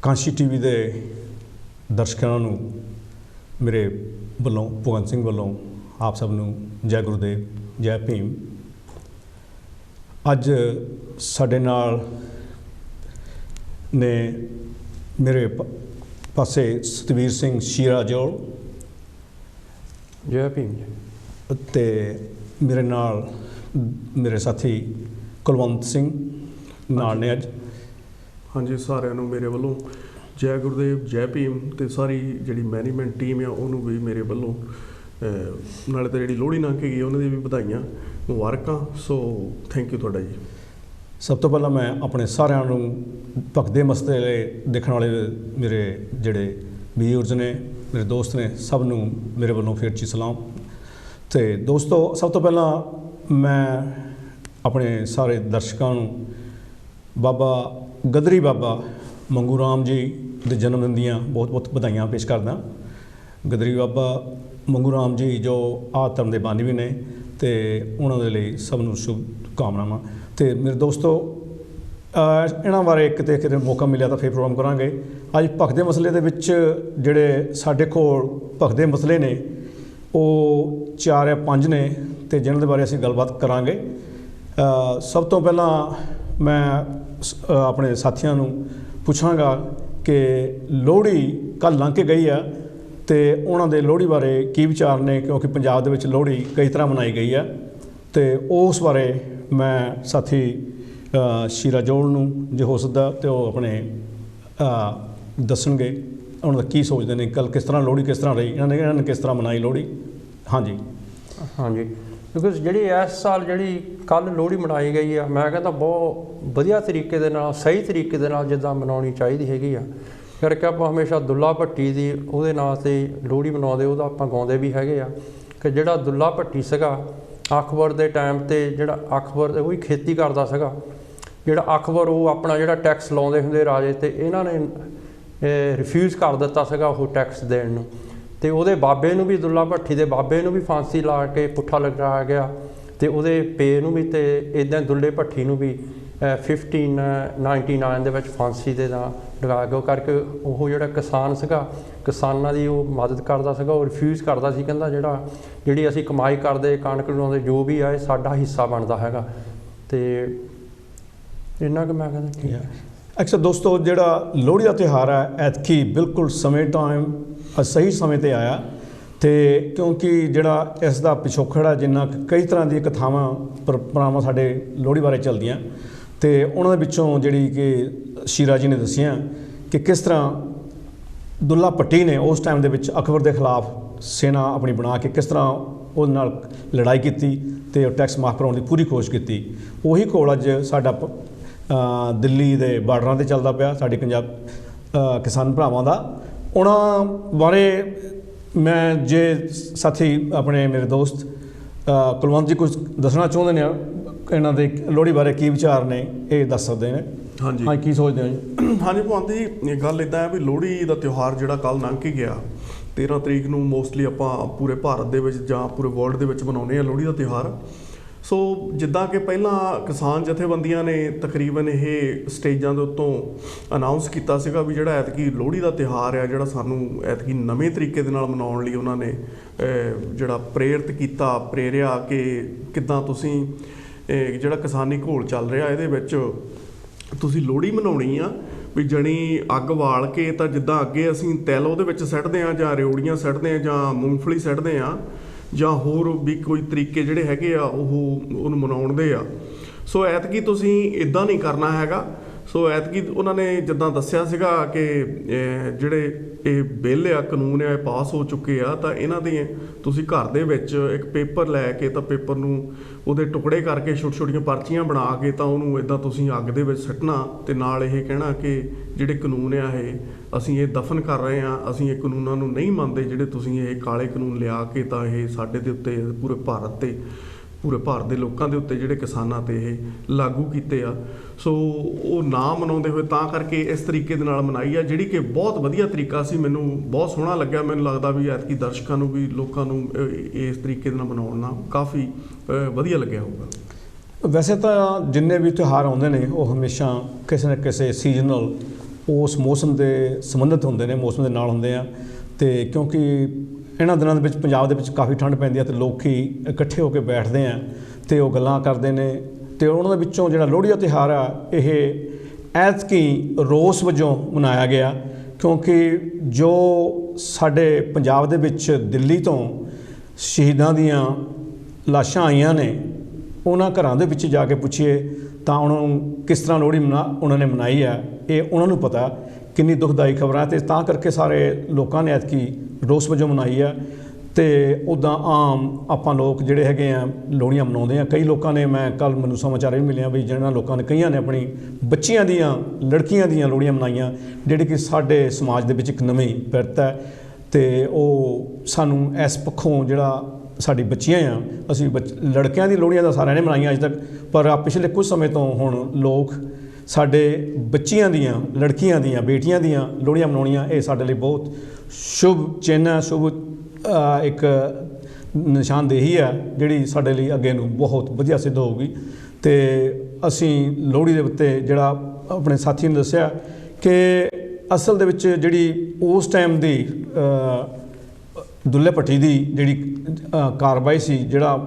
Kanshi TV ਦੇ ਦਰਸ਼ਕਾਂ ਨੂੰ ਮੇਰੇ ਵੱਲੋਂ ਭਗਵੰਤ ਸਿੰਘ ਵੱਲੋਂ ਆਪ ਸਭ ਨੂੰ ਜੈ ਗੁਰੂਦੇਵ ਜੈ ਭੀਮ। ਅੱਜ ਸਾਡੇ ਨਾਲ ਨੇ ਮੇਰੇ ਪਾਸੇ ਸਤਵੀਰ ਸਿੰਘ ਸ਼ੀਰਾਜੋਲ ਜੈ ਭੀਮ ਅਤੇ ਮੇਰੇ ਨਾਲ ਮੇਰੇ ਸਾਥੀ ਕੁਲਵੰਤ ਸਿੰਘ ਨਾਲ ਨੇ ਅੱਜ। ਹਾਂਜੀ, ਸਾਰਿਆਂ ਨੂੰ ਮੇਰੇ ਵੱਲੋਂ ਜੈ ਗੁਰੂਦੇਵ ਜੈ ਭੀਮ ਅਤੇ ਸਾਰੀ ਜਿਹੜੀ ਮੈਨੇਜਮੈਂਟ ਟੀਮ ਆ ਉਹਨੂੰ ਵੀ ਮੇਰੇ ਵੱਲੋਂ ਨਾਲੇ ਤਾਂ ਜਿਹੜੀ ਲੋਹੜੀ ਲੰਘ ਕੇ ਗਈ ਉਹਨਾਂ ਦੀ ਵੀ ਵਧਾਈਆਂ ਮੁਬਾਰਕਾਂ। ਸੋ ਥੈਂਕ ਯੂ ਤੁਹਾਡਾ ਜੀ। ਸਭ ਤੋਂ ਪਹਿਲਾਂ ਮੈਂ ਆਪਣੇ ਸਾਰਿਆਂ ਨੂੰ ਭਗਦੇ ਮਸਲੇ ਦੇਖਣ ਵਾਲੇ ਮੇਰੇ ਜਿਹੜੇ ਵਿਊਅਰਸ ਨੇ, ਮੇਰੇ ਦੋਸਤ ਨੇ, ਸਭ ਨੂੰ ਮੇਰੇ ਵੱਲੋਂ ਫਿਰ ਚੀ ਸਲਾਮ। ਅਤੇ ਦੋਸਤੋ, ਸਭ ਤੋਂ ਪਹਿਲਾਂ ਮੈਂ ਆਪਣੇ ਸਾਰੇ ਦਰਸ਼ਕਾਂ ਨੂੰ ਬਾਬਾ ਗਦਰੀ ਬਾਬਾ ਮੰਗੂ ਰਾਮ ਜੀ ਦੇ ਜਨਮ ਦਿਨ ਦੀਆਂ ਬਹੁਤ ਬਹੁਤ ਵਧਾਈਆਂ ਪੇਸ਼ ਕਰਦਾ। ਗਦਰੀ ਬਾਬਾ ਮੰਗੂ ਰਾਮ ਜੀ ਜੋ ਆਦਿ ਧਰਮ ਦੇ ਬਾਨੀ ਵੀ ਨੇ ਅਤੇ ਉਹਨਾਂ ਦੇ ਲਈ ਸਭ ਨੂੰ ਸ਼ੁਭ ਕਾਮਨਾਵਾਂ। ਅਤੇ ਮੇਰੇ ਦੋਸਤੋ, ਇਹਨਾਂ ਬਾਰੇ ਕਿਤੇ ਮੌਕਾ ਮਿਲਿਆ ਤਾਂ ਫਿਰ ਪ੍ਰੋਗਰਾਮ ਕਰਾਂਗੇ। ਅੱਜ ਭਗਦੇ ਮਸਲੇ ਦੇ ਵਿੱਚ ਜਿਹੜੇ ਸਾਡੇ ਕੋਲ ਭਗਦੇ ਮਸਲੇ ਨੇ ਉਹ 4 ਜਾਂ 5 ਨੇ ਅਤੇ ਜਿਨ੍ਹਾਂ ਦੇ ਬਾਰੇ ਅਸੀਂ ਗੱਲਬਾਤ ਕਰਾਂਗੇ। ਸਭ ਤੋਂ ਪਹਿਲਾਂ ਮੈਂ ਆਪਣੇ ਸਾਥੀਆਂ ਨੂੰ ਪੁੱਛਾਂਗਾ ਕਿ ਲੋਹੜੀ ਕੱਲ੍ਹ ਲੰਘ ਕੇ ਗਈ ਆ ਅਤੇ ਉਹਨਾਂ ਦੇ ਲੋਹੜੀ ਬਾਰੇ ਕੀ ਵਿਚਾਰ ਨੇ, ਕਿਉਂਕਿ ਪੰਜਾਬ ਦੇ ਵਿੱਚ ਲੋਹੜੀ ਕਈ ਤਰ੍ਹਾਂ ਮਨਾਈ ਗਈ ਆ ਅਤੇ ਉਸ ਬਾਰੇ ਮੈਂ ਸਾਥੀ ਸ਼ੀਰਾਜੋਲ ਨੂੰ ਜੇ ਹੋ ਸਕਦਾ ਅਤੇ ਉਹ ਆਪਣੇ ਦੱਸਣਗੇ ਉਹਨਾਂ ਦਾ ਕੀ ਸੋਚਦੇ ਨੇ, ਕੱਲ੍ਹ ਕਿਸ ਤਰ੍ਹਾਂ ਲੋਹੜੀ ਕਿਸ ਤਰ੍ਹਾਂ ਰਹੀ, ਇਹਨਾਂ ਨੇ ਕਿਸ ਤਰ੍ਹਾਂ ਮਨਾਈ ਲੋਹੜੀ। ਹਾਂਜੀ ਕਿਉਂਕਿ ਜਿਹੜੀ ਇਸ ਸਾਲ ਜਿਹੜੀ ਕੱਲ੍ਹ ਲੋਹੜੀ ਮਨਾਈ ਗਈ ਆ, ਮੈਂ ਕਹਿੰਦਾ ਬਹੁਤ ਵਧੀਆ ਤਰੀਕੇ ਦੇ ਨਾਲ, ਸਹੀ ਤਰੀਕੇ ਦੇ ਨਾਲ ਜਿੱਦਾਂ ਮਨਾਉਣੀ ਚਾਹੀਦੀ ਹੈਗੀ ਆ। ਕਰਕੇ ਆਪਾਂ ਹਮੇਸ਼ਾ ਦੁੱਲਾ ਭੱਟੀ ਦੀ ਉਹਦੇ ਨਾਂ 'ਤੇ ਲੋਹੜੀ ਮਨਾਉਂਦੇ, ਉਹਦਾ ਆਪਾਂ ਗਾਉਂਦੇ ਵੀ ਹੈਗੇ ਆ ਕਿ ਜਿਹੜਾ ਦੁੱਲਾ ਭੱਟੀ ਸੀਗਾ ਅਕਬਰ ਦੇ ਟਾਈਮ 'ਤੇ, ਜਿਹੜਾ ਅਕਬਰ ਉਹ ਵੀ ਖੇਤੀ ਕਰਦਾ ਸੀਗਾ, ਜਿਹੜਾ ਅਕਬਰ ਉਹ ਆਪਣਾ ਜਿਹੜਾ ਟੈਕਸ ਲਾਉਂਦੇ ਹੁੰਦੇ ਰਾਜੇ 'ਤੇ, ਇਹਨਾਂ ਨੇ ਰਿਫਿਊਜ਼ ਕਰ ਦਿੱਤਾ ਸੀਗਾ ਉਹ ਟੈਕਸ ਦੇਣ ਨੂੰ। ਅਤੇ ਉਹਦੇ ਬਾਬੇ ਨੂੰ ਵੀ, ਦੁੱਲਾ ਭੱਟੀ ਦੇ ਬਾਬੇ ਨੂੰ ਵੀ ਫਾਂਸੀ ਲਾ ਕੇ ਪੁੱਠਾ ਲਗਾਇਆ ਗਿਆ ਅਤੇ ਉਹਦੇ ਪੇ ਨੂੰ ਵੀ, ਅਤੇ ਇੱਦਾਂ ਦੁੱਲੇ ਭੱਟੀ ਨੂੰ ਵੀ 1599 ਦੇ ਵਿੱਚ ਫਾਂਸੀ ਦੇ ਨਾਲ ਲਗਾ ਕੇ। ਉਹ ਕਰਕੇ ਉਹ ਜਿਹੜਾ ਕਿਸਾਨ ਸੀਗਾ, ਕਿਸਾਨਾਂ ਦੀ ਉਹ ਮਦਦ ਕਰਦਾ ਸੀਗਾ, ਉਹ ਰਿਫਿਊਜ਼ ਕਰਦਾ ਸੀ, ਕਹਿੰਦਾ ਜਿਹੜੀ ਅਸੀਂ ਕਮਾਈ ਕਰਦੇ ਕਣਕ ਲਾਉਂਦੇ ਜੋ ਵੀ ਆ ਇਹ ਸਾਡਾ ਹਿੱਸਾ ਬਣਦਾ ਹੈਗਾ। ਅਤੇ ਇੰਨਾ ਕੁ ਮੈਂ ਕਹਿੰਦਾ ਠੀਕ ਹੈ। ਅੱਛਾ ਦੋਸਤੋ, ਜਿਹੜਾ ਲੋਹੜੀ ਦਾ ਤਿਉਹਾਰ ਹੈ ਐਤਕੀ ਬਿਲਕੁਲ ਸਹੀ ਸਮੇਂ 'ਤੇ ਆਇਆ ਅਤੇ ਕਿਉਂਕਿ ਜਿਹੜਾ ਇਸ ਦਾ ਪਿਛੋਕੜ ਹੈ, ਜਿੰਨਾ ਕਈ ਤਰ੍ਹਾਂ ਦੀਆਂ ਕਥਾਵਾਂ ਪਰੰਪਰਾਵਾਂ ਸਾਡੇ ਲੋਹੜੀ ਬਾਰੇ ਚੱਲਦੀਆਂ ਅਤੇ ਉਹਨਾਂ ਦੇ ਵਿੱਚੋਂ ਜਿਹੜੀ ਕਿ ਸ਼ੀਰਾ ਜੀ ਨੇ ਦੱਸੀਆਂ ਕਿ ਕਿਸ ਤਰ੍ਹਾਂ ਦੁੱਲਾ ਭੱਟੀ ਨੇ ਉਸ ਟਾਈਮ ਦੇ ਵਿੱਚ ਅਕਬਰ ਦੇ ਖਿਲਾਫ ਸੈਨਾ ਆਪਣੀ ਬਣਾ ਕੇ ਕਿਸ ਤਰ੍ਹਾਂ ਉਹਦੇ ਨਾਲ ਲੜਾਈ ਕੀਤੀ ਅਤੇ ਉਹ ਟੈਕਸ ਮਾਫ ਕਰਾਉਣ ਦੀ ਪੂਰੀ ਕੋਸ਼ਿਸ਼ ਕੀਤੀ। ਉਹੀ ਘੋਲ ਅੱਜ ਸਾਡਾ ਦਿੱਲੀ ਦੇ ਬਾਰਡਰਾਂ 'ਤੇ ਚੱਲਦਾ ਪਿਆ, ਸਾਡੇ ਪੰਜਾਬ ਕਿਸਾਨ ਭਰਾਵਾਂ ਦਾ। ਉਹਨਾਂ ਬਾਰੇ ਮੈਂ ਜੇ ਸਾਥੀ ਆਪਣੇ ਮੇਰੇ ਦੋਸਤ ਕੁਲਵੰਤ ਜੀ ਕੁਝ ਦੱਸਣਾ ਚਾਹੁੰਦੇ ਨੇ, ਇਹਨਾਂ ਦੇ ਲੋਹੜੀ ਬਾਰੇ ਕੀ ਵਿਚਾਰ ਨੇ, ਇਹ ਦੱਸ ਸਕਦੇ ਨੇ। ਹਾਂਜੀ ਕੀ ਸੋਚਦੇ ਹੋ ਜੀ? ਹਾਂਜੀ ਭਗਵੰਤ ਜੀ, ਇਹ ਗੱਲ ਇੱਦਾਂ ਹੈ ਵੀ ਲੋਹੜੀ ਦਾ ਤਿਉਹਾਰ ਜਿਹੜਾ ਕੱਲ੍ਹ ਲੰਘ ਕੇ ਗਿਆ 13 ਤਰੀਕ ਨੂੰ ਮੋਸਟਲੀ ਆਪਾਂ ਪੂਰੇ ਭਾਰਤ ਦੇ ਵਿੱਚ ਜਾਂ ਪੂਰੇ ਵਰਲਡ ਦੇ ਵਿੱਚ ਮਨਾਉਂਦੇ ਹਾਂ ਲੋਹੜੀ ਦਾ ਤਿਉਹਾਰ। ਸੋ ਜਿੱਦਾਂ ਕਿ ਪਹਿਲਾਂ ਕਿਸਾਨ ਜਥੇਬੰਦੀਆਂ ਨੇ ਤਕਰੀਬਨ ਇਹ ਸਟੇਜਾਂ ਦੇ ਉੱਤੋਂ ਅਨਾਊਂਸ ਕੀਤਾ ਸੀਗਾ ਵੀ ਜਿਹੜਾ ਐਤਕੀ ਲੋਹੜੀ ਦਾ ਤਿਉਹਾਰ ਆ, ਜਿਹੜਾ ਸਾਨੂੰ ਐਤਕੀ ਨਵੇਂ ਤਰੀਕੇ ਦੇ ਨਾਲ ਮਨਾਉਣ ਲਈ ਉਹਨਾਂ ਨੇ ਜਿਹੜਾ ਪ੍ਰੇਰਿਆ ਕਿ ਕਿੱਦਾਂ ਤੁਸੀਂ ਜਿਹੜਾ ਕਿਸਾਨੀ ਘੋਲ ਚੱਲ ਰਿਹਾ ਇਹਦੇ ਵਿੱਚ ਤੁਸੀਂ ਲੋਹੜੀ ਮਨਾਉਣੀ ਆ ਵੀ ਜਣੀ ਅੱਗ ਬਾਲ ਕੇ, ਤਾਂ ਜਿੱਦਾਂ ਅੱਗੇ ਅਸੀਂ ਤਿਲ ਉਹਦੇ ਵਿੱਚ ਸੁੱਟਦੇ ਹਾਂ ਜਾਂ ਰਿਉੜੀਆਂ ਸੁੱਟਦੇ ਹਾਂ ਜਾਂ ਮੂੰਗਫਲੀ ਸੁੱਟਦੇ ਹਾਂ ਜਾਂ ਹੋਰ ਵੀ ਕੋਈ ਤਰੀਕੇ ਜਿਹੜੇ ਹੈਗੇ ਆ ਉਹਨੂੰ ਮਨਾਉਣ ਦੇ ਆ। ਸੋ ਐਤਕੀ ਤੁਸੀਂ ਇੱਦਾਂ ਨਹੀਂ ਕਰਨਾ ਹੈਗਾ। ਸੋ ਐਤਕੀ ਉਹਨਾਂ ਨੇ ਜਿੱਦਾਂ ਦੱਸਿਆ ਸੀਗਾ ਕਿ ਜਿਹੜੇ ਇਹ ਬਿੱਲ ਆ, ਕਾਨੂੰਨ ਆ, ਇਹ ਪਾਸ ਹੋ ਚੁੱਕੇ ਆ, ਤਾਂ ਇਹਨਾਂ ਦੇ ਤੁਸੀਂ ਘਰ ਦੇ ਵਿੱਚ ਇੱਕ ਪੇਪਰ ਲੈ ਕੇ, ਤਾਂ ਪੇਪਰ ਨੂੰ ਉਹਦੇ ਟੁਕੜੇ ਕਰਕੇ ਛੋਟੀਆਂ ਛੋਟੀਆਂ ਪਰਚੀਆਂ ਬਣਾ ਕੇ ਤਾਂ ਉਹਨੂੰ ਇੱਦਾਂ ਤੁਸੀਂ ਅੱਗ ਦੇ ਵਿੱਚ ਸੁੱਟਣਾ ਅਤੇ ਨਾਲ ਇਹ ਕਹਿਣਾ ਕਿ ਜਿਹੜੇ ਕਾਨੂੰਨ ਆ ਇਹ ਅਸੀਂ ਇਹ ਦਫਨ ਕਰ ਰਹੇ ਹਾਂ, ਅਸੀਂ ਇਹ ਕਾਨੂੰਨਾਂ ਨੂੰ ਨਹੀਂ ਮੰਨਦੇ ਜਿਹੜੇ ਤੁਸੀਂ ਇਹ ਕਾਲੇ ਕਾਨੂੰਨ ਲਿਆ ਕੇ ਤਾਂ ਇਹ ਸਾਡੇ ਦੇ ਉੱਤੇ ਪੂਰੇ ਭਾਰਤ ਦੇ ਲੋਕਾਂ ਦੇ ਉੱਤੇ ਜਿਹੜੇ ਕਿਸਾਨਾਂ 'ਤੇ ਇਹ ਲਾਗੂ ਕੀਤੇ ਆ। ਸੋ ਉਹ ਨਾ ਮਨਾਉਂਦੇ ਹੋਏ ਤਾਂ ਕਰਕੇ ਇਸ ਤਰੀਕੇ ਦੇ ਨਾਲ ਮਨਾਈ ਆ, ਜਿਹੜੀ ਕਿ ਬਹੁਤ ਵਧੀਆ ਤਰੀਕਾ ਸੀ। ਮੈਨੂੰ ਬਹੁਤ ਸੋਹਣਾ ਲੱਗਿਆ। ਮੈਨੂੰ ਲੱਗਦਾ ਵੀ ਐਤਕੀ ਦਰਸ਼ਕਾਂ ਨੂੰ ਵੀ, ਲੋਕਾਂ ਨੂੰ ਇਸ ਤਰੀਕੇ ਦੇ ਨਾਲ ਮਨਾਉਣ ਨਾਲ ਕਾਫੀ ਵਧੀਆ ਲੱਗਿਆ ਹੋਊਗਾ। ਵੈਸੇ ਤਾਂ ਜਿੰਨੇ ਵੀ ਤਿਉਹਾਰ ਆਉਂਦੇ ਨੇ ਉਹ ਹਮੇਸ਼ਾ ਕਿਸੇ ਨਾ ਕਿਸੇ ਸੀਜ਼ਨਲ ਉਸ ਮੌਸਮ ਦੇ ਸੰਬੰਧਿਤ ਹੁੰਦੇ ਨੇ, ਮੌਸਮ ਦੇ ਨਾਲ ਹੁੰਦੇ ਆ। ਅਤੇ ਕਿਉਂਕਿ ਇਹਨਾਂ ਦਿਨਾਂ ਦੇ ਵਿੱਚ ਪੰਜਾਬ ਦੇ ਵਿੱਚ ਕਾਫੀ ਠੰਡ ਪੈਂਦੀ ਹੈ ਅਤੇ ਲੋਕ ਇਕੱਠੇ ਹੋ ਕੇ ਬੈਠਦੇ ਆ ਅਤੇ ਉਹ ਗੱਲਾਂ ਕਰਦੇ ਨੇ। ਅਤੇ ਉਹਨਾਂ ਦੇ ਵਿੱਚੋਂ ਜਿਹੜਾ ਲੋਹੜੀ ਦਾ ਤਿਉਹਾਰ ਆ, ਇਹ ਐਤਕੀ ਰੋਸ ਵਜੋਂ ਮਨਾਇਆ ਗਿਆ, ਕਿਉਂਕਿ ਜੋ ਸਾਡੇ ਪੰਜਾਬ ਦੇ ਵਿੱਚ ਦਿੱਲੀ ਤੋਂ ਸ਼ਹੀਦਾਂ ਦੀਆਂ ਲਾਸ਼ਾਂ ਆਈਆਂ ਨੇ, ਉਹਨਾਂ ਘਰਾਂ ਦੇ ਵਿੱਚ ਜਾ ਕੇ ਪੁੱਛੀਏ ਤਾਂ ਉਹਨਾਂ ਨੂੰ ਕਿਸ ਤਰ੍ਹਾਂ ਲੋਹੜੀ ਉਹਨਾਂ ਨੇ ਮਨਾਈ ਹੈ, ਇਹ ਉਹਨਾਂ ਨੂੰ ਪਤਾ। ਕਿੰਨੀ ਦੁਖਦਾਈ ਖਬਰਾਂ, ਅਤੇ ਤਾਂ ਕਰਕੇ ਸਾਰੇ ਲੋਕਾਂ ਨੇ ਐਤਕੀ ਰੋਸ ਵਜੋਂ ਮਨਾਈ ਆ। ਅਤੇ ਉੱਦਾਂ ਆਮ ਆਪਾਂ ਲੋਕ ਜਿਹੜੇ ਹੈਗੇ ਆ ਲੋਹੜੀਆਂ ਮਨਾਉਂਦੇ ਆ। ਕਈ ਲੋਕਾਂ ਨੇ, ਮੈਂ ਕੱਲ੍ਹ ਮੈਨੂੰ ਸਮਾਚਾਰ ਵੀ ਮਿਲਿਆ ਵੀ ਜਿਹਨਾਂ ਲੋਕਾਂ ਨੇ, ਕਈਆਂ ਨੇ ਆਪਣੀ ਬੱਚੀਆਂ ਦੀਆਂ, ਲੜਕੀਆਂ ਦੀਆਂ ਲੋਹੜੀਆਂ ਮਨਾਈਆਂ, ਜਿਹੜੀ ਕਿ ਸਾਡੇ ਸਮਾਜ ਦੇ ਵਿੱਚ ਇੱਕ ਨਵੀਂ ਪਿਰਤ ਹੈ। ਅਤੇ ਉਹ ਸਾਨੂੰ ਇਸ ਪੱਖੋਂ ਜਿਹੜਾ ਸਾਡੀ ਬੱਚੀਆਂ ਆ, ਅਸੀਂ ਲੜਕਿਆਂ ਦੀ ਲੋਹੜੀਆਂ ਤਾਂ ਸਾਰਿਆਂ ਨੇ ਮਨਾਈਆਂ ਅੱਜ ਤੱਕ, ਪਰ ਪਿਛਲੇ ਕੁਝ ਸਮੇਂ ਤੋਂ ਹੁਣ ਲੋਕ ਸਾਡੇ ਬੱਚੀਆਂ ਦੀਆਂ, ਲੜਕੀਆਂ ਦੀਆਂ, ਬੇਟੀਆਂ ਦੀਆਂ ਲੋਹੜੀਆਂ ਮਨਾਉਣੀਆਂ, ਇਹ ਸਾਡੇ ਲਈ ਬਹੁਤ ਸ਼ੁਭ ਚਿੰਨ੍ਹ ਹੈ, ਸ਼ੁਭ ਇੱਕ ਨਿਸ਼ਾਨਦੇਹੀ ਹੈ, ਜਿਹੜੀ ਸਾਡੇ ਲਈ ਅੱਗੇ ਨੂੰ ਬਹੁਤ ਵਧੀਆ ਸਿੱਧ ਹੋਊਗੀ। ਅਤੇ ਅਸੀਂ ਲੋਹੜੀ ਦੇ ਉੱਤੇ ਜਿਹੜਾ ਆਪਣੇ ਸਾਥੀ ਨੇ ਦੱਸਿਆ ਕਿ ਅਸਲ ਦੇ ਵਿੱਚ ਜਿਹੜੀ ਉਸ ਟਾਈਮ ਦੀ ਦੁੱਲੇ ਭੱਟੀ ਦੀ ਜਿਹੜੀ ਕਾਰਵਾਈ ਸੀ, ਜਿਹੜਾ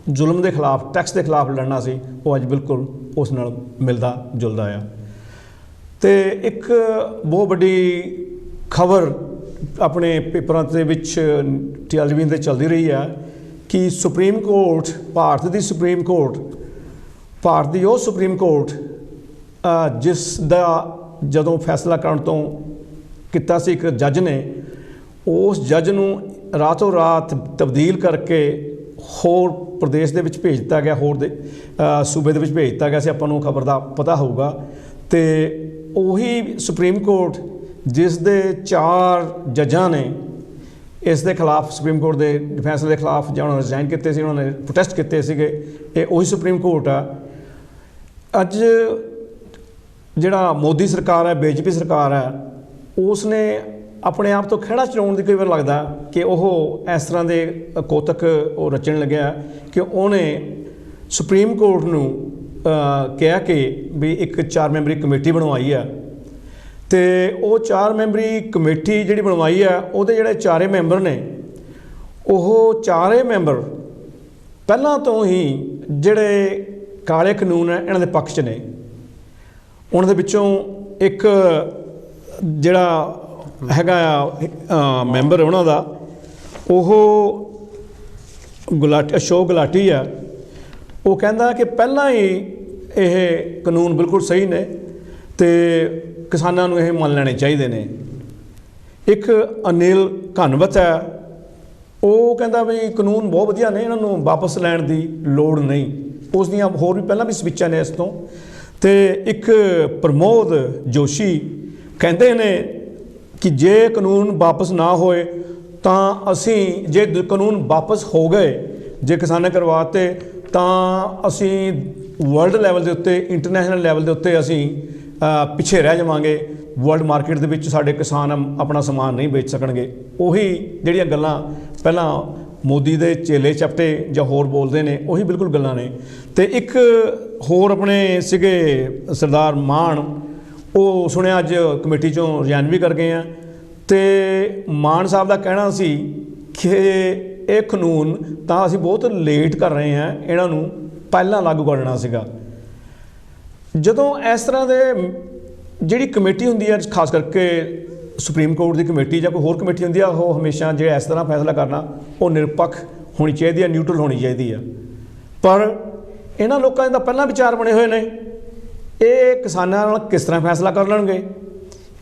ਜ਼ੁਲਮ ਦੇ ਖਿਲਾਫ, ਟੈਕਸ ਦੇ ਖਿਲਾਫ ਲੜਨਾ ਸੀ, ਉਹ ਅੱਜ ਬਿਲਕੁਲ ਉਸ ਨਾਲ ਮਿਲਦਾ ਜੁਲਦਾ ਆ। ਅਤੇ ਇੱਕ ਬਹੁਤ ਵੱਡੀ ਖਬਰ ਆਪਣੇ ਪੇਪਰਾਂ ਦੇ ਵਿੱਚ, ਟੈਲੀਵਿਜ਼ਨ 'ਤੇ ਚੱਲਦੀ ਰਹੀ ਆ ਕਿ ਸੁਪਰੀਮ ਕੋਰਟ, ਭਾਰਤ ਦੀ ਸੁਪਰੀਮ ਕੋਰਟ, ਭਾਰਤ ਦੀ ਉਹ ਸੁਪਰੀਮ ਕੋਰਟ ਜਿਸ ਦਾ ਜਦੋਂ ਫੈਸਲਾ ਕਰਨ ਤੋਂ ਕੀਤਾ ਸੀ ਇੱਕ ਜੱਜ ਨੇ, ਉਸ ਜੱਜ ਨੂੰ ਰਾਤੋਂ ਰਾਤ ਤਬਦੀਲ ਕਰਕੇ ਹੋਰ ਪ੍ਰਦੇਸ਼ ਦੇ ਵਿੱਚ ਭੇਜ ਦਿੱਤਾ ਗਿਆ, ਹੋਰ ਦੇ ਸੂਬੇ ਦੇ ਵਿੱਚ ਭੇਜ ਦਿੱਤਾ ਗਿਆ ਸੀ। ਆਪਾਂ ਨੂੰ ਖਬਰ ਦਾ ਪਤਾ ਹੋਊਗਾ। ਅਤੇ ਉਹੀ ਸੁਪਰੀਮ ਕੋਰਟ ਜਿਸ ਦੇ 4 ਜੱਜਾਂ ਨੇ ਇਸ ਦੇ ਖਿਲਾਫ, ਸੁਪਰੀਮ ਕੋਰਟ ਦੇ ਫੈਸਲੇ ਦੇ ਖਿਲਾਫ, ਜਾਂ ਉਹਨਾਂ ਨੇ ਰਿਜ਼ਾਈਨ ਕੀਤੇ ਸੀ, ਉਹਨਾਂ ਨੇ ਪ੍ਰੋਟੈਸਟ ਕੀਤੇ ਸੀਗੇ, ਇਹ ਉਹੀ ਸੁਪਰੀਮ ਕੋਰਟ ਆ। ਅੱਜ ਜਿਹੜਾ ਮੋਦੀ ਸਰਕਾਰ ਹੈ, BJP ਸਰਕਾਰ ਹੈ, ਉਸ ਨੇ ਆਪਣੇ ਆਪ ਤੋਂ ਖਹਿੜਾ ਚਲਾਉਣ ਦੀ ਕਈ ਵਾਰ ਲੱਗਦਾ ਕਿ ਉਹ ਇਸ ਤਰ੍ਹਾਂ ਦੇ ਕੋਤਕ ਉਹ ਰਚਣ ਲੱਗਿਆ ਕਿ ਉਹਨੇ ਸੁਪਰੀਮ ਕੋਰਟ ਨੂੰ ਕਿਹਾ ਕਿ ਵੀ ਇੱਕ 4 ਮੈਂਬਰੀ ਕਮੇਟੀ ਬਣਵਾਈ ਆ। ਅਤੇ ਉਹ 4 ਮੈਂਬਰੀ ਕਮੇਟੀ ਜਿਹੜੀ ਬਣਵਾਈ ਆ, ਉਹਦੇ ਜਿਹੜੇ 4 ਮੈਂਬਰ ਨੇ, ਉਹ 4 ਮੈਂਬਰ ਪਹਿਲਾਂ ਤੋਂ ਹੀ ਜਿਹੜੇ ਕਾਲੇ ਕਾਨੂੰਨ ਹੈ ਇਹਨਾਂ ਦੇ ਪੱਖ 'ਚ ਨੇ। ਉਹਨਾਂ ਦੇ ਵਿੱਚੋਂ ਇੱਕ ਜਿਹੜਾ ਹੈਗਾ ਆ ਮੈਂਬਰ ਉਹਨਾਂ ਦਾ, ਉਹ ਅਸ਼ੋਕ ਗੁਲਾਟੀ ਆ। ਉਹ ਕਹਿੰਦਾ ਕਿ ਪਹਿਲਾਂ ਹੀ ਇਹ ਕਾਨੂੰਨ ਬਿਲਕੁਲ ਸਹੀ ਨੇ ਅਤੇ ਕਿਸਾਨਾਂ ਨੂੰ ਇਹ ਮੰਨ ਲੈਣੇ ਚਾਹੀਦੇ ਨੇ। ਇੱਕ ਅਨਿਲ ਘਨਵਤ ਹੈ, ਉਹ ਕਹਿੰਦਾ ਵੀ ਕਾਨੂੰਨ ਬਹੁਤ ਵਧੀਆ ਨੇ, ਇਹਨਾਂ ਨੂੰ ਵਾਪਸ ਲੈਣ ਦੀ ਲੋੜ ਨਹੀਂ। ਉਸ ਦੀਆਂ ਹੋਰ ਵੀ ਪਹਿਲਾਂ ਵੀ ਸਪੀਚਾਂ ਨੇ ਇਸ ਤੋਂ। ਅਤੇ ਇੱਕ ਪ੍ਰਮੋਦ ਜੋਸ਼ੀ ਕਹਿੰਦੇ ਨੇ ਕਿ ਜੇ ਕਾਨੂੰਨ ਵਾਪਸ ਨਾ ਹੋਏ ਤਾਂ ਅਸੀਂ, ਜੇ ਕਾਨੂੰਨ ਵਾਪਸ ਹੋ ਗਏ, ਜੇ ਕਿਸਾਨਾਂ ਕਰਵਾਤੇ, ਤਾਂ ਅਸੀਂ ਵਰਲਡ ਲੈਵਲ ਦੇ ਉੱਤੇ, ਇੰਟਰਨੈਸ਼ਨਲ ਲੈਵਲ ਦੇ ਉੱਤੇ ਅਸੀਂ ਪਿੱਛੇ ਰਹਿ ਜਾਵਾਂਗੇ। ਵਰਲਡ ਮਾਰਕੀਟ ਦੇ ਵਿੱਚ ਸਾਡੇ ਕਿਸਾਨ ਆਪਣਾ ਸਮਾਨ ਨਹੀਂ ਵੇਚ ਸਕਣਗੇ। ਉਹੀ ਜਿਹੜੀਆਂ ਗੱਲਾਂ ਪਹਿਲਾਂ ਮੋਦੀ ਦੇ ਚੇਲੇ ਚਪਟੇ ਜਾਂ ਹੋਰ ਬੋਲਦੇ ਨੇ, ਉਹੀ ਬਿਲਕੁਲ ਗੱਲਾਂ ਨੇ। ਅਤੇ ਇੱਕ ਹੋਰ ਆਪਣੇ ਸੀਗੇ ਸਰਦਾਰ ਮਾਨ, ਉਹ ਸੁਣਿਆ ਅੱਜ ਕਮੇਟੀ 'ਚੋਂ ਰਿਜ਼ਾਈਨ ਵੀ ਕਰ ਗਏ ਆ। ਅਤੇ ਮਾਨ ਸਾਹਿਬ ਦਾ ਕਹਿਣਾ ਸੀ ਕਿ ਇਹ ਕਾਨੂੰਨ ਤਾਂ ਅਸੀਂ ਬਹੁਤ ਲੇਟ ਕਰ ਰਹੇ ਹਾਂ, ਇਹਨਾਂ ਨੂੰ ਪਹਿਲਾਂ ਲਾਗੂ ਕਰਨਾ ਸੀਗਾ। ਜਦੋਂ ਇਸ ਤਰ੍ਹਾਂ ਦੇ ਜਿਹੜੀ ਕਮੇਟੀ ਹੁੰਦੀ ਹੈ, ਖਾਸ ਕਰਕੇ ਸੁਪਰੀਮ ਕੋਰਟ ਦੀ ਕਮੇਟੀ ਜਾਂ ਕੋਈ ਹੋਰ ਕਮੇਟੀ ਹੁੰਦੀ ਆ, ਉਹ ਹਮੇਸ਼ਾ ਜੇ ਇਸ ਤਰ੍ਹਾਂ ਫੈਸਲਾ ਕਰਨਾ, ਉਹ ਨਿਰਪੱਖ ਹੋਣੀ ਚਾਹੀਦੀ ਹੈ, ਨਿਊਟਰਲ ਹੋਣੀ ਚਾਹੀਦੀ ਆ। ਪਰ ਇਹਨਾਂ ਲੋਕਾਂ ਦੇ ਤਾਂ ਪਹਿਲਾਂ ਵਿਚਾਰ ਬਣੇ ਹੋਏ ਨੇ, ਇਹ ਕਿਸਾਨਾਂ ਨਾਲ ਕਿਸ ਤਰ੍ਹਾਂ ਫੈਸਲਾ ਕਰ ਲੈਣਗੇ।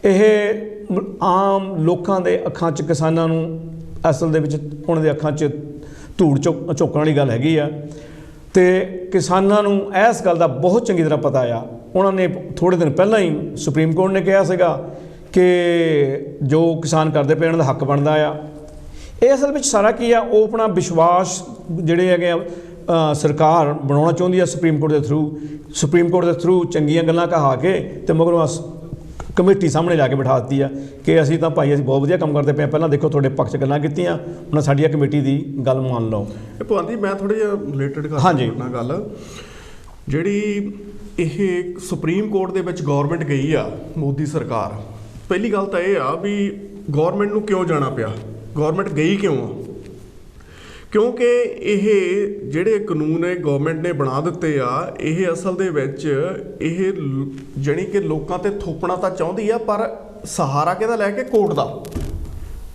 ਇਹ ਆਮ ਲੋਕਾਂ ਦੇ ਅੱਖਾਂ 'ਚ, ਕਿਸਾਨਾਂ ਨੂੰ ਅਸਲ ਦੇ ਵਿੱਚ ਉਹਨਾਂ ਦੇ ਅੱਖਾਂ 'ਚ ਧੂੜ ਝੋਕਣ ਵਾਲੀ ਗੱਲ ਹੈਗੀ ਆ। ਅਤੇ ਕਿਸਾਨਾਂ ਨੂੰ ਇਸ ਗੱਲ ਦਾ ਬਹੁਤ ਚੰਗੀ ਤਰ੍ਹਾਂ ਪਤਾ ਆ। ਉਹਨਾਂ ਨੇ ਥੋੜ੍ਹੇ ਦਿਨ ਪਹਿਲਾਂ ਹੀ ਸੁਪਰੀਮ ਕੋਰਟ ਨੇ ਕਿਹਾ ਸੀਗਾ ਕਿ ਜੋ ਕਿਸਾਨ ਕਰਦੇ ਪਏ, ਉਹਨਾਂ ਦਾ ਹੱਕ ਬਣਦਾ ਆ। ਇਹ ਅਸਲ ਵਿੱਚ ਸਾਰਾ ਕੀ ਆ, ਉਹ ਆਪਣਾ ਵਿਸ਼ਵਾਸ ਜਿਹੜੇ ਹੈਗੇ ਆ ਸਰਕਾਰ ਬਣਾਉਣਾ ਚਾਹੁੰਦੀ ਆ ਸੁਪਰੀਮ ਕੋਰਟ ਦੇ ਥਰੂ ਚੰਗੀਆਂ ਗੱਲਾਂ ਕਹਾ ਕੇ, ਅਤੇ ਮਗਰੋਂ ਕਮੇਟੀ ਸਾਹਮਣੇ ਜਾ ਕੇ ਬਿਠਾ ਦਿੱਤੀ ਆ ਕਿ ਅਸੀਂ ਤਾਂ ਭਾਈ ਅਸੀਂ ਬਹੁਤ ਵਧੀਆ ਕੰਮ ਕਰਦੇ ਪਏ, ਪਹਿਲਾਂ ਦੇਖੋ ਤੁਹਾਡੇ ਪੱਖ 'ਚ ਗੱਲਾਂ ਕੀਤੀਆਂ, ਹੁਣ ਸਾਡੀ ਕਮੇਟੀ ਦੀ ਗੱਲ ਮੰਨ ਲਓ। ਇਹ ਭਗਵੰਤ ਜੀ, ਮੈਂ ਥੋੜ੍ਹਾ ਜਿਹਾ ਰਿਲੇਟਡ ਕਰਨਾ ਗੱਲ ਜਿਹੜੀ ਇਹ ਸੁਪਰੀਮ ਕੋਰਟ ਦੇ ਵਿੱਚ ਗੌਰਮੈਂਟ ਗਈ ਆ ਮੋਦੀ ਸਰਕਾਰ, ਪਹਿਲੀ ਗੱਲ ਤਾਂ ਇਹ ਆ ਵੀ ਗੌਰਮੈਂਟ ਨੂੰ ਕਿਉਂ ਜਾਣਾ ਪਿਆ, ਗੌਰਮੈਂਟ ਗਈ ਕਿਉਂ ਆ? ਕਿਉਂਕਿ ਇਹ ਜਿਹੜੇ ਕਾਨੂੰਨ ਇਹ ਗੌਰਮੈਂਟ ਨੇ ਬਣਾ ਦਿੱਤੇ ਆ, ਇਹ ਅਸਲ ਦੇ ਵਿੱਚ ਇਹ ਜਾਣੀ ਕਿ ਲੋਕਾਂ ਤੇ ਥੋਪਣਾ ਤਾਂ ਚਾਹੁੰਦੀ ਆ, ਪਰ ਸਹਾਰਾ ਕਿਹਦਾ ਲੈ ਕੇ? ਕੋਰਟ ਦਾ।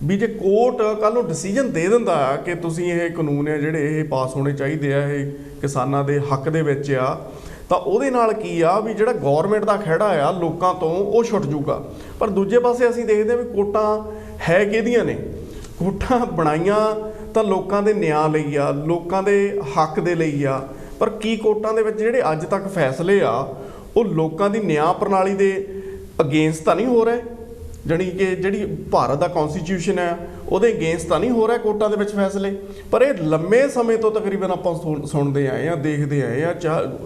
ਵੀ ਜੇ ਕੋਰਟ ਕੱਲ੍ਹ ਨੂੰ ਡਿਸੀਜਨ ਦੇ ਦਿੰਦਾ ਆ ਕਿ ਤੁਸੀਂ ਇਹ ਕਾਨੂੰਨ ਹੈ ਜਿਹੜੇ ਇਹ ਪਾਸ ਹੋਣੇ ਚਾਹੀਦੇ ਆ, ਇਹ ਕਿਸਾਨਾਂ ਦੇ ਹੱਕ ਦੇ ਵਿੱਚ ਆ, ਤਾਂ ਉਹਦੇ ਨਾਲ ਕੀ ਆ ਵੀ ਜਿਹੜਾ ਗੌਰਮੈਂਟ ਦਾ ਖਹਿੜਾ ਆ ਲੋਕਾਂ ਤੋਂ ਉਹ ਛੁੱਟ ਜੂਗਾ। ਪਰ ਦੂਜੇ ਪਾਸੇ ਅਸੀਂ ਦੇਖਦੇ ਹਾਂ ਵੀ ਕੋਰਟਾਂ ਹੈ ਕਿਹਦੀਆਂ ਨੇ? ਕੋਰਟਾਂ ਬਣਾਈਆਂ ਤਾਂ ਲੋਕਾਂ ਦੇ ਨਿਆਂ ਲਈ ਆ, ਲੋਕਾਂ ਦੇ ਹੱਕ ਦੇ ਲਈ ਆ, ਪਰ ਕੀ ਕੋਰਟਾਂ ਦੇ ਵਿੱਚ ਜਿਹੜੇ ਅੱਜ ਤੱਕ ਫੈਸਲੇ ਆ ਉਹ ਲੋਕਾਂ ਦੀ ਨਿਆਂ ਪ੍ਰਣਾਲੀ ਦੇ ਅਗੇਂਸਟ ਤਾਂ ਨਹੀਂ ਹੋ ਰਹੇ? ਜਾਣੀ ਕਿ ਜਿਹੜੀ ਭਾਰਤ ਦਾ ਕੌਨਸਟੀਟਿਊਸ਼ਨ ਹੈ ਉਹਦੇ ਅਗੇਂਸਟ ਤਾਂ ਨਹੀਂ ਹੋ ਰਿਹਾ ਕੋਰਟਾਂ ਦੇ ਵਿੱਚ ਫੈਸਲੇ? ਪਰ ਇਹ ਲੰਮੇ ਸਮੇਂ ਤੋਂ ਤਕਰੀਬਨ ਆਪਾਂ ਸੁਣਦੇ ਆਏ ਹਾਂ, ਦੇਖਦੇ ਆਏ ਹਾਂ,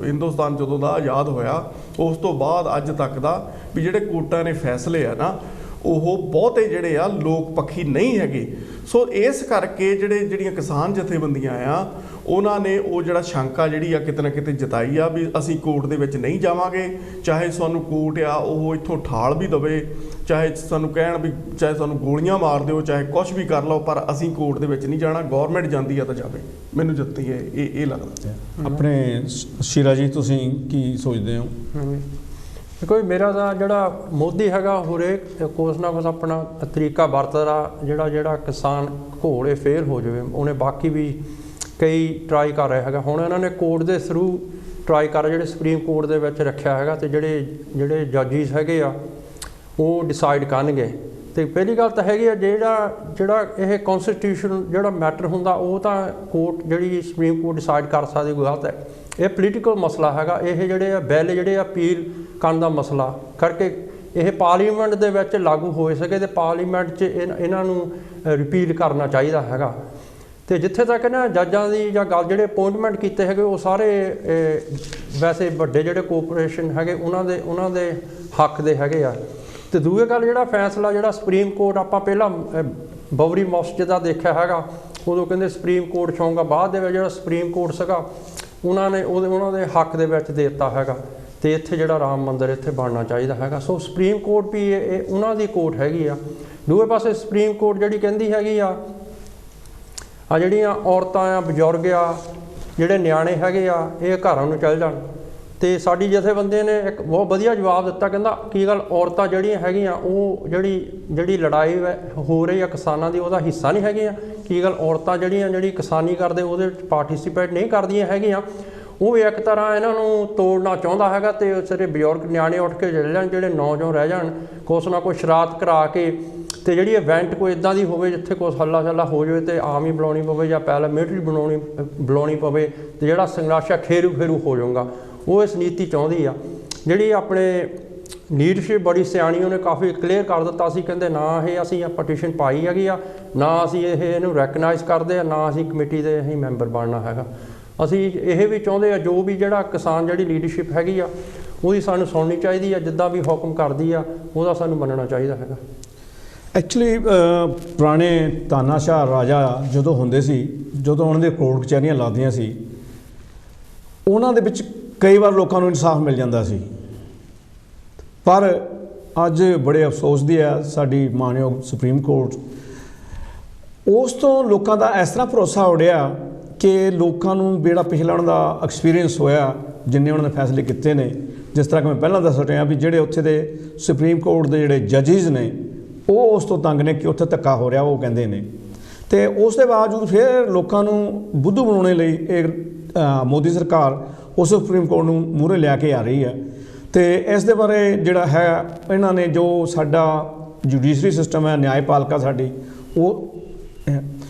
ਹਿੰਦੁਸਤਾਨ ਜਦੋਂ ਦਾ ਆਜ਼ਾਦ ਹੋਇਆ ਉਸ ਤੋਂ ਬਾਅਦ ਅੱਜ ਤੱਕ ਦਾ, ਵੀ ਜਿਹੜੇ ਕੋਰਟਾਂ ਨੇ ਫੈਸਲੇ ਆ ਨਾ ਉਹ ਬਹੁਤੇ ਜਿਹੜੇ ਆ ਲੋਕ ਪੱਖੀ ਨਹੀਂ ਹੈਗੇ। ਸੋ ਇਸ ਕਰਕੇ ਜਿਹੜੀਆਂ ਕਿਸਾਨ ਜਥੇਬੰਦੀਆਂ ਆ ਉਹਨਾਂ ਨੇ ਉਹ ਜਿਹੜਾ ਸ਼ੰਕਾ ਜਿਹੜੀ ਆ ਕਿਤੇ ਨਾ ਕਿਤੇ ਜਤਾਈ ਆ ਵੀ ਅਸੀਂ ਕੋਰਟ ਦੇ ਵਿੱਚ ਨਹੀਂ ਜਾਵਾਂਗੇ, ਚਾਹੇ ਸਾਨੂੰ ਕੋਰਟ ਆ ਉਹ ਇੱਥੋਂ ਠਾਲ ਵੀ ਦੇਵੇ, ਚਾਹੇ ਸਾਨੂੰ ਕਹਿਣ ਵੀ ਚਾਹੇ ਸਾਨੂੰ ਗੋਲੀਆਂ ਮਾਰ ਦਿਓ, ਚਾਹੇ ਕੁਛ ਵੀ ਕਰ ਲਓ, ਪਰ ਅਸੀਂ ਕੋਰਟ ਦੇ ਵਿੱਚ ਨਹੀਂ ਜਾਣਾ। ਗੌਰਮੈਂਟ ਜਾਂਦੀ ਆ ਤਾਂ ਜਾਵੇ, ਮੈਨੂੰ ਜਿੱਤੀ ਹੈ ਇਹ ਲੱਗਦਾ। ਆਪਣੇ ਸ਼ੀਰਾ ਜੀ ਤੁਸੀਂ ਕੀ ਸੋਚਦੇ ਹੋ? ਕੋਈ ਮੇਰਾ ਤਾਂ ਜਿਹੜਾ ਮੋਦੀ ਹੈਗਾ ਹਰੇਕ ਕੁਛ ਨਾ ਕੁਛ ਆਪਣਾ ਤਰੀਕਾ ਵਰਤਦਾ ਜਿਹੜਾ ਕਿਸਾਨ ਘੋੜੇ ਫੇਲ ਹੋ ਜਾਵੇ। ਉਹਨੇ ਬਾਕੀ ਵੀ ਕਈ ਟਰਾਈ ਕਰ ਰਿਹਾ ਹੈਗਾ। ਹੁਣ ਇਹਨਾਂ ਨੇ ਕੋਰਟ ਦੇ ਥਰੂ ਟਰਾਈ ਕਰ ਜਿਹੜੇ ਸੁਪਰੀਮ ਕੋਰਟ ਦੇ ਵਿੱਚ ਰੱਖਿਆ ਹੈਗਾ, ਅਤੇ ਜਿਹੜੇ ਜੱਜਿਸ ਹੈਗੇ ਆ ਉਹ ਡਿਸਾਈਡ ਕਰਨਗੇ। ਅਤੇ ਪਹਿਲੀ ਗੱਲ ਤਾਂ ਹੈਗੀ ਆ ਜਿਹੜਾ ਇਹ ਕੌਨਸਟੀਟਿਊਸ਼ਨ ਜਿਹੜਾ ਮੈਟਰ ਹੁੰਦਾ ਉਹ ਤਾਂ ਕੋਰਟ ਜਿਹੜੀ ਸੁਪਰੀਮ ਕੋਰਟ ਡਿਸਾਈਡ ਕਰ ਸਕਦੀ, ਕੋਈ ਗਲਤ ਹੈ। ਇਹ ਪੋਲੀਟੀਕਲ ਮਸਲਾ ਹੈਗਾ। ਇਹ ਜਿਹੜੇ ਆ ਬਿੱਲ ਜਿਹੜੇ ਆ ਅਪੀਲ ਕਰਨ ਦਾ ਮਸਲਾ ਕਰਕੇ ਇਹ ਪਾਰਲੀਮੈਂਟ ਦੇ ਵਿੱਚ ਲਾਗੂ ਹੋ ਸਕੇ ਅਤੇ ਪਾਰਲੀਮੈਂਟ 'ਚ ਇਹਨਾਂ ਨੂੰ ਰਿਪੀਲ ਕਰਨਾ ਚਾਹੀਦਾ ਹੈਗਾ। ਅਤੇ ਜਿੱਥੇ ਤੱਕ ਨਾ ਜੱਜਾਂ ਦੀ ਜਾਂ ਗੱਲ ਜਿਹੜੇ ਅਪੋਇੰਟਮੈਂਟ ਕੀਤੇ ਹੈਗੇ ਉਹ ਸਾਰੇ ਵੈਸੇ ਵੱਡੇ ਜਿਹੜੇ ਕੋਰਪੋਰੇਸ਼ਨ ਹੈਗੇ ਉਹਨਾਂ ਦੇ ਹੱਕ ਦੇ ਹੈਗੇ ਆ। ਅਤੇ ਦੂਜੀ ਗੱਲ ਜਿਹੜਾ ਫੈਸਲਾ ਜਿਹੜਾ ਸੁਪਰੀਮ ਕੋਰਟ ਆਪਾਂ ਪਹਿਲਾਂ ਬਬਰੀ ਮਸਜਿਦ ਦਾ ਦੇਖਿਆ ਹੈਗਾ, ਉਦੋਂ ਕਹਿੰਦੇ ਸੁਪਰੀਮ ਕੋਰਟ ਛਾਊਗਾ, ਬਾਅਦ ਦੇ ਵਿੱਚ ਜਿਹੜਾ ਸੁਪਰੀਮ ਕੋਰਟ ਸੀਗਾ ਉਹਨਾਂ ਦੇ ਹੱਕ ਦੇ ਵਿੱਚ ਦੇ ਦਿੱਤਾ ਹੈਗਾ। ਅਤੇ ਇੱਥੇ ਜਿਹੜਾ ਰਾਮ ਮੰਦਿਰ ਇੱਥੇ ਬਣਨਾ ਚਾਹੀਦਾ ਹੈਗਾ। ਸੋ ਸੁਪਰੀਮ ਕੋਰਟ ਵੀ ਇਹ ਉਹਨਾਂ ਦੀ ਕੋਰਟ ਹੈਗੀ ਆ। ਦੂਜੇ ਪਾਸੇ ਸੁਪਰੀਮ ਕੋਰਟ ਜਿਹੜੀ ਕਹਿੰਦੀ ਹੈਗੀ ਆ ਜਿਹੜੀਆਂ ਔਰਤਾਂ ਆ, ਬਜ਼ੁਰਗ ਆ, ਜਿਹੜੇ ਨਿਆਣੇ ਹੈਗੇ ਆ, ਇਹ ਘਰਾਂ ਨੂੰ ਚੱਲ ਜਾਣ। ਅਤੇ ਸਾਡੀ ਜਥੇਬੰਦੀ ਨੇ ਇੱਕ ਬਹੁਤ ਵਧੀਆ ਜਵਾਬ ਦਿੱਤਾ, ਕਹਿੰਦਾ ਕੀ ਗੱਲ ਔਰਤਾਂ ਜਿਹੜੀਆਂ ਹੈਗੀਆਂ ਉਹ ਜਿਹੜੀ ਲੜਾਈ ਹੋ ਰਹੀ ਆ ਕਿਸਾਨਾਂ ਦੀ ਉਹਦਾ ਹਿੱਸਾ ਨਹੀਂ ਹੈਗੀਆਂ? ਕੀ ਗੱਲ ਔਰਤਾਂ ਜਿਹੜੀ ਕਿਸਾਨੀ ਕਰਦੇ ਉਹਦੇ ਵਿੱਚ ਪਾਰਟੀਸਪੇਟ ਨਹੀਂ ਕਰਦੀਆਂ ਹੈਗੀਆਂ? ਉਹ ਇੱਕ ਤਰ੍ਹਾਂ ਇਹਨਾਂ ਨੂੰ ਤੋੜਨਾ ਚਾਹੁੰਦਾ ਹੈਗਾ। ਅਤੇ ਸਾਰੇ ਬਜ਼ੁਰਗ ਨਿਆਣੇ ਉੱਠ ਕੇ ਚਲੇ ਜਾਣ, ਜਿਹੜੇ ਨੌਜਵਾਨ ਰਹਿ ਜਾਣ, ਕੁਛ ਨਾ ਕੁਛ ਸ਼ਰਾਰਤ ਕਰਾ ਕੇ, ਅਤੇ ਜਿਹੜੀ ਇਵੈਂਟ ਕੋਈ ਇੱਦਾਂ ਦੀ ਹੋਵੇ ਜਿੱਥੇ ਕੁਛ ਹੱਲਾ ਛੱਲਾ ਹੋ ਜਾਵੇ ਅਤੇ ਆਰਮੀ ਬੁਲਾਉਣੀ ਪਵੇ ਜਾਂ ਪੈਰਾਮਿਲਟਰੀ ਬੁਲਾਉਣੀ ਪਵੇ, ਅਤੇ ਜਿਹੜਾ ਸੰਘਰਸ਼ ਖੇਰੂ ਹੋ ਜਾਊਗਾ। ਉਹ ਇਸ ਨੀਤੀ ਚਾਹੁੰਦੀ ਆ। ਜਿਹੜੀ ਆਪਣੇ ਲੀਡਰਸ਼ਿਪ ਬੜੀ ਸਿਆਣੀ, ਉਹਨੇ ਕਾਫੀ ਕਲੀਅਰ ਕਰ ਦਿੱਤਾ ਸੀ, ਕਹਿੰਦੇ ਨਾ ਇਹ ਅਸੀਂ ਪਟੀਸ਼ਨ ਪਾਈ ਹੈਗੀ ਆ, ਨਾ ਅਸੀਂ ਇਹਨੂੰ ਰੈਕਗਨਾਈਜ਼ ਕਰਦੇ ਆ, ਨਾ ਅਸੀਂ ਕਮੇਟੀ ਦੇ ਅਸੀਂ ਮੈਂਬਰ ਬਣਨਾ ਹੈਗਾ। ਅਸੀਂ ਇਹ ਵੀ ਚਾਹੁੰਦੇ ਆ ਜੋ ਵੀ ਜਿਹੜਾ ਕਿਸਾਨ ਜਿਹੜੀ ਲੀਡਰਸ਼ਿਪ ਹੈਗੀ ਆ ਉਹਦੀ ਸਾਨੂੰ ਸੁਣਨੀ ਚਾਹੀਦੀ ਆ, ਜਿੱਦਾਂ ਵੀ ਹੁਕਮ ਕਰਦੀ ਆ ਉਹਦਾ ਸਾਨੂੰ ਮੰਨਣਾ ਚਾਹੀਦਾ ਹੈਗਾ। ਐਕਚੁਅਲੀ ਪੁਰਾਣੇ ਤਾਨਾਸ਼ਾਹ ਰਾਜਾ ਜਦੋਂ ਹੁੰਦੇ ਸੀ, ਜਦੋਂ ਉਹਨਾਂ ਦੇ ਕੋਰਟ ਕਚਹਿਰੀਆਂ ਲੱਗਦੀਆਂ ਸੀ, ਉਹਨਾਂ ਦੇ ਵਿੱਚ ਕਈ ਵਾਰ ਲੋਕਾਂ ਨੂੰ ਇਨਸਾਫ ਮਿਲ ਜਾਂਦਾ ਸੀ। ਪਰ ਅੱਜ ਬੜੇ ਅਫਸੋਸ ਦੀ ਹੈ ਸਾਡੀ ਮਾਣਯੋਗ ਸੁਪਰੀਮ ਕੋਰਟ, ਉਸ ਤੋਂ ਲੋਕਾਂ ਦਾ ਇਸ ਤਰ੍ਹਾਂ ਭਰੋਸਾ ਉੜਿਆ ਕਿ ਲੋਕਾਂ ਨੂੰ ਜਿਹੜਾ ਪਿਛਲਾ ਉਹਨਾਂ ਦਾ ਐਕਸਪੀਰੀਅੰਸ ਹੋਇਆ, ਜਿੰਨੇ ਉਹਨਾਂ ਨੇ ਫੈਸਲੇ ਕੀਤੇ ਨੇ, ਜਿਸ ਤਰ੍ਹਾਂ ਕਿ ਮੈਂ ਪਹਿਲਾਂ ਦੱਸ ਰਿਹਾ ਵੀ ਜਿਹੜੇ ਉੱਥੇ ਦੇ ਸੁਪਰੀਮ ਕੋਰਟ ਦੇ ਜਿਹੜੇ ਜੱਜਿਸ ਨੇ ਉਹ ਉਸ ਤੋਂ ਤੰਗ ਨੇ ਕਿ ਉੱਥੇ ਧੱਕਾ ਹੋ ਰਿਹਾ, ਉਹ ਕਹਿੰਦੇ ਨੇ। ਅਤੇ ਉਸ ਦੇ ਬਾਵਜੂਦ ਫਿਰ ਲੋਕਾਂ ਨੂੰ ਬੁੱਧੂ ਬਣਾਉਣ ਲਈ ਇਹ ਮੋਦੀ ਸਰਕਾਰ ਉਸ ਸੁਪਰੀਮ ਕੋਰਟ ਨੂੰ ਮੂਹਰੇ ਲਿਆ ਕੇ ਆ ਰਹੀ ਹੈ। ਅਤੇ ਇਸ ਦੇ ਬਾਰੇ ਜਿਹੜਾ ਹੈ ਇਹਨਾਂ ਨੇ ਜੋ ਸਾਡਾ ਜੁਡੀਸ਼ਰੀ ਸਿਸਟਮ ਹੈ, ਨਿਆਂਪਾਲਿਕਾ ਸਾਡੀ, ਉਹ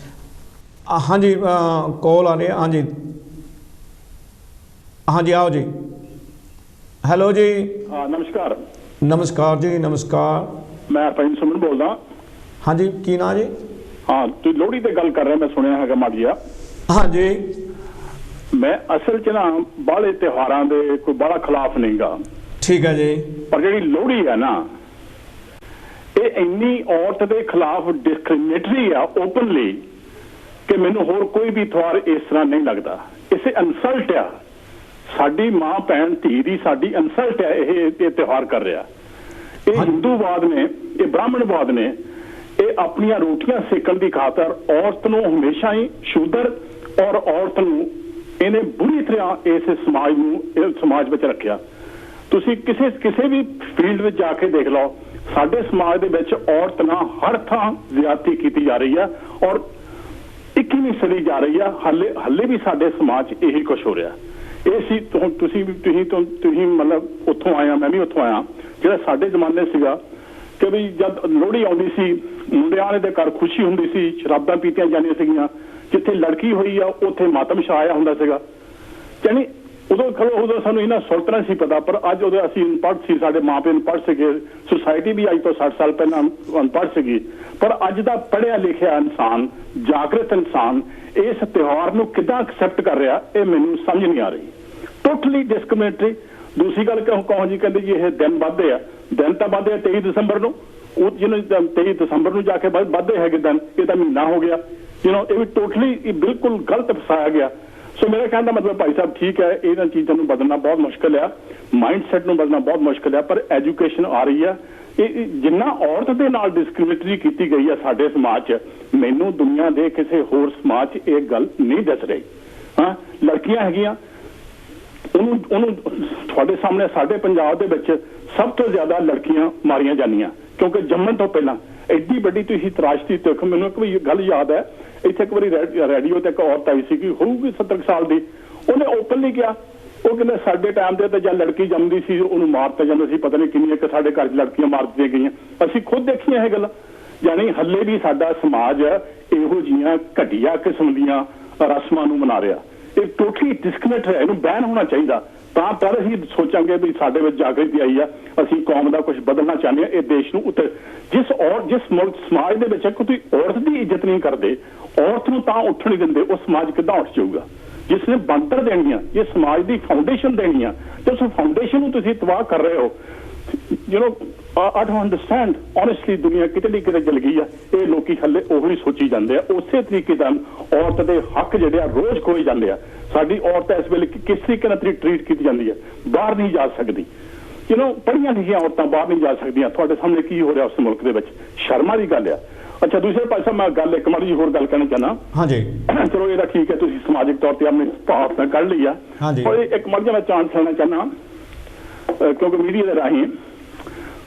ਹਾਂਜੀ ਕਾਲ ਆ ਰਹੀ ਹੈ। ਹਾਂਜੀ ਆਓ ਜੀ। ਹੈਲੋ ਜੀ। ਹਾਂ ਨਮਸਕਾਰ। ਨਮਸਕਾਰ ਜੀ। ਨਮਸਕਾਰ। ਮੈਂ ਪੰਜ ਸੁਮਨ ਬੋਲਦਾ। ਹਾਂਜੀ ਕੀ ਨਾਂ ਜੀ? ਹਾਂ ਤੁਸੀਂ ਲੋਹੜੀ ਤੇ ਗੱਲ ਕਰ ਰਹੇ, ਮੈਂ ਸੁਣਿਆ ਹੈਗਾ ਮਾਜੀਆ। ਹਾਂਜੀ। ਮੈਂ ਅਸਲ 'ਚ ਨਾ ਬਾਹਲੇ ਤਿਉਹਾਰਾਂ ਦੇ ਕੋਈ ਬਾਹਲਾ ਖਿਲਾਫ ਨਹੀਂਗਾ। ਠੀਕ ਹੈ ਜੀ। ਪਰ ਜਿਹੜੀ ਲੋਹੜੀ ਆ ਨਾ ਇਹ ਇੰਨੀ ਔਰਤ ਦੇ ਖਿਲਾਫ ਡਿਸਕ੍ਰਿਮੀਨੇਟਰੀ ਆ ਓਪਨਲੀ ਕਿ ਮੈਨੂੰ ਹੋਰ ਕੋਈ ਵੀ ਤਿਉਹਾਰ ਇਸ ਤਰ੍ਹਾਂ ਨਹੀਂ ਲੱਗਦਾ। ਇਸੇ ਇਨਸਲਟ ਆ ਸਾਡੀ ਮਾਂ ਭੈਣ ਧੀ ਦੀ ਸਾਡੀ ਇਨਸਲਟ ਹੈ ਇਹ ਤਿਉਹਾਰ ਕਰ ਰਿਹਾ। ਇਹ ਹਿੰਦੂਵਾਦ ਨੇ, ਇਹ ਬ੍ਰਾਹਮਣਵਾਦ ਨੇ, ਇਹ ਆਪਣੀਆਂ ਰੋਟੀਆਂ ਸੇਕਣ ਦੀ ਖਾਤਰ ਔਰਤ ਨੂੰ ਹਮੇਸ਼ਾ ਹੀ ਸ਼ੂਦਰ ਔਰ ਔਰਤ ਨੂੰ ਇਹਨੇ ਬੁਰੀ ਤਰ੍ਹਾਂ ਇਸ ਸਮਾਜ ਵਿੱਚ ਰੱਖਿਆ। ਤੁਸੀਂ ਕਿਸੇ ਵੀ ਫੀਲਡ ਵਿੱਚ ਜਾ ਕੇ ਦੇਖ ਲਓ, ਸਾਡੇ ਸਮਾਜ ਦੇ ਵਿੱਚ ਔਰਤ ਨਾਲ ਹਰ ਥਾਂ ਜ਼ਿਆਦਤੀ ਕੀਤੀ ਜਾ ਰਹੀ ਆ ਔਰ 21ਵੀਂ ਸਦੀ ਜਾ ਰਹੀ ਆ। ਹੱਲੇ ਵੀ ਸਾਡੇ ਸਮਾਜ 'ਚ ਇਹੀ ਕੁਛ ਹੋ ਰਿਹਾ। ਇਹ ਸੀ ਤੁਸੀਂ ਮਤਲਬ ਉੱਥੋਂ ਆਇਆ, ਮੈਂ ਵੀ ਉੱਥੋਂ ਆਇਆ। ਜਿਹੜਾ ਸਾਡੇ ਜ਼ਮਾਨੇ ਸੀਗਾ ਕਿ ਵੀ ਜਦ ਲੋਹੜੀ ਆਉਂਦੀ ਸੀ, ਮੁੰਡਿਆਂ ਦੇ ਘਰ ਖੁਸ਼ੀ ਹੁੰਦੀ ਸੀ, ਸ਼ਰਾਬਾਂ ਪੀਤੀਆਂ ਜਾਂਦੀਆਂ ਸੀਗੀਆਂ, ਜਿੱਥੇ ਲੜਕੀ ਹੋਈ ਆ ਉੱਥੇ ਮਾਤਮ ਛਾਇਆ ਹੁੰਦਾ ਸੀਗਾ। ਯਾਨੀ ਉਦੋਂ ਸਾਨੂੰ ਇਹਨਾਂ ਸੁਲਤਾਂ ਸੀ ਪਤਾ, ਪਰ ਅੱਜ ਉਦੋਂ ਅਸੀਂ ਅਨਪੜ੍ਹ ਸੀ, ਸਾਡੇ ਮਾਪੇ ਅਨਪੜ੍ਹ ਸੀਗੇ, ਸੁਸਾਇਟੀ ਵੀ ਅੱਜ ਤੋਂ 60 ਸਾਲ ਪਹਿਲਾਂ ਅਨਪੜ੍ਹ ਸੀਗੀ। ਪਰ ਅੱਜ ਦਾ ਪੜ੍ਹਿਆ ਲਿਖਿਆ ਇਨਸਾਨ, ਜਾਗਰਤ ਇਨਸਾਨ ਇਸ ਤਿਉਹਾਰ ਨੂੰ ਕਿੱਦਾਂ ਐਕਸੈਪਟ ਕਰ ਰਿਹਾ, ਇਹ ਮੈਨੂੰ ਸਮਝ ਨਹੀਂ ਆ ਰਹੀ। ਟੋਟਲੀ ਡਿਸਕ੍ਰਿਮੀਨੇਟਰੀ। ਦੂਸਰੀ ਗੱਲ ਕਹੋ ਜੀ, ਕਹਿੰਦੇ ਜੀ ਇਹ ਦਿਨ ਵੱਧਦੇ ਆ, ਦਿਨ ਤਾਂ ਵੱਧਦੇ ਆ 23 ਦਸੰਬਰ ਨੂੰ, ਉਹ ਜਿਹਨੂੰ 23 ਦਸੰਬਰ ਨੂੰ ਜਾ ਕੇ ਵੱਧਦੇ ਹੈਗੇ ਦਿਨ, ਇਹ ਤਾਂ ਮਹੀਨਾ ਹੋ ਗਿਆ। ਇਹ ਵੀ ਟੋਟਲੀ ਬਿਲਕੁਲ ਗਲਤ ਫਸਾਇਆ ਗਿਆ। ਸੋ ਮੇਰਾ ਕਹਿਣ ਦਾ ਮਤਲਬ ਭਾਈ ਸਾਹਿਬ ਠੀਕ ਹੈ, ਇਹਨਾਂ ਚੀਜ਼ਾਂ ਨੂੰ ਬਦਲਣਾ ਬਹੁਤ ਮੁਸ਼ਕਿਲ ਆ, ਮਾਈਂਡ ਸੈਟ ਨੂੰ ਬਦਲਣਾ ਬਹੁਤ ਮੁਸ਼ਕਿਲ ਆ, ਪਰ ਐਜੂਕੇਸ਼ਨ ਆ ਰਹੀ ਆ। ਇਹ ਜਿੰਨਾ ਔਰਤ ਦੇ ਨਾਲ ਡਿਸਕ੍ਰਿਮੀਨੇਟਰੀ ਕੀਤੀ ਗਈ ਆ ਸਾਡੇ ਸਮਾਜ 'ਚ, ਮੈਨੂੰ ਦੁਨੀਆ ਦੇ ਕਿਸੇ ਹੋਰ ਸਮਾਜ 'ਚ ਇਹ ਗੱਲ ਨਹੀਂ ਦੱਸ ਰਹੀ। ਹਾਂ, ਲੜਕੀਆਂ ਹੈਗੀਆਂ, ਉਹਨੂੰ ਤੁਹਾਡੇ ਸਾਹਮਣੇ ਸਾਡੇ ਪੰਜਾਬ ਦੇ ਵਿੱਚ ਸਭ ਤੋਂ ਜ਼ਿਆਦਾ ਲੜਕੀਆਂ ਮਾਰੀਆਂ ਜਾਂਦੀਆਂ, ਕਿਉਂਕਿ ਜੰਮਣ ਤੋਂ ਪਹਿਲਾਂ ਐਡੀ ਵੱਡੀ ਤੁਸੀਂ ਤਰਾਸ਼ਦੀ ਦੇਖੋ। ਮੈਨੂੰ ਇੱਕ ਵੀ ਗੱਲ ਯਾਦ ਹੈ, ਇੱਥੇ ਇੱਕ ਵਾਰੀ ਰੇਡੀਓ ਤੇ ਇੱਕ ਔਰਤ ਆਈ ਸੀ, ਹੋਊਗੀ 70 ਸਾਲ ਦੀ, ਉਹਨੇ ਓਪਨਲੀ ਕਿਹਾ, ਉਹ ਕਹਿੰਦੇ ਸਾਡੇ ਟਾਈਮ ਦੇ ਤੇ ਜਦ ਲੜਕੀ ਜੰਮਦੀ ਸੀ ਉਹਨੂੰ ਮਾਰ ਦਿੱਤਾ ਜਾਂਦਾ ਸੀ, ਪਤਾ ਨਹੀਂ ਕਿੰਨੀਆਂ ਕਿ ਸਾਡੇ ਘਰ 'ਚ ਲੜਕੀਆਂ ਮਾਰ ਦਿੱਤੀਆਂ ਗਈਆਂ। ਅਸੀਂ ਖੁਦ ਦੇਖੀਆਂ ਇਹ ਗੱਲਾਂ। ਯਾਨੀ ਹੱਲੇ ਵੀ ਸਾਡਾ ਸਮਾਜ ਇਹੋ ਜਿਹੀਆਂ ਘਟੀਆ ਕਿਸਮ ਦੀਆਂ ਰਸਮਾਂ ਨੂੰ ਮਨਾ ਰਿਹਾ। ਇਹ ਟੋਟਲੀ ਡਿਸਕਨੈਕਟ ਹੈ, ਇਹਨੂੰ ਬੈਨ ਹੋਣਾ ਚਾਹੀਦਾ। ਤਾਂ ਪਰ ਅਸੀਂ ਸੋਚਾਂਗੇ ਵੀ ਸਾਡੇ ਵਿੱਚ ਜਾਗਰਤੀ ਆਈ ਆ, ਅਸੀਂ ਕੌਮ ਦਾ ਕੁਝ ਬਦਲਣਾ ਚਾਹੁੰਦੇ ਹਾਂ, ਇਹ ਦੇਸ਼ ਨੂੰ ਉੱਤੇ ਜਿਸ ਮੁਲਕ ਸਮਾਜ ਦੇ ਵਿੱਚ ਕੋਈ ਔਰਤ ਦੀ ਇੱਜ਼ਤ ਨਹੀਂ ਕਰਦੇ, ਔਰਤ ਨੂੰ ਤਾਂ ਉੱਠਣ ਨਹੀਂ ਦਿੰਦੇ, ਉਹ ਸਮਾਜ ਕਿੱਦਾਂ ਉੱਠ ਜਾਊਗਾ? ਜਿਸ ਨੇ ਬਣਤਰ ਦੇਣੀਆਂ, ਇਹ ਸਮਾਜ ਦੀ ਫਾਊਂਡੇਸ਼ਨ ਦੇਣੀਆਂ, ਤੇ ਉਸ ਫਾਊਂਡੇਸ਼ਨ ਨੂੰ ਤੁਸੀਂ ਤਬਾਹ ਕਰ ਰਹੇ ਹੋ। I don't understand honestly, ਦੁਨੀਆ ਕਿਤੇ ਨਹੀਂ ਕਿਤੇ ਚਲ ਗਈ ਆ। ਇਹ ਲੋਕੀ ਹੱਲੇ ਉਹੀ ਸੋਚੀ ਜਾਂਦੇ ਆ। ਉਸੇ ਤਰੀਕੇ ਨਾਲ ਔਰਤ ਦੇ ਹੱਕ ਜਿਹੜੇ ਆ ਰੋਜ਼ ਖੋਏ ਜਾਂਦੇ ਆ। ਸਾਡੀ ਔਰਤ ਇਸ ਵੇਲੇ ਕਿਸ ਤਰੀਕੇ ਨਾਲ ਟਰੀਟ ਕੀਤੀ ਜਾਂਦੀ ਹੈ, ਬਾਹਰ ਨਹੀਂ ਜਾ ਸਕਦੀ। ਪੜ੍ਹੀਆਂ ਲਿਖੀਆਂ ਔਰਤਾਂ ਬਾਹਰ ਨਹੀਂ ਜਾ ਸਕਦੀਆਂ। ਤੁਹਾਡੇ ਸਾਹਮਣੇ ਕੀ ਹੋ ਰਿਹਾ ਉਸ ਮੁਲਕ ਦੇ ਵਿੱਚ, ਸ਼ਰਮਾ ਦੀ ਗੱਲ ਆ। ਅੱਛਾ, ਦੂਸਰੇ ਪਾਸੇ ਮੈਂ ਗੱਲ ਇੱਕ ਮਾੜੀ ਹੋਰ ਗੱਲ ਕਹਿਣਾ ਚਾਹੁੰਦਾ। ਹਾਂਜੀ, ਚਲੋ ਇਹਦਾ ਠੀਕ ਹੈ, ਤੁਸੀਂ ਸਮਾਜਿਕ ਤੌਰ ਤੇ ਆਪਣੀ ਭਾਵਨਾ ਕੱਢ ਲਈ ਆ। ਪਰ ਇੱਕ ਮਾੜੀ ਜਿਹਾ ਮੈਂ ਚਾਂਸ ਲੈਣਾ ਚਾਹੁੰਦਾ, ਕਿਉਂਕਿ ਮੀਡੀਆ ਦੇ ਰਾਹੀਂ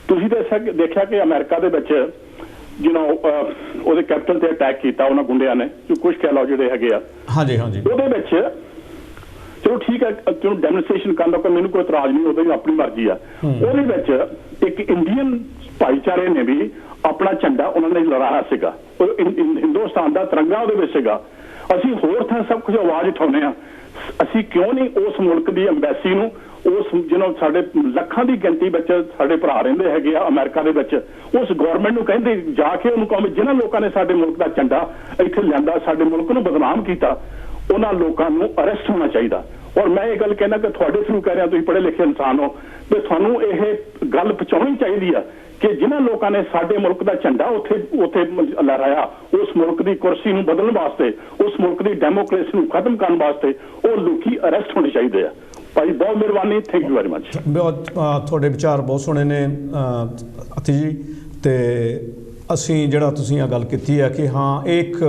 ਤੁਸੀਂ ਤਾਂ ਦੇਖਿਆ ਕਿ ਅਮਰੀਕਾ ਦੇ ਵਿੱਚ ਉਹਦੇ ਕੈਪਟਨ ਤੇ ਅਟੈਕ ਕੀਤਾ ਉਹਨਾਂ ਗੁੰਡਿਆਂ ਨੇ, ਜੋ ਕੁਝ ਕਹਿ ਲਓ ਜਿਹੜੇ ਹੈਗੇ ਆ। ਹਾਂਜੀ ਹਾਂਜੀ, ਉਹਦੇ ਵਿੱਚ ਚਲੋ ਠੀਕ ਹੈ, ਚਲੋ ਡੈਮੋਨਸਟ੍ਰੇਸ਼ਨ ਕਰਨ ਦਾ ਮੈਨੂੰ ਕੋਈ ਇਤਰਾਜ਼ ਨਹੀਂ, ਉਹਦੀ ਆਪਣੀ ਮਰਜ਼ੀ ਆ। ਉਹਦੇ ਵਿੱਚ ਇੱਕ ਇੰਡੀਅਨ ਭਾਈਚਾਰੇ ਨੇ ਵੀ ਆਪਣਾ ਝੰਡਾ ਉਹਨਾਂ ਨੇ ਲਹਿਰਾਇਆ ਸੀਗਾ, ਹਿੰਦੁਸਤਾਨ ਦਾ ਤਿਰੰਗਾ ਉਹਦੇ ਵਿੱਚ ਸੀਗਾ। ਅਸੀਂ ਹੋਰ ਥਾਂ ਸਭ ਕੁਝ ਆਵਾਜ਼ ਉਠਾਉਂਦੇ ਹਾਂ, ਅਸੀਂ ਕਿਉਂ ਨਹੀਂ ਉਸ ਮੁਲਕ ਦੀ ਅੰਬੈਸੀ ਨੂੰ, ਉਸ ਸਾਡੇ ਲੱਖਾਂ ਦੀ ਗਿਣਤੀ ਵਿੱਚ ਸਾਡੇ ਭਰਾ ਰਹਿੰਦੇ ਹੈਗੇ ਆ ਅਮਰੀਕਾ ਦੇ ਵਿੱਚ, ਉਸ ਗਵਰਨਮੈਂਟ ਨੂੰ ਕਹਿੰਦੇ ਜਾ ਕੇ ਉਹਨੂੰ ਕਹੋ, ਜਿਨ੍ਹਾਂ ਲੋਕਾਂ ਨੇ ਸਾਡੇ ਮੁਲਕ ਦਾ ਝੰਡਾ ਇੱਥੇ ਲਿਆਂਦਾ, ਸਾਡੇ ਮੁਲਕ ਨੂੰ ਬਦਨਾਮ ਕੀਤਾ, ਉਹਨਾਂ ਲੋਕਾਂ ਨੂੰ ਅਰੈਸਟ ਹੋਣਾ ਚਾਹੀਦਾ। ਔਰ ਮੈਂ ਇਹ ਗੱਲ ਕਹਿਣਾ ਕਿ ਤੁਹਾਡੇ ਥਰੂ ਕਹਿ ਰਿਹਾ, ਤੁਸੀਂ ਪੜ੍ਹੇ ਲਿਖੇ ਇਨਸਾਨ ਹੋ, ਤੇ ਤੁਹਾਨੂੰ ਇਹ ਗੱਲ ਪਹੁੰਚਾਉਣੀ ਚਾਹੀਦੀ ਆ ਕਿ ਜਿਨ੍ਹਾਂ ਲੋਕਾਂ ਨੇ ਸਾਡੇ ਮੁਲਕ ਦਾ ਝੰਡਾ ਉੱਥੇ ਲਹਿਰਾਇਆ, ਉਸ ਮੁਲਕ ਦੀ ਕੁਰਸੀ ਨੂੰ ਬਦਲਣ ਵਾਸਤੇ, ਉਸ ਮੁਲਕ ਦੀ ਡੈਮੋਕ੍ਰੇਸੀ ਨੂੰ ਖਤਮ ਕਰਨ ਵਾਸਤੇ ਉਹ ਲੋਕੀ ਅਰੈਸਟ ਹੋਣੇ ਚਾਹੀਦੇ ਆ। ਭਾਈ ਬਹੁਤ ਮਿਹਰਬਾਨੀ, ਥੈਂਕ ਯੂ ਵੈਰੀ ਮਚ। ਤੁਹਾਡੇ ਵਿਚਾਰ ਬਹੁਤ ਸੋਹਣੇ ਨੇ ਅਤੀ ਜੀ, ਤੇ ਅਸੀਂ ਜਿਹੜਾ ਤੁਸੀਂ ਇਹ ਗੱਲ ਕੀਤੀ ਹੈ ਕਿ ਹਾਂ, ਇੱਕ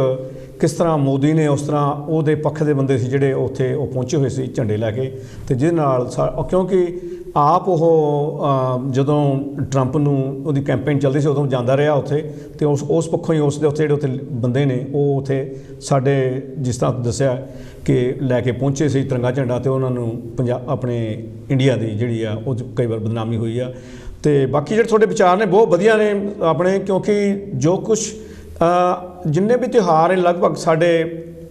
ਕਿਸ ਤਰ੍ਹਾਂ ਮੋਦੀ ਨੇ ਉਸ ਤਰ੍ਹਾਂ ਉਹਦੇ ਪੱਖ ਦੇ ਬੰਦੇ ਸੀ ਜਿਹੜੇ ਉੱਥੇ ਉਹ ਪਹੁੰਚੇ ਹੋਏ ਸੀ ਝੰਡੇ ਲੈ ਕੇ, ਤੇ ਜਿਹਦੇ ਨਾਲ ਕਿਉਂਕਿ ਆਪ ਉਹ ਜਦੋਂ ਟਰੰਪ ਨੂੰ ਉਹਦੀ ਕੈਂਪੇਨ ਚੱਲਦੀ ਸੀ ਉਦੋਂ ਜਾਂਦਾ ਰਿਹਾ ਉੱਥੇ, ਤੇ ਉਸ ਪੱਖੋਂ ਹੀ ਉਸ ਦੇ ਉੱਥੇ ਜਿਹੜੇ ਉੱਥੇ ਬੰਦੇ ਨੇ ਉਹ ਉੱਥੇ ਸਾਡੇ ਜਿਸ ਤਰ੍ਹਾਂ ਦੱਸਿਆ ਕਿ ਲੈ ਕੇ ਪਹੁੰਚੇ ਸੀ ਤਿਰੰਗਾ ਝੰਡਾ, ਤੇ ਉਹਨਾਂ ਨੂੰ ਆਪਣੇ ਇੰਡੀਆ ਦੀ ਜਿਹੜੀ ਆ ਉਹ ਕਈ ਵਾਰ ਬਦਨਾਮੀ ਹੋਈ ਆ। ਤੇ ਬਾਕੀ ਜਿਹੜੇ ਤੁਹਾਡੇ ਵਿਚਾਰ ਨੇ ਬਹੁਤ ਵਧੀਆ ਨੇ ਆਪਣੇ, ਕਿਉਂਕਿ ਜੋ ਕੁਛ ਜਿੰਨੇ ਵੀ ਤਿਉਹਾਰ ਨੇ ਲਗਭਗ ਸਾਡੇ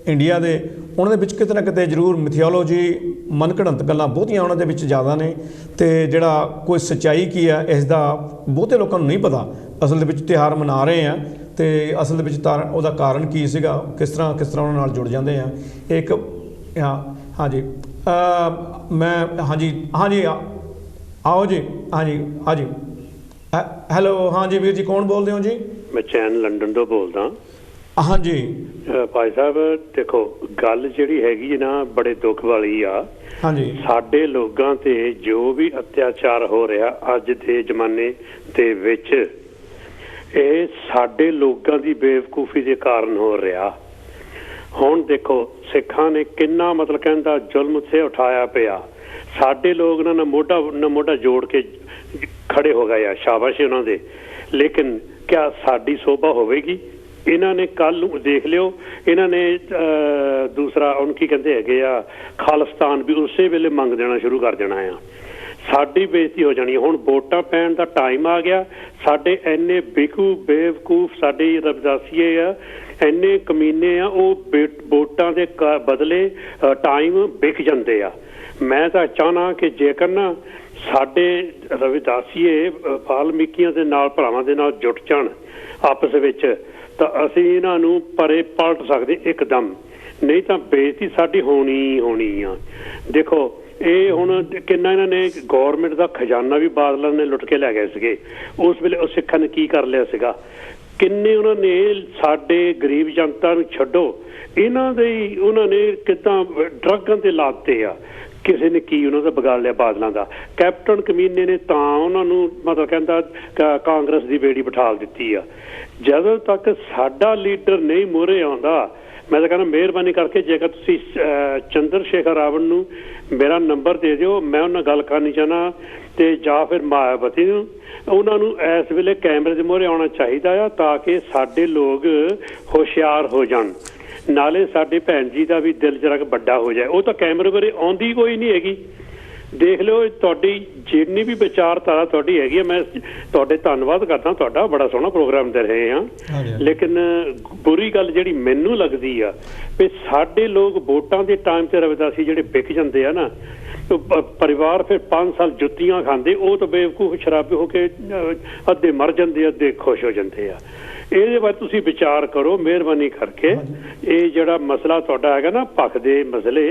ਇੰਡੀਆ ਦੇ, ਉਹਨਾਂ ਦੇ ਵਿੱਚ ਕਿਤੇ ਨਾ ਕਿਤੇ ਜ਼ਰੂਰ ਮਿਥਿਓਲੋਜੀ, ਮਨਘੜੰਤ ਗੱਲਾਂ ਬਹੁਤੀਆਂ ਉਹਨਾਂ ਦੇ ਵਿੱਚ ਜ਼ਿਆਦਾ ਨੇ, ਤੇ ਜਿਹੜਾ ਕੋਈ ਸੱਚਾਈ ਕੀ ਆ ਇਸ ਦਾ ਬਹੁਤੇ ਲੋਕਾਂ ਨੂੰ ਨਹੀਂ ਪਤਾ। ਅਸਲ ਦੇ ਵਿੱਚ ਤਿਉਹਾਰ ਮਨਾ ਰਹੇ ਆ, ਤੇ ਅਸਲ ਦੇ ਵਿੱਚ ਉਹਦਾ ਕਾਰਨ ਕੀ ਸੀਗਾ, ਕਿਸ ਤਰ੍ਹਾਂ ਉਹਨਾਂ ਨਾਲ ਜੁੜ ਜਾਂਦੇ ਆ। ਇੱਕ ਹਾਂਜੀ ਮੈਂ ਹਾਂਜੀ ਆਓ ਜੀ, ਹਾਂਜੀ ਹੈਲੋ, ਹਾਂਜੀ ਵੀਰ ਜੀ, ਕੌਣ ਬੋਲਦੇ ਹੋ ਜੀ? ਮੈਂ ਚੈਨ ਲੰਡਨ ਤੋਂ ਬੋਲਦਾ। हाँ जी ਭਾਈ ਸਾਹਿਬ ਦੇਖੋ ਗੱਲ ਜਿਹੜੀ ਹੈਗੀ ਨਾ ਬੜੇ ਦੁੱਖ ਵਾਲੀ ਆ। हाँ जी ਸਾਡੇ ਲੋਕਾਂ ਤੇ ਜੋ ਵੀ ਅਤਿਆਚਾਰ ਹੋ ਰਿਹਾ ਅੱਜ ਦੇ ਜ਼ਮਾਨੇ ਦੇ ਵਿੱਚ ਇਹ ਸਾਡੇ ਲੋਕਾਂ ਦੀ ਬੇਵਕੂਫੀ ਦੇ ਕਾਰਨ ਹੋ ਰਿਹਾ। ਹੁਣ ਦੇਖੋ ਸਿੱਖਾਂ ਨੇ ਕਿੰਨਾ ਮਤਲਬ ਕਹਿੰਦਾ ਜ਼ੁਲਮ ਸੇ ਉਠਾਇਆ ਪਿਆ। ਸਾਡੇ ਲੋਕ ਨਾ ਮੋਢਾ ਜੋੜ ਕੇ ਖੜੇ ਹੋ ਗਏ ਆ, ਸ਼ਾਬਾਸ਼ ਉਹਨਾਂ ਦੇ। ਲੇਕਿਨ ਕਿਆ ਸਾਡੀ ਸੋਭਾ ਹੋਵੇਗੀ? ਇਹਨਾਂ ਨੇ ਕੱਲ ਨੂੰ ਦੇਖ ਲਿਓ, ਇਹਨਾਂ ਨੇ ਦੂਸਰਾ ਉਹਨੂੰ ਕੀ ਕਹਿੰਦੇ ਹੈਗੇ ਆ ਖਾਲਿਸਤਾਨ ਵੀ ਉਸੇ ਵੇਲੇ ਮੰਗ ਦੇਣਾ ਸ਼ੁਰੂ ਕਰ ਦੇਣਾ ਆ। ਸਾਡੀ ਬੇਇੱਜ਼ਤੀ ਹੋ ਜਾਣੀ। ਹੁਣ ਵੋਟਾਂ ਪੈਣ ਦਾ ਟਾਈਮ ਆ ਗਿਆ। ਸਾਡੇ ਇੰਨੇ ਬੇਵਕੂਫ ਸਾਡੇ ਰਵਿਦਾਸੀਏ ਆ, ਇੰਨੇ ਕਮੀਨੇ ਆ, ਉਹ ਵੋਟਾਂ ਦੇ ਬਦਲੇ ਟਾਈਮ ਵਿਕ ਜਾਂਦੇ ਆ। ਮੈਂ ਤਾਂ ਚਾਹਨਾ ਕਿ ਜੇਕਰ ਨਾ ਸਾਡੇ ਰਵਿਦਾਸੀਏ ਵਾਲਮੀਕੀਆਂ ਦੇ ਨਾਲ ਭਰਾਵਾਂ ਦੇ ਨਾਲ ਜੁਟ ਜਾਣ ਆਪਸ ਵਿੱਚ ਤਾਂ ਅਸੀਂ ਇਹਨਾਂ ਨੂੰ ਪਰੇ ਪਲਟ ਸਕਦੇ ਇੱਕਦਮ, ਨਹੀਂ ਤਾਂ ਬੇਇੱਜ਼ਤੀ ਸਾਡੀ ਹੋਣੀ ਆ। ਦੇਖੋ ਇਹ ਹੁਣ ਕਿੰਨਾ ਇਹਨਾਂ ਨੇ ਗੌਰਮੈਂਟ ਦਾ ਖਜ਼ਾਨਾ ਵੀ ਬਾਦਲਾਂ ਨੇ ਲੁੱਟ ਕੇ ਲੈ ਗਏ ਸੀਗੇ। ਉਸ ਵੇਲੇ ਉਹ ਸਿੱਖਾਂ ਨੇ ਕੀ ਕਰ ਲਿਆ ਸੀਗਾ? ਕਿੰਨੇ ਉਹਨਾਂ ਨੇ ਸਾਡੇ ਗਰੀਬ ਜਨਤਾ ਨੂੰ ਛੱਡੋ, ਇਹਨਾਂ ਦੇ ਉਹਨਾਂ ਨੇ ਕਿੱਦਾਂ ਡਰੱਗਾਂ ਤੇ ਲਾਤੇ ਆ। ਕਿਸੇ ਨੇ ਕੀ ਉਹਨਾਂ ਦਾ ਵਿਗਾੜ ਲਿਆ ਬਾਦਲਾਂ ਦਾ? ਕੈਪਟਨ ਕਮੀਨੇ ਨੇ ਤਾਂ ਉਹਨਾਂ ਨੂੰ ਮਤਲਬ ਕਹਿੰਦਾ ਕਾਂਗਰਸ ਦੀ ਬੇੜੀ ਬਿਠਾ ਦਿੱਤੀ ਆ। ਜਦੋਂ ਤੱਕ ਸਾਡਾ ਲੀਡਰ ਨਹੀਂ ਮੂਹਰੇ ਆਉਂਦਾ, ਮੈਂ ਤਾਂ ਕਹਿੰਦਾ ਮਿਹਰਬਾਨੀ ਕਰਕੇ ਜੇਕਰ ਤੁਸੀਂ ਚੰਦਰ ਸ਼ੇਖਰ ਰਾਵਣ ਨੂੰ ਮੇਰਾ ਨੰਬਰ ਦੇ ਦਿਓ, ਮੈਂ ਉਹਨਾਂ ਨਾਲ ਗੱਲ ਕਰਨੀ ਚਾਹੁੰਦਾ, ਤੇ ਜਾਂ ਫਿਰ ਮਾਇਆਵਤੀ ਨੂੰ, ਉਹਨਾਂ ਨੂੰ ਇਸ ਵੇਲੇ ਕੈਮਰੇ ਦੇ ਮੂਹਰੇ ਆਉਣਾ ਚਾਹੀਦਾ ਆ ਤਾਂ ਕਿ ਸਾਡੇ ਲੋਕ ਹੁਸ਼ਿਆਰ ਹੋ ਜਾਣ। ਨਾਲੇ ਸਾਡੇ ਭੈਣ ਜੀ ਦਾ ਵੀ ਦਿਲ ਜਰਾ ਵੱਡਾ ਹੋ ਜਾਏ। ਉਹ ਤਾਂ ਕੈਮਰੇ ਬਾਰੇ ਆਉਂਦੀ ਕੋਈ ਨਹੀਂ ਹੈਗੀ। ਦੇਖ ਲਿਓ ਤੁਹਾਡੀ ਜਿੰਨੀ ਵੀ ਵਿਚਾਰਧਾਰਾ ਤੁਹਾਡੀ ਹੈਗੀ ਆ, ਮੈਂ ਤੁਹਾਡੇ ਧੰਨਵਾਦ ਕਰਦਾ, ਤੁਹਾਡਾ ਬੜਾ ਸੋਹਣਾ ਪ੍ਰੋਗਰਾਮ ਦੇ ਰਹੇ ਹਾਂ। ਲੇਕਿਨ ਬੁਰੀ ਗੱਲ ਜਿਹੜੀ ਮੈਨੂੰ ਲੱਗਦੀ ਆ ਵੀ ਸਾਡੇ ਲੋਕ ਵੋਟਾਂ ਦੇ ਟਾਈਮ ਤੇ ਰਵਿਦਾਸੀ ਜਿਹੜੇ ਵਿਕ ਜਾਂਦੇ ਆ ਨਾ, ਪਰਿਵਾਰ ਫਿਰ 5 ਸਾਲ ਜੁੱਤੀਆਂ ਖਾਂਦੇ, ਉਹ ਤਾਂ ਬੇਵਕੂਫ ਸ਼ਰਾਬੀ ਹੋ ਕੇ ਅੱਧੇ ਮਰ ਜਾਂਦੇ, ਅੱਧੇ ਖੁਸ਼ ਹੋ ਜਾਂਦੇ ਆ। ਇਹਦੇ ਬਾਰੇ ਤੁਸੀਂ ਵਿਚਾਰ ਕਰੋ ਮਿਹਰਬਾਨੀ ਕਰਕੇ। ਇਹ ਜਿਹੜਾ ਮਸਲਾ ਤੁਹਾਡਾ ਹੈਗਾ ਨਾ ਭਖ ਦੇ ਮਸਲੇ,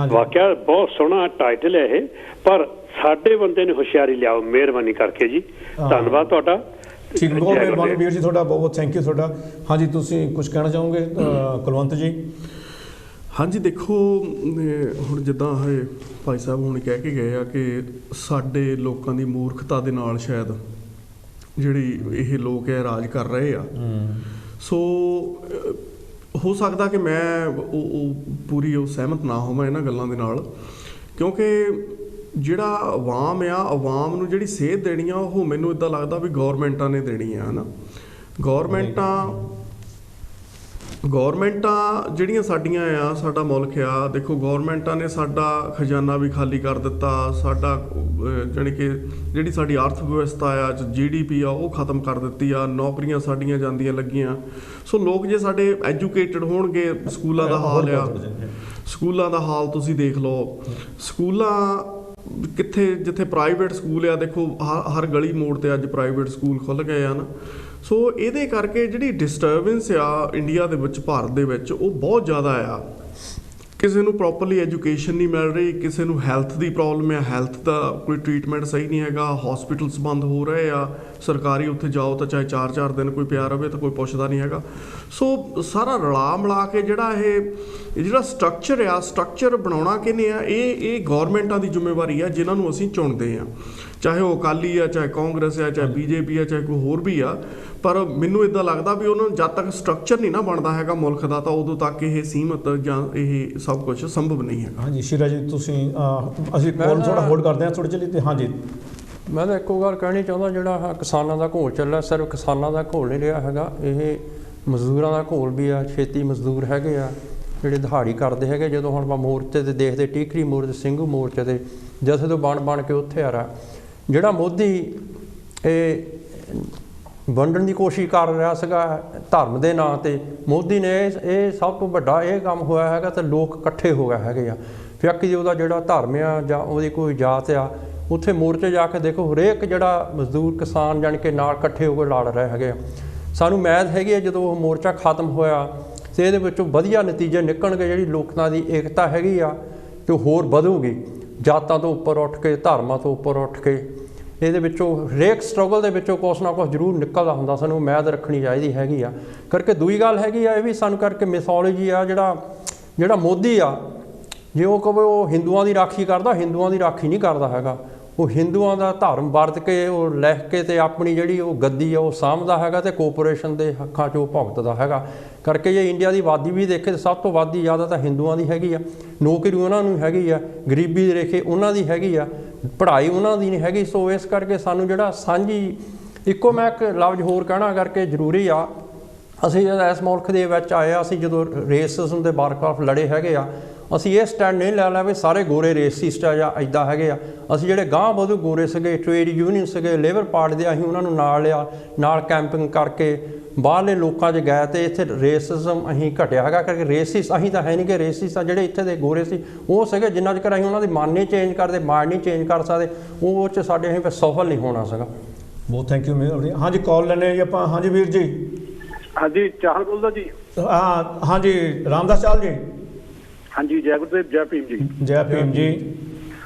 ਵਾਕਿਆ ਬਹੁਤ ਸੋਹਣਾ ਟਾਈਟਲ ਹੈ ਇਹ, ਪਰ ਸਾਡੇ ਬੰਦੇ ਨੇ ਹੁਸ਼ਿਆਰੀ ਲਿਆਓ ਮਿਹਰਬਾਨੀ ਕਰਕੇ ਜੀ। ਧੰਨਵਾਦ ਤੁਹਾਡਾ। ਠੀਕ, ਬਹੁਤ ਮਿਹਰਬਾਨੀ ਵੀਰ ਜੀ ਤੁਹਾਡਾ, ਬਹੁਤ ਬਹੁਤ ਥੈਂਕ ਯੂ ਤੁਹਾਡਾ। ਹਾਂਜੀ ਤੁਸੀਂ ਕੁਝ ਕਹਿਣਾ ਚਾਹੋਗੇ ਕੁਲਵੰਤ ਜੀ? ਹਾਂਜੀ ਦੇਖੋ ਹੁਣ ਜਿੱਦਾਂ ਇਹ ਭਾਈ ਸਾਹਿਬ ਹੁਣ ਕਹਿ ਕੇ ਗਏ ਆ ਕਿ ਸਾਡੇ ਲੋਕਾਂ ਦੀ ਮੂਰਖਤਾ ਦੇ ਨਾਲ ਸ਼ਾਇਦ ਜਿਹੜੀ ਇਹ ਲੋਕ ਹੈ ਰਾਜ ਕਰ ਰਹੇ ਆ। ਸੋ ਹੋ ਸਕਦਾ ਕਿ ਮੈਂ ਉਹ ਪੂਰੀ ਸਹਿਮਤ ਨਾ ਹੋਵਾਂ ਇਹਨਾਂ ਗੱਲਾਂ ਦੇ ਨਾਲ, ਕਿਉਂਕਿ ਜਿਹੜਾ ਆਵਾਮ ਆ, ਆਵਾਮ ਨੂੰ ਜਿਹੜੀ ਸੇਧ ਦੇਣੀ ਆ ਉਹ ਮੈਨੂੰ ਇੱਦਾਂ ਲੱਗਦਾ ਵੀ ਗੌਰਮੈਂਟਾਂ ਨੇ ਦੇਣੀ ਆ, ਹੈ ਨਾ। ਗੌਰਮੈਂਟਾਂ ਜਿਹੜੀਆਂ ਸਾਡੀਆਂ ਆ, ਸਾਡਾ ਮੁਲਕ ਆ, ਦੇਖੋ ਗੌਰਮੈਂਟਾਂ ਨੇ ਸਾਡਾ ਖਜ਼ਾਨਾ ਵੀ ਖਾਲੀ ਕਰ ਦਿੱਤਾ, ਸਾਡਾ ਜਾਣੀ ਕਿ ਜਿਹੜੀ ਸਾਡੀ ਅਰਥ ਵਿਵਸਥਾ ਆ, GDP ਆ, ਉਹ ਖਤਮ ਕਰ ਦਿੱਤੀ ਆ, ਨੌਕਰੀਆਂ ਸਾਡੀਆਂ ਜਾਂਦੀਆਂ ਲੱਗੀਆਂ। ਸੋ ਲੋਕ ਜੇ ਸਾਡੇ ਐਜੂਕੇਟਡ ਹੋਣਗੇ, ਸਕੂਲਾਂ ਦਾ ਹਾਲ ਆ, ਸਕੂਲਾਂ ਦਾ ਹਾਲ ਤੁਸੀਂ ਦੇਖ ਲਓ। ਸਕੂਲਾਂ ਕਿੱਥੇ, ਜਿੱਥੇ ਪ੍ਰਾਈਵੇਟ ਸਕੂਲ ਆ, ਦੇਖੋ ਹਰ ਗਲੀ ਮੋੜ ਤੇ ਅੱਜ ਪ੍ਰਾਈਵੇਟ ਸਕੂਲ ਖੁੱਲ੍ਹ ਗਏ ਆ ਨਾ। ਸੋ ਇਹਦੇ ਕਰਕੇ ਜਿਹੜੀ ਡਿਸਟਰਬੈਂਸ ਆ ਇੰਡੀਆ ਦੇ ਵਿੱਚ, ਭਾਰਤ ਦੇ ਵਿੱਚ, ਉਹ ਬਹੁਤ ਜ਼ਿਆਦਾ ਆ। ਕਿਸੇ ਨੂੰ ਪ੍ਰੋਪਰਲੀ ਐਜੂਕੇਸ਼ਨ ਨਹੀਂ ਮਿਲ ਰਹੀ, ਕਿਸੇ ਨੂੰ ਹੈਲਥ ਦੀ ਪ੍ਰੋਬਲਮ ਆ, ਹੈਲਥ ਦਾ ਕੋਈ ਟ੍ਰੀਟਮੈਂਟ ਸਹੀ ਨਹੀਂ ਹੈਗਾ, ਹੌਸਪੀਟਲਸ ਬੰਦ ਹੋ ਰਹੇ ਆ ਸਰਕਾਰੀ, ਉੱਥੇ ਜਾਓ ਤਾਂ ਚਾਹੇ 4-4 ਦਿਨ ਕੋਈ ਪਿਆ ਰਵੇ ਤਾਂ ਕੋਈ ਪੁੱਛਦਾ ਨਹੀਂ ਹੈਗਾ। ਸੋ ਸਾਰਾ ਰਲਾ ਮਿਲਾ ਕੇ ਜਿਹੜਾ ਸਟਰਕਚਰ ਬਣਾਉਣਾ ਕਿਹਨੇ ਆ, ਇਹ ਗੌਰਮੈਂਟਾਂ ਦੀ ਜ਼ਿੰਮੇਵਾਰੀ ਆ ਜਿਨ੍ਹਾਂ ਨੂੰ ਅਸੀਂ ਚੁਣਦੇ ਆ, ਚਾਹੇ ਉਹ ਅਕਾਲੀ ਆ, ਚਾਹੇ ਕਾਂਗਰਸ ਆ, ਚਾਹੇ BJP ਆ, ਚਾਹੇ ਕੋਈ ਹੋਰ ਵੀ ਆ। ਪਰ ਮੈਨੂੰ ਇੱਦਾਂ ਲੱਗਦਾ ਵੀ ਉਹਨਾਂ ਨੂੰ ਜਦ ਤੱਕ ਸਟਰਕਚਰ ਨਹੀਂ ਨਾ ਬਣਦਾ ਹੈਗਾ ਮੁਲਕ ਦਾ, ਤਾਂ ਉਦੋਂ ਤੱਕ ਇਹ ਸੀਮਤ ਜਾਂ ਇਹ ਸਭ ਕੁਝ ਸੰਭਵ ਨਹੀਂ ਹੈ। ਹਾਂਜੀ ਸ਼ੀਰਾ ਜੀ ਤੁਸੀਂ ਅਸੀਂ ਕੋਲ ਥੋੜਾ ਹੋਲਡ ਕਰਦੇ ਹਾਂ ਥੋੜੇ ਚਲੀ ਤੇ। ਹਾਂਜੀ ਮੈਂ ਤਾਂ ਇੱਕੋ ਗੱਲ ਕਹਿਣੀ ਚਾਹੁੰਦਾ, ਜਿਹੜਾ ਕਿਸਾਨਾਂ ਦਾ ਘੋਲ ਚੱਲਿਆ, ਸਿਰਫ ਕਿਸਾਨਾਂ ਦਾ ਘੋਲ ਨਹੀਂ ਰਿਹਾ ਹੈਗਾ, ਇਹ ਮਜ਼ਦੂਰਾਂ ਦਾ ਘੋਲ ਵੀ ਆ। ਛੇਤੀ ਮਜ਼ਦੂਰ ਹੈਗੇ ਆ ਜਿਹੜੇ ਦਿਹਾੜੀ ਕਰਦੇ ਹੈਗੇ। ਜਦੋਂ ਹੁਣ ਆਪਾਂ ਮੋਰਚੇ 'ਤੇ ਦੇਖਦੇ, ਟੀਕਰੀ ਮੋਰਚੇ, ਸਿੰਘੂ ਮੋਰਚੇ 'ਤੇ ਜਥੇ ਤੋਂ ਬਣ ਕੇ ਉੱਥੇ ਆ ਰਿਹਾ, ਜਿਹੜਾ ਮੋਦੀ ਇਹ ਵੰਡਣ ਦੀ ਕੋਸ਼ਿਸ਼ ਕਰ ਰਿਹਾ ਸੀਗਾ ਧਰਮ ਦੇ ਨਾਂ 'ਤੇ, ਮੋਦੀ ਨੇ ਇਹ ਸਭ ਤੋਂ ਵੱਡਾ ਇਹ ਕੰਮ ਹੋਇਆ ਹੈਗਾ ਤੇ ਲੋਕ ਇਕੱਠੇ ਹੋ ਗਏ ਹੈਗੇ ਆ। ਫਿਆਕੀ ਉਹਦਾ ਜਿਹੜਾ ਧਰਮ ਆ ਜਾਂ ਉਹਦੀ ਕੋਈ ਜਾਤ ਆ, ਉੱਥੇ ਮੋਰਚੇ ਜਾ ਕੇ ਦੇਖੋ ਹਰੇਕ ਜਿਹੜਾ ਮਜ਼ਦੂਰ ਕਿਸਾਨ ਜਾਣੀ ਕਿ ਨਾਲ ਇਕੱਠੇ ਹੋ ਕੇ ਲੜ ਰਹੇ ਹੈਗੇ ਆ। ਸਾਨੂੰ ਉਮੀਦ ਹੈਗੀ ਹੈ ਜਦੋਂ ਉਹ ਮੋਰਚਾ ਖਤਮ ਹੋਇਆ ਅਤੇ ਇਹਦੇ ਵਿੱਚੋਂ ਵਧੀਆ ਨਤੀਜੇ ਨਿਕਲਣਗੇ। ਜਿਹੜੀ ਲੋਕਾਂ ਦੀ ਏਕਤਾ ਹੈਗੀ ਆ ਅਤੇ ਹੋਰ ਵਧੂਗੀ, ਜਾਤਾਂ ਤੋਂ ਉੱਪਰ ਉੱਠ ਕੇ, ਧਰਮਾਂ ਤੋਂ ਉੱਪਰ ਉੱਠ ਕੇ। ਇਹਦੇ ਵਿੱਚੋਂ ਹਰੇਕ ਸਟਰਗਲ ਦੇ ਵਿੱਚੋਂ ਕੁਛ ਨਾ ਕੁਛ ਜ਼ਰੂਰ ਨਿਕਲਦਾ ਹੁੰਦਾ, ਸਾਨੂੰ ਉਮੀਦ ਰੱਖਣੀ ਚਾਹੀਦੀ ਹੈਗੀ ਆ। ਕਰਕੇ ਦੂਜੀ ਗੱਲ ਹੈਗੀ ਆ, ਇਹ ਵੀ ਸਾਨੂੰ ਕਰਕੇ ਮਿਥੋਲੋਜੀ ਆ, ਜਿਹੜਾ ਮੋਦੀ ਆ, ਜੇ ਉਹ ਕਹੇ ਉਹ ਹਿੰਦੂਆਂ ਦੀ ਰਾਖੀ ਕਰਦਾ, ਹਿੰਦੂਆਂ ਦੀ ਰਾਖੀ ਨਹੀਂ ਕਰਦਾ ਹੈਗਾ। ਉਹ ਹਿੰਦੂਆਂ ਦਾ ਧਰਮ ਵਰਤ ਕੇ ਉਹ ਲਿਖ ਕੇ ਅਤੇ ਆਪਣੀ ਜਿਹੜੀ ਉਹ ਗੱਦੀ ਆ ਉਹ ਸਾਂਭਦਾ ਹੈਗਾ ਅਤੇ ਕੋਪੋਰੇਸ਼ਨ ਦੇ ਹੱਕਾਂ 'ਚ ਉਹ ਭੁਗਤਦਾ ਹੈਗਾ। ਕਰਕੇ ਜੇ ਇੰਡੀਆ ਦੀ ਆਬਾਦੀ ਵੀ ਦੇਖੇ ਤਾਂ ਸਭ ਤੋਂ ਵੱਧ ਜ਼ਿਆਦਾ ਤਾਂ ਹਿੰਦੂਆਂ ਦੀ ਹੈਗੀ ਆ, ਨੌਕਰੀ ਉਹਨਾਂ ਨੂੰ ਹੈਗੀ ਆ, ਗਰੀਬੀ ਦੀ ਰੇਖੇ ਉਹਨਾਂ ਦੀ ਹੈਗੀ ਆ, ਪੜ੍ਹਾਈ ਉਹਨਾਂ ਦੀ ਨਹੀਂ ਹੈਗੀ। ਸੋ ਇਸ ਕਰਕੇ ਸਾਨੂੰ ਜਿਹੜਾ ਸਾਂਝੀ ਇੱਕੋ ਮੈਂ ਇੱਕ ਲਫ਼ਜ਼ ਹੋਰ ਕਹਿਣਾ ਕਰਕੇ ਜ਼ਰੂਰੀ ਆ, ਅਸੀਂ ਜਦੋਂ ਇਸ ਮੁਲਕ ਦੇ ਵਿੱਚ ਆਏ ਆ, ਅਸੀਂ ਜਦੋਂ ਰੇਸਿਜ਼ਮ ਦੇ ਬਾਰਖਿਲਾਫ ਲੜੇ ਹੈਗੇ ਆ, ਅਸੀਂ ਇਹ ਸਟੈਂਡ ਨਹੀਂ ਲੈ ਲਿਆ ਵੀ ਸਾਰੇ ਗੋਰੇ ਰੇਸਿਸਟ ਆ ਜਾਂ ਇੱਦਾਂ ਹੈਗੇ ਆ। ਅਸੀਂ ਜਿਹੜੇ ਗਾਂਹ ਵਧੂ ਗੋਰੇ ਸੀਗੇ, ਟ੍ਰੇਡ ਯੂਨੀਅਨ ਸੀਗੇ, ਲੇਬਰ ਪਾਰਟੀ ਦੇ, ਅਸੀਂ ਉਹਨਾਂ ਨੂੰ ਨਾਲ ਲਿਆ, ਨਾਲ ਕੈਂਪਿੰਗ ਕਰਕੇ ਬਾਹਰਲੇ ਲੋਕਾਂ 'ਚ ਗਏ ਅਤੇ ਇੱਥੇ ਰੇਸਿਜ਼ਮ ਅਸੀਂ ਘਟਿਆ ਹੈਗਾ। ਕਰਕੇ ਰੇਸਿਸ ਅਸੀਂ ਤਾਂ ਹੈ ਨਹੀਂ ਕਿ ਰੇਸਿਸ ਆ, ਜਿਹੜੇ ਇੱਥੇ ਦੇ ਗੋਰੇ ਸੀ ਉਹ ਸੀਗੇ, ਜਿੰਨਾ ਚਿਰ ਅਸੀਂ ਉਹਨਾਂ ਦੀ ਮਨ ਨਹੀਂ ਚੇਂਜ ਕਰਦੇ, ਮਾਇੰਡ ਨਹੀਂ ਚੇਂਜ ਕਰ ਸਕਦੇ, ਉਹ 'ਚ ਸਾਡੇ ਅਸੀਂ ਸਫਲ ਨਹੀਂ ਹੋਣਾ ਸੀਗਾ। ਬਹੁਤ ਥੈਂਕ ਯੂ ਮੇਰ। ਹਾਂਜੀ ਕਾਲ ਲੈਣੇ ਜੀ ਆਪਾਂ। ਹਾਂਜੀ ਵੀਰ ਜੀ। ਹਾਂਜੀ ਚਾਹਲ ਬੋਲਦਾ ਜੀ। ਹਾਂਜੀ ਰਾਮਦਾਸ ਚਾਲ ਜੀ। ਹਾਂਜੀ ਜੈ ਗੁਰਦੇਵ, ਜੈ ਭੀਮ ਜੀ। ਜੈ ਭੀਮ ਜੀ।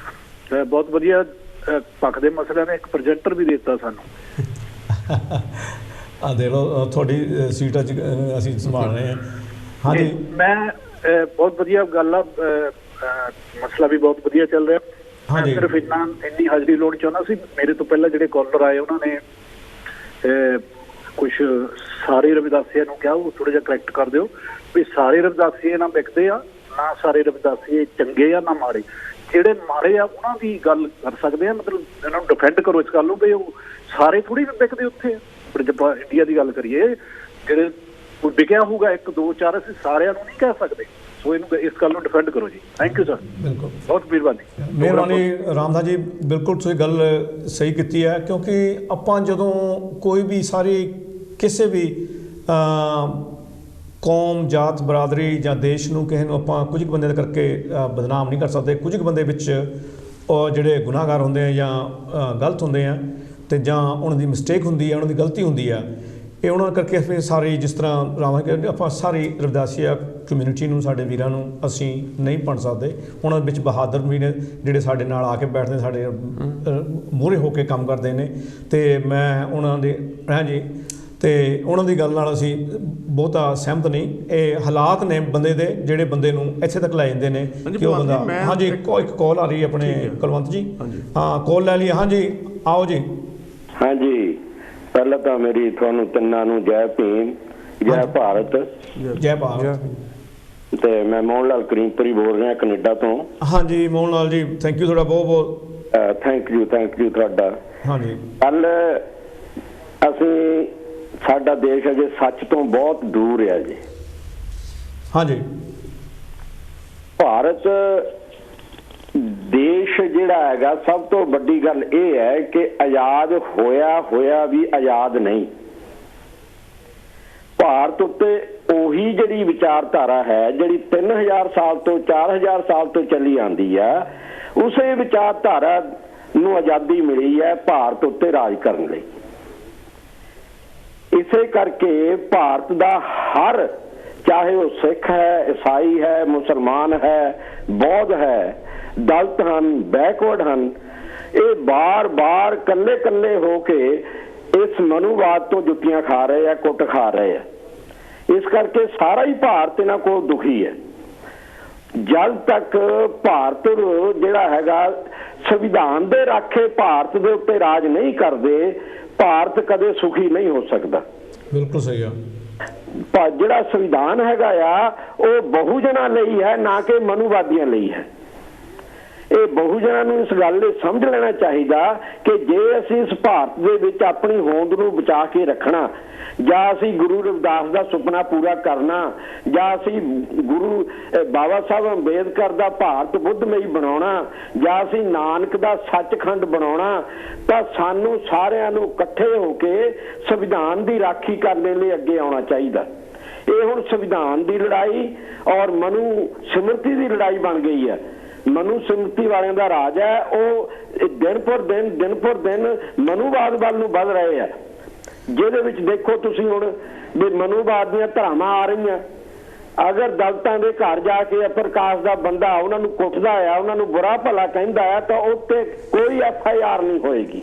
ਬਹੁਤ ਵਧੀਆ ਪੱਖ ਦੇ ਮਸਲਿਆਂ ਨੇ ਇੱਕ ਪ੍ਰੋਜੈਕਟਰ ਵੀ ਦਿੱਤਾ ਸਾਨੂੰ। ਆ ਦੇਖ ਲਓ ਤੁਹਾਡੀ ਸੀਟ ਅੱਜ ਅਸੀਂ ਸੰਭਾਲ ਰਹੇ ਹਾਂ। ਹਾਂਜੀ ਮੈਂ ਬਹੁਤ ਵਧੀਆ ਗੱਲ ਆ, ਮਸਲਾ ਵੀ ਬਹੁਤ ਵਧੀਆ ਚੱਲ ਰਿਹਾ। ਮੈਂ ਸਿਰਫ ਇੰਨੀ ਹਾਜ਼ਰੀ ਲਾਉਣੀ ਚਾਹੁੰਦਾ ਸੀ, ਮੇਰੇ ਤੋਂ ਪਹਿਲਾਂ ਜਿਹੜੇ ਕਾਲਰ ਆਏ ਉਹਨਾਂ ਨੇ ਕੁਛ ਸਾਰੇ ਰਵਿਦਾਸੀਆਂ ਨੂੰ ਕਿਹਾ, ਉਹ ਥੋੜ੍ਹਾ ਜਿਹਾ ਕਰੈਕਟ ਕਰ ਦਿਓ ਵੀ ਸਾਰੇ ਰਵਿਦਾਸੀਏ ਨਾ ਵਿਕਦੇ ਆ, ਨਾ ਸਾਰੇ ਰਵਿਦਾਸੀਏ ਚੰਗੇ ਆ ਨਾ ਮਾੜੇ। ਜਿਹੜੇ ਮਾੜੇ ਆ ਉਹਨਾਂ ਦੀ ਗੱਲ ਕਰ ਸਕਦੇ ਆ, ਮਤਲਬ ਇਹਨਾਂ ਨੂੰ ਡਿਫੈਂਡ ਕਰੋ ਇਸ ਗੱਲ ਨੂੰ ਵੀ ਉਹ ਸਾਰੇ ਥੋੜ੍ਹੀ ਵਿਕਦੇ ਉੱਥੇ। ਪਰ ਜੇ ਆਪਾਂ ਇੰਡੀਆ ਦੀ ਗੱਲ ਕਰੀਏ, ਜਿਹੜੇ ਕੋਈ ਵਿਕਿਆ ਹੋਊਗਾ 1 2 4, ਅਸੀਂ ਸਾਰਿਆਂ ਨੂੰ ਨਹੀਂ ਕਹਿ ਸਕਦੇ। ਸੋ ਇਹਨੂੰ ਇਸ ਗੱਲ ਨੂੰ ਡਿਫੈਂਡ ਕਰੋ ਜੀ। Thank you sir. ਬਿਲਕੁਲ ਬਹੁਤ ਮਿਹਰਬਾਨੀ। ਮਿਹਰਬਾਨੀ ਰਾਮਦਾਸ ਜੀ, ਬਿਲਕੁਲ ਤੁਸੀਂ ਗੱਲ ਸਹੀ ਕੀਤੀ ਹੈ। ਕਿਉਂਕਿ ਆਪਾਂ ਜਦੋਂ ਕੋਈ ਵੀ ਸਾਰੀ ਕਿਸੇ ਵੀ ਕੌਮ, ਜਾਤ, ਬਰਾਦਰੀ ਜਾਂ ਦੇਸ਼ ਨੂੰ ਕਿਸੇ ਨੂੰ ਆਪਾਂ ਕੁਝ ਕੁ ਬੰਦੇ ਦੇ ਕਰਕੇ ਬਦਨਾਮ ਨਹੀਂ ਕਰ ਸਕਦੇ। ਕੁਝ ਕੁ ਬੰਦੇ ਵਿੱਚ ਉਹ ਜਿਹੜੇ ਗੁਨਾਹਗਾਰ ਹੁੰਦੇ ਆ ਜਾਂ ਗਲਤ ਹੁੰਦੇ ਆ, ਅਤੇ ਜਾਂ ਉਹਨਾਂ ਦੀ ਮਿਸਟੇਕ ਹੁੰਦੀ ਹੈ, ਉਹਨਾਂ ਦੀ ਗਲਤੀ ਹੁੰਦੀ ਆ, ਇਹ ਉਹਨਾਂ ਕਰਕੇ ਫਿਰ ਸਾਰੀ ਜਿਸ ਤਰ੍ਹਾਂ ਰਾਵਾਂ ਕਿ ਆਪਾਂ ਸਾਰੀ ਰਵਿਦਾਸੀਆ ਕਮਿਊਨਿਟੀ ਨੂੰ, ਸਾਡੇ ਵੀਰਾਂ ਨੂੰ ਅਸੀਂ ਨਹੀਂ ਭੰਡ ਸਕਦੇ। ਉਹਨਾਂ ਵਿੱਚ ਬਹਾਦਰ ਵੀ ਨੇ ਜਿਹੜੇ ਸਾਡੇ ਨਾਲ ਆ ਕੇ ਬੈਠਦੇ, ਸਾਡੇ ਮੂਹਰੇ ਹੋ ਕੇ ਕੰਮ ਕਰਦੇ ਨੇ, ਅਤੇ ਮੈਂ ਉਹਨਾਂ ਦੇ ਹਾਂਜੀ ਅਤੇ ਉਹਨਾਂ ਦੀ ਗੱਲ ਨਾਲ ਅਸੀਂ ਬਹੁਤਾ ਸਹਿਮਤ ਨਹੀਂ। ਇਹ ਹਾਲਾਤ ਨੇ ਬੰਦੇ ਦੇ ਜਿਹੜੇ ਬੰਦੇ ਨੂੰ ਇੱਥੇ ਤੱਕ ਲੈ ਜਾਂਦੇ ਨੇ ਕਿ ਉਹ ਬੰਦਾ। ਹਾਂਜੀ ਇੱਕ ਕਾਲ ਆ ਰਹੀ ਆਪਣੇ ਕੁਲਵੰਤ ਜੀ। ਹਾਂ ਕਾਲ ਲੈ ਲਈ। ਹਾਂਜੀ ਆਓ ਜੀ। ਹਾਂਜੀ ਪਹਿਲਾਂ ਤਾਂ ਮੇਰੀ ਤੁਹਾਨੂੰ ਤਿੰਨਾਂ ਨੂੰ ਜੈ ਭੀਮ, ਜੈ ਭਾਰਤ। ਜੈ ਭਾਰਤ। ਤੇ ਮੈਂ ਮੋਹਨ ਲਾਲ ਕਰੀਮਪੁਰੀ ਬੋਲ ਰਿਹਾ ਕੈਨੇਡਾ ਤੋਂ। ਹਾਂਜੀ ਮੋਹਨ ਲਾਲ ਜੀ, ਥੈਂਕ ਯੂ ਤੁਹਾਡਾ ਬਹੁਤ ਬਹੁਤ। ਥੈਂਕ ਯੂ ਤੁਹਾਡਾ। ਹਾਂਜੀ ਕੱਲ ਅਸੀਂ ਸਾਡਾ ਦੇਸ਼ ਅਜੇ ਸੱਚ ਤੋਂ ਬਹੁਤ ਦੂਰ ਹੈ ਜੀ। ਹਾਂਜੀ ਭਾਰਤ ਦੇਸ਼ ਜਿਹੜਾ ਹੈਗਾ, ਸਭ ਤੋਂ ਵੱਡੀ ਗੱਲ ਇਹ ਹੈ ਕਿ ਆਜ਼ਾਦ ਹੋਇਆ ਵੀ ਆਜ਼ਾਦ ਨਹੀਂ। ਭਾਰਤ ਉੱਤੇ ਉਹੀ ਜਿਹੜੀ ਵਿਚਾਰਧਾਰਾ ਹੈ ਜਿਹੜੀ 3000 ਸਾਲ ਤੋਂ 4000 ਸਾਲ ਤੋਂ ਚੱਲੀ ਆਉਂਦੀ ਆ, ਉਸੇ ਵਿਚਾਰਧਾਰਾ ਨੂੰ ਆਜ਼ਾਦੀ ਮਿਲੀ ਹੈ ਭਾਰਤ ਉੱਤੇ ਰਾਜ ਕਰਨ ਲਈ। ਇਸੇ ਕਰਕੇ ਭਾਰਤ ਦਾ ਹਰ, ਚਾਹੇ ਉਹ ਸਿੱਖ ਹੈ, ਈਸਾਈ ਹੈ, ਮੁਸਲਮਾਨ ਹੈ, ਬੌਧ ਹੈ, ਦਲਿਤ ਹਨ, ਬੈਕਵਰਡ ਹਨ, ਇਹ ਬਾਰ-ਬਾਰ ਕੱਲੇ ਹੋ ਕੇ ਇਸ ਮਨੂਵਾਦ ਤੋਂ ਜੁੱਤੀਆਂ ਖਾ ਰਹੇ ਆ, ਕੁੱਟ ਖਾ ਰਹੇ ਆ। ਇਸ ਕਰਕੇ ਸਾਰਾ ਹੀ ਭਾਰਤ ਇਹਨਾਂ ਕੋਲ ਦੁਖੀ ਹੈ। ਜਦ ਤੱਕ ਭਾਰਤ ਜਿਹੜਾ ਹੈਗਾ ਸੰਵਿਧਾਨ ਦੇ ਰਾਖੇ ਭਾਰਤ ਦੇ ਉੱਤੇ ਰਾਜ ਨਹੀਂ ਕਰਦੇ, ਭਾਰਤ ਕਦੇ ਸੁਖੀ ਨਹੀਂ ਹੋ ਸਕਦਾ। ਬਿਲਕੁਲ ਸਹੀ ਆ। ਜਿਹੜਾ ਸੰਵਿਧਾਨ ਹੈਗਾ ਆ ਉਹ ਬਹੁਜਨਾਂ ਲਈ ਹੈ, ਨਾ ਕਿ ਮਨੂਵਾਦੀਆਂ ਲਈ ਹੈ। ਇਹ ਬਹੁਜਨਾਂ ਨੂੰ ਇਸ ਗੱਲ ਲਈ ਸਮਝ ਲੈਣਾ ਚਾਹੀਦਾ ਕਿ ਜੇ ਅਸੀਂ ਇਸ ਭਾਰਤ ਦੇ ਵਿੱਚ ਆਪਣੀ ਹੋਂਦ ਨੂੰ ਬਚਾ ਕੇ ਰੱਖਣਾ, ਜਾਂ ਅਸੀਂ ਗੁਰੂ ਰਵਿਦਾਸ ਦਾ ਸੁਪਨਾ ਪੂਰਾ ਕਰਨਾ, ਜਾਂ ਅਸੀਂ ਗੁਰੂ ਬਾਬਾ ਸਾਹਿਬ ਅੰਬੇਦਕਰ ਦਾ ਭਾਰਤ ਬੁੱਧਮਈ ਬਣਾਉਣਾ, ਜਾਂ ਅਸੀਂ ਨਾਨਕ ਦਾ ਸੱਚਖੰਡ ਬਣਾਉਣਾ, ਤਾਂ ਸਾਨੂੰ ਸਾਰਿਆਂ ਨੂੰ ਇਕੱਠੇ ਹੋ ਕੇ ਸੰਵਿਧਾਨ ਦੀ ਰਾਖੀ ਕਰਨ ਲਈ ਅੱਗੇ ਆਉਣਾ ਚਾਹੀਦਾ। ਇਹ ਹੁਣ ਸੰਵਿਧਾਨ ਦੀ ਲੜਾਈ ਔਰ ਮਨੂ ਸਿਮਰਤੀ ਦੀ ਲੜਾਈ ਬਣ ਗਈ ਹੈ। ਮਨੂ ਸਿਮਰਤੀ ਵਾਲਿਆਂ ਦਾ ਰਾਜ ਹੈ, ਉਹ ਦਿਨ ਪਰ ਦਿਨ ਮਨੂਵਾਦ ਵੱਲ ਨੂੰ ਵੱਧ ਰਹੇ ਆ, ਜਿਹਦੇ ਵਿੱਚ ਦੇਖੋ ਤੁਸੀਂ ਹੁਣ ਵੀ ਮਨੂਵਾਦ ਦੀਆਂ ਧਾਰਾਵਾਂ ਆ ਰਹੀਆਂ। ਅਗਰ ਦਲਿਤਾਂ ਦੇ ਘਰ ਜਾ ਕੇ ਪ੍ਰਕਾਸ਼ ਦਾ ਬੰਦਾ ਉਹਨਾਂ ਨੂੰ ਕੁੱਟਦਾ ਆ, ਉਹਨਾਂ ਨੂੰ ਬੁਰਾ ਭਲਾ ਕਹਿੰਦਾ ਆ, ਤਾਂ ਉੱਤੇ ਕੋਈ FIR ਨਹੀਂ ਹੋਏਗੀ।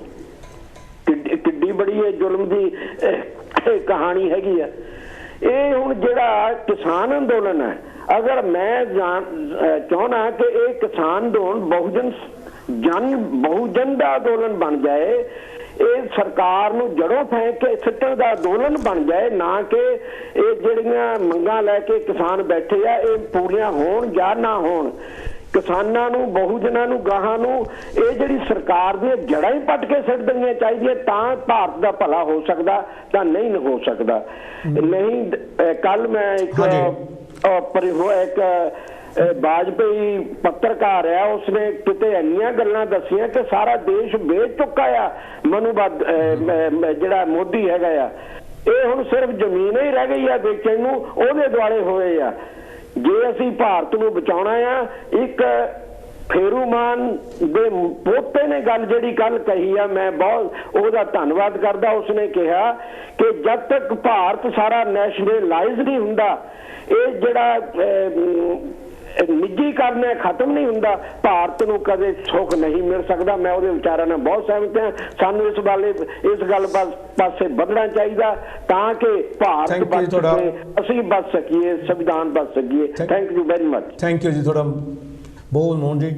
ਕਿੱਡੀ ਬੜੀ ਇਹ ਜ਼ੁਲਮ ਦੀ ਕਹਾਣੀ ਹੈਗੀ ਆ। ਇਹ ਹੁਣ ਜਿਹੜਾ ਕਿਸਾਨ ਅੰਦੋਲਨ ਹੈ, ਅਗਰ ਮੈਂ ਚਾਹੁੰਦਾ ਕਿ ਇਹ ਕਿਸਾਨ ਅੰਦੋਲਨ ਬਹੁਜਨ ਦਾ ਅੰਦੋਲਨ ਬਣ ਜਾਏ, ਇਹ ਸਰਕਾਰ ਨੂੰ ਜੜੋਂ ਫੈਂਕ ਕੇ ਸਿੱਟਣ ਦਾ ਅੰਦੋਲਨ ਬਣ ਜਾਏ, ਨਾ ਕਿ ਇਹ ਜਿਹੜੀਆਂ ਮੰਗਾਂ ਲੈ ਕੇ ਕਿਸਾਨ ਬੈਠੇ ਆ ਇਹ ਪੂਰੀਆਂ ਹੋਣ ਜਾਂ ਨਾ ਹੋਣ। ਕਿਸਾਨਾਂ ਨੂੰ, ਬਹੁਜਨਾਂ ਨੂੰ, ਗਾਹਾਂ ਨੂੰ ਇਹ ਜਿਹੜੀ ਸਰਕਾਰ ਦੀਆਂ ਜੜ੍ਹਾਂ ਹੀ ਪੱਟ ਕੇ ਸਿੱਟ ਦੇਣੀਆਂ ਚਾਹੀਦੀਆਂ, ਤਾਂ ਭਾਰਤ ਦਾ ਭਲਾ ਹੋ ਸਕਦਾ, ਤਾਂ ਨਹੀਂ ਹੋ ਸਕਦਾ। ਨਹੀਂ, ਕੱਲ ਮੈਂ ਇੱਕ ਵਾਜਪੇਈ ਪੱਤਰਕਾਰ ਆ, ਉਸਨੇ ਕਿਤੇ ਇੰਨੀਆਂ ਗੱਲਾਂ ਦੱਸੀਆਂ ਕਿ ਸਾਰਾ ਦੇਸ਼ ਵੇਚ ਚੁੱਕਾ ਆ ਮਨੂਵਾਦ ਜਿਹੜਾ ਮੋਦੀ ਹੈਗਾ ਆ। ਇਹ ਹੁਣ ਸਿਰਫ ਜ਼ਮੀਨ ਹੀ ਰਹਿ ਗਈ ਆ ਵੇਚਣ ਨੂੰ, ਉਹਦੇ ਦੁਆਲੇ ਹੋਏ ਆ। ਜੇ ਅਸੀਂ ਭਾਰਤ ਨੂੰ ਬਚਾਉਣਾ ਆ, ਇੱਕ ਫੇਰੂਮਾਨ ਦੇ ਪੋਤੇ ਨੇ ਗੱਲ ਜਿਹੜੀ ਕੱਲ ਕਹੀ ਆ, ਮੈਂ ਬਹੁਤ ਉਹਦਾ ਧੰਨਵਾਦ ਕਰਦਾ। ਉਸਨੇ ਕਿਹਾ ਕਿ ਜਦ ਤੱਕ ਭਾਰਤ ਸਾਰਾ ਨੈਸ਼ਨਲਾਈਜ਼ ਨਹੀਂ ਹੁੰਦਾ, ਇਹ ਜਿਹੜਾ ਨਿੱਜੀਕਰਨ ਹੈ ਖਤਮ ਨਹੀਂ ਹੁੰਦਾ, ਭਾਰਤ ਨੂੰ ਕਦੇ ਸੁੱਖ ਨਹੀਂ ਮਿਲ ਸਕਦਾ। ਮੈਂ ਉਹਦੇ ਵਿਚਾਰਾਂ ਨਾਲ ਬਹੁਤ ਸਹਿਮਤ ਹਾਂ। ਸਾਨੂੰ ਇਸ ਗੱਲ ਪਾਸੇ ਵਧਣਾ ਚਾਹੀਦਾ ਤਾਂ ਕਿ ਭਾਰਤ ਬਚ ਸਕੇ, ਅਸੀਂ ਬਚ ਸਕੀਏ, ਸੰਵਿਧਾਨ ਬਚ ਸਕੀਏ। Thank you very much. Thank you ਜੀ ਤੁਹਾਡਾ ਬਹੁਤ ਮੋਹਨ ਜੀ।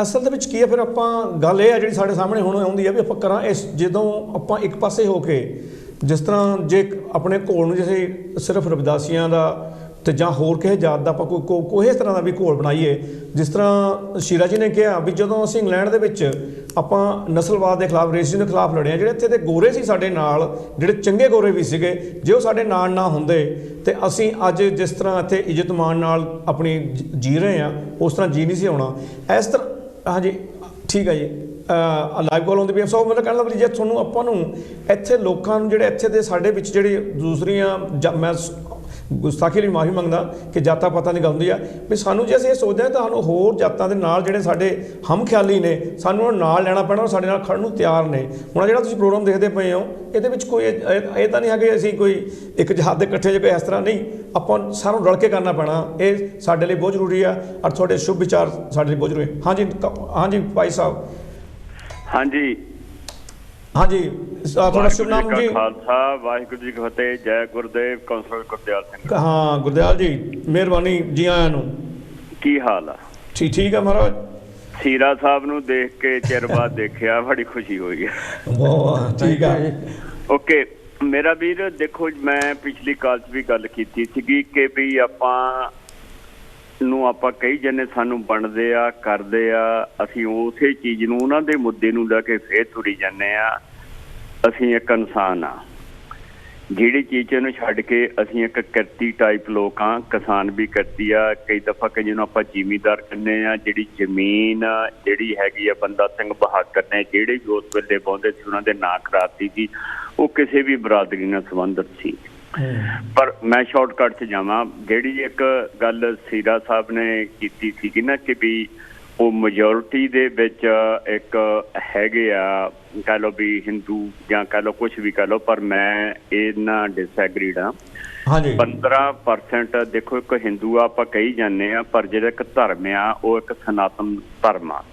ਅਸਲ ਦੇ ਵਿੱਚ ਕੀ ਹੈ, ਫਿਰ ਆਪਾਂ ਗੱਲ ਇਹ ਹੈ ਜਿਹੜੀ ਸਾਡੇ ਸਾਹਮਣੇ ਹੁਣ ਆਉਂਦੀ ਹੈ ਵੀ ਆਪਾਂ ਕਰਾਂ ਇਸ, ਜਦੋਂ ਆਪਾਂ ਇੱਕ ਪਾਸੇ ਹੋ ਕੇ, ਜਿਸ ਤਰ੍ਹਾਂ ਜੇ ਆਪਣੇ ਘੋਲ ਨੂੰ ਜਿਵੇਂ ਸਿਰਫ ਰਵਿਦਾਸੀਆਂ ਦਾ ਤੇ ਜਾਂ ਹੋਰ ਕਿਸੇ ਜਾਤ ਦਾ ਆਪਾਂ ਕੋਈ ਇਸ ਤਰ੍ਹਾਂ ਦਾ ਵੀ ਘੋਲ ਬਣਾਈਏ, ਜਿਸ ਤਰ੍ਹਾਂ ਸ਼ੀਰਾ ਜੀ ਨੇ ਕਿਹਾ ਵੀ ਜਦੋਂ ਅਸੀਂ ਇੰਗਲੈਂਡ ਦੇ ਵਿੱਚ ਆਪਾਂ ਨਸਲਵਾਦ ਦੇ ਖਿਲਾਫ, ਰੇਸਿਜ਼ਮ ਦੇ ਖਿਲਾਫ ਲੜੇ, ਜਿਹੜੇ ਇੱਥੇ ਦੇ ਗੋਰੇ ਸੀ ਸਾਡੇ ਨਾਲ, ਜਿਹੜੇ ਚੰਗੇ ਗੋਰੇ ਵੀ ਸੀਗੇ, ਜੇ ਉਹ ਸਾਡੇ ਨਾਲ ਨਾ ਹੁੰਦੇ ਤੇ ਅਸੀਂ ਅੱਜ ਜਿਸ ਤਰ੍ਹਾਂ ਇੱਥੇ ਇੱਜ਼ਤ ਮਾਣ ਨਾਲ ਆਪਣੀ ਜੀ ਰਹੇ ਹਾਂ, ਉਸ ਤਰ੍ਹਾਂ ਜੀ ਨਹੀਂ ਸੀ ਆਉਣਾ। ਇਸ ਤਰ੍ਹਾਂ ਹਾਂਜੀ ਠੀਕ ਹੈ ਜੀ, ਲਾਈਵ ਕਾਲ ਆਉਂਦੀ ਪਈ। ਸੋ ਮੇਰਾ ਕਹਿਣ ਦਾ ਵੀ ਜੇ ਤੁਹਾਨੂੰ ਆਪਾਂ ਨੂੰ ਇੱਥੇ ਲੋਕਾਂ ਨੂੰ ਜਿਹੜੇ ਇੱਥੇ ਦੇ ਸਾਡੇ ਵਿੱਚ ਜਿਹੜੀ ਦੂਸਰੀਆਂ, ਮੈਂ ਗੁਸਤਾਖੀ ਲਈ ਮਾਫੀ ਮੰਗਦਾ ਕਿ ਜਾਤਾਂ ਪਤਾ ਨਹੀਂ ਗਾਉਂਦੀ ਆ ਵੀ ਸਾਨੂੰ, ਜੇ ਅਸੀਂ ਇਹ ਸੋਚਦੇ ਹਾਂ ਤਾਂ ਸਾਨੂੰ ਹੋਰ ਜਾਤਾਂ ਦੇ ਨਾਲ ਜਿਹੜੇ ਸਾਡੇ ਹਮ ਖਿਆਲੀ ਨੇ, ਸਾਨੂੰ ਉਹਨਾਂ ਨਾਲ ਲੈਣਾ ਪੈਣਾ, ਉਹ ਸਾਡੇ ਨਾਲ ਖੜਨ ਨੂੰ ਤਿਆਰ ਨੇ। ਹੁਣ ਜਿਹੜਾ ਤੁਸੀਂ ਪ੍ਰੋਗਰਾਮ ਦੇਖਦੇ ਪਏ ਹੋ, ਇਹਦੇ ਵਿੱਚ ਕੋਈ ਇਹ ਤਾਂ ਨਹੀਂ ਹੈ ਕਿ ਅਸੀਂ ਕੋਈ ਇੱਕ ਜਹਾਦ ਦੇ ਇਕੱਠੇ, ਜੇ ਕੋਈ ਇਸ ਤਰ੍ਹਾਂ ਨਹੀਂ, ਆਪਾਂ ਸਾਰਿਆਂ ਨੂੰ ਰਲ ਕੇ ਕਰਨਾ ਪੈਣਾ। ਇਹ ਸਾਡੇ ਲਈ ਬਹੁਤ ਜ਼ਰੂਰੀ ਆ, ਔਰ ਤੁਹਾਡੇ ਸ਼ੁਭ ਵਿਚਾਰ ਸਾਡੇ ਲਈ ਬਹੁਤ ਜ਼ਰੂਰੀ। ਹਾਂਜੀ ਭਾਈ ਸਾਹਿਬ। ਹਾਂਜੀ ਹਾਂਜੀ, ਤੁਹਾਡਾ ਸ਼ੁਭ ਨਾਮ ਜੀ? ਖਾਲਸਾ, ਵਾਹਿਗੁਰੂ ਜੀ ਕੀ ਫਤਿਹ। ਜੈ ਗੁਰਦੇਵ। ਕੌਂਸਲਰ ਗੁਰਦਿਆਲ ਸਿੰਘ। ਹਾਂ ਗੁਰਦਿਆਲ ਜੀ, ਮਿਹਰਬਾਨੀ, ਜੀ ਆਇਆਂ ਨੂੰ। ਕੀ ਹਾਲ ਆ? ਠੀਕ ਹੈ ਮਹਾਰਾਜ। ਸੀਰਾ ਸਾਹਿਬ ਨੂੰ ਦੇਖ ਕੇ ਚਿਰ ਬਾਅਦ ਦੇਖਿਆ, ਬੜੀ ਖੁਸ਼ੀ ਹੋਈ ਹੈ। ਬਹੁਤ ਠੀਕ ਹੈ। ਓਕੇ ਮੇਰਾ ਵੀਰ, ਦੇਖੋ ਮੈਂ ਪਿਛਲੀ ਕਾਲ 'ਚ ਵੀ ਗੱਲ ਕੀਤੀ ਸੀਗੀ ਕਿ ਵੀ ਆਪਾਂ ਕਈ ਜਣੇ ਸਾਨੂੰ ਬਣਦੇ ਆ, ਕਰਦੇ ਆ, ਅਸੀਂ ਉਸੇ ਚੀਜ਼ ਨੂੰ, ਉਹਨਾਂ ਦੇ ਮੁੱਦੇ ਨੂੰ ਲੈ ਕੇ ਫੇਰ ਤੁਰੀ ਜਾਂਦੇ ਆ। ਅਸੀਂ ਇੱਕ ਇਨਸਾਨ ਆ, ਜਿਹੜੀ ਚੀਜ਼ ਨੂੰ ਛੱਡ ਕੇ ਅਸੀਂ ਇੱਕ ਕਿਰਤੀ ਟਾਈਪ ਲੋਕ ਆ। ਕਿਸਾਨ ਵੀ ਕਿਰਤੀ ਆ, ਕਈ ਦਫਾ ਕਿ ਜਿਹਨੂੰ ਆਪਾਂ ਜ਼ਿਮੀਂਦਾਰ ਕਹਿੰਦੇ ਆ। ਜਿਹੜੀ ਜ਼ਮੀਨ ਜਿਹੜੀ ਹੈਗੀ ਆ, ਬੰਦਾ ਸਿੰਘ ਬਹਾਦਰ ਨੇ ਜਿਹੜੇ ਵੀ ਉਸ ਵੇਲੇ ਪਾਉਂਦੇ ਸੀ, ਉਹਨਾਂ ਦੇ ਨਾਂ ਕਰਾਤੀ ਸੀ, ਉਹ ਕਿਸੇ ਵੀ ਬਰਾਦਰੀ ਨਾਲ ਸੰਬੰਧਿਤ ਸੀ। ਪਰ ਮੈਂ ਸ਼ਾਰਟਕਟ 'ਚ ਜਾਵਾਂ, ਜਿਹੜੀ ਇੱਕ ਗੱਲ ਸੀਰਾ ਸਾਹਿਬ ਨੇ ਕੀਤੀ ਸੀਗੀ ਨਾ ਕਿ ਵੀ ਉਹ ਮੈਜੋਰਿਟੀ ਦੇ ਵਿੱਚ ਇੱਕ ਹੈਗੇ ਆ, ਕਹਿ ਲਓ ਵੀ ਹਿੰਦੂ ਜਾਂ ਕਹਿ ਲਓ ਕੁਛ ਵੀ ਕਹਿ ਲਓ, ਪਰ ਮੈਂ ਇਹਨਾਂ ਡਿਸਐਗਰੀਡ ਹਾਂ। 15% ਦੇਖੋ, ਇੱਕ ਹਿੰਦੂ ਆ ਆਪਾਂ ਕਹੀ ਜਾਂਦੇ ਆ, ਪਰ ਜਿਹੜਾ ਇੱਕ ਧਰਮ ਆ ਉਹ ਇੱਕ ਸਨਾਤਨ ਧਰਮ ਆ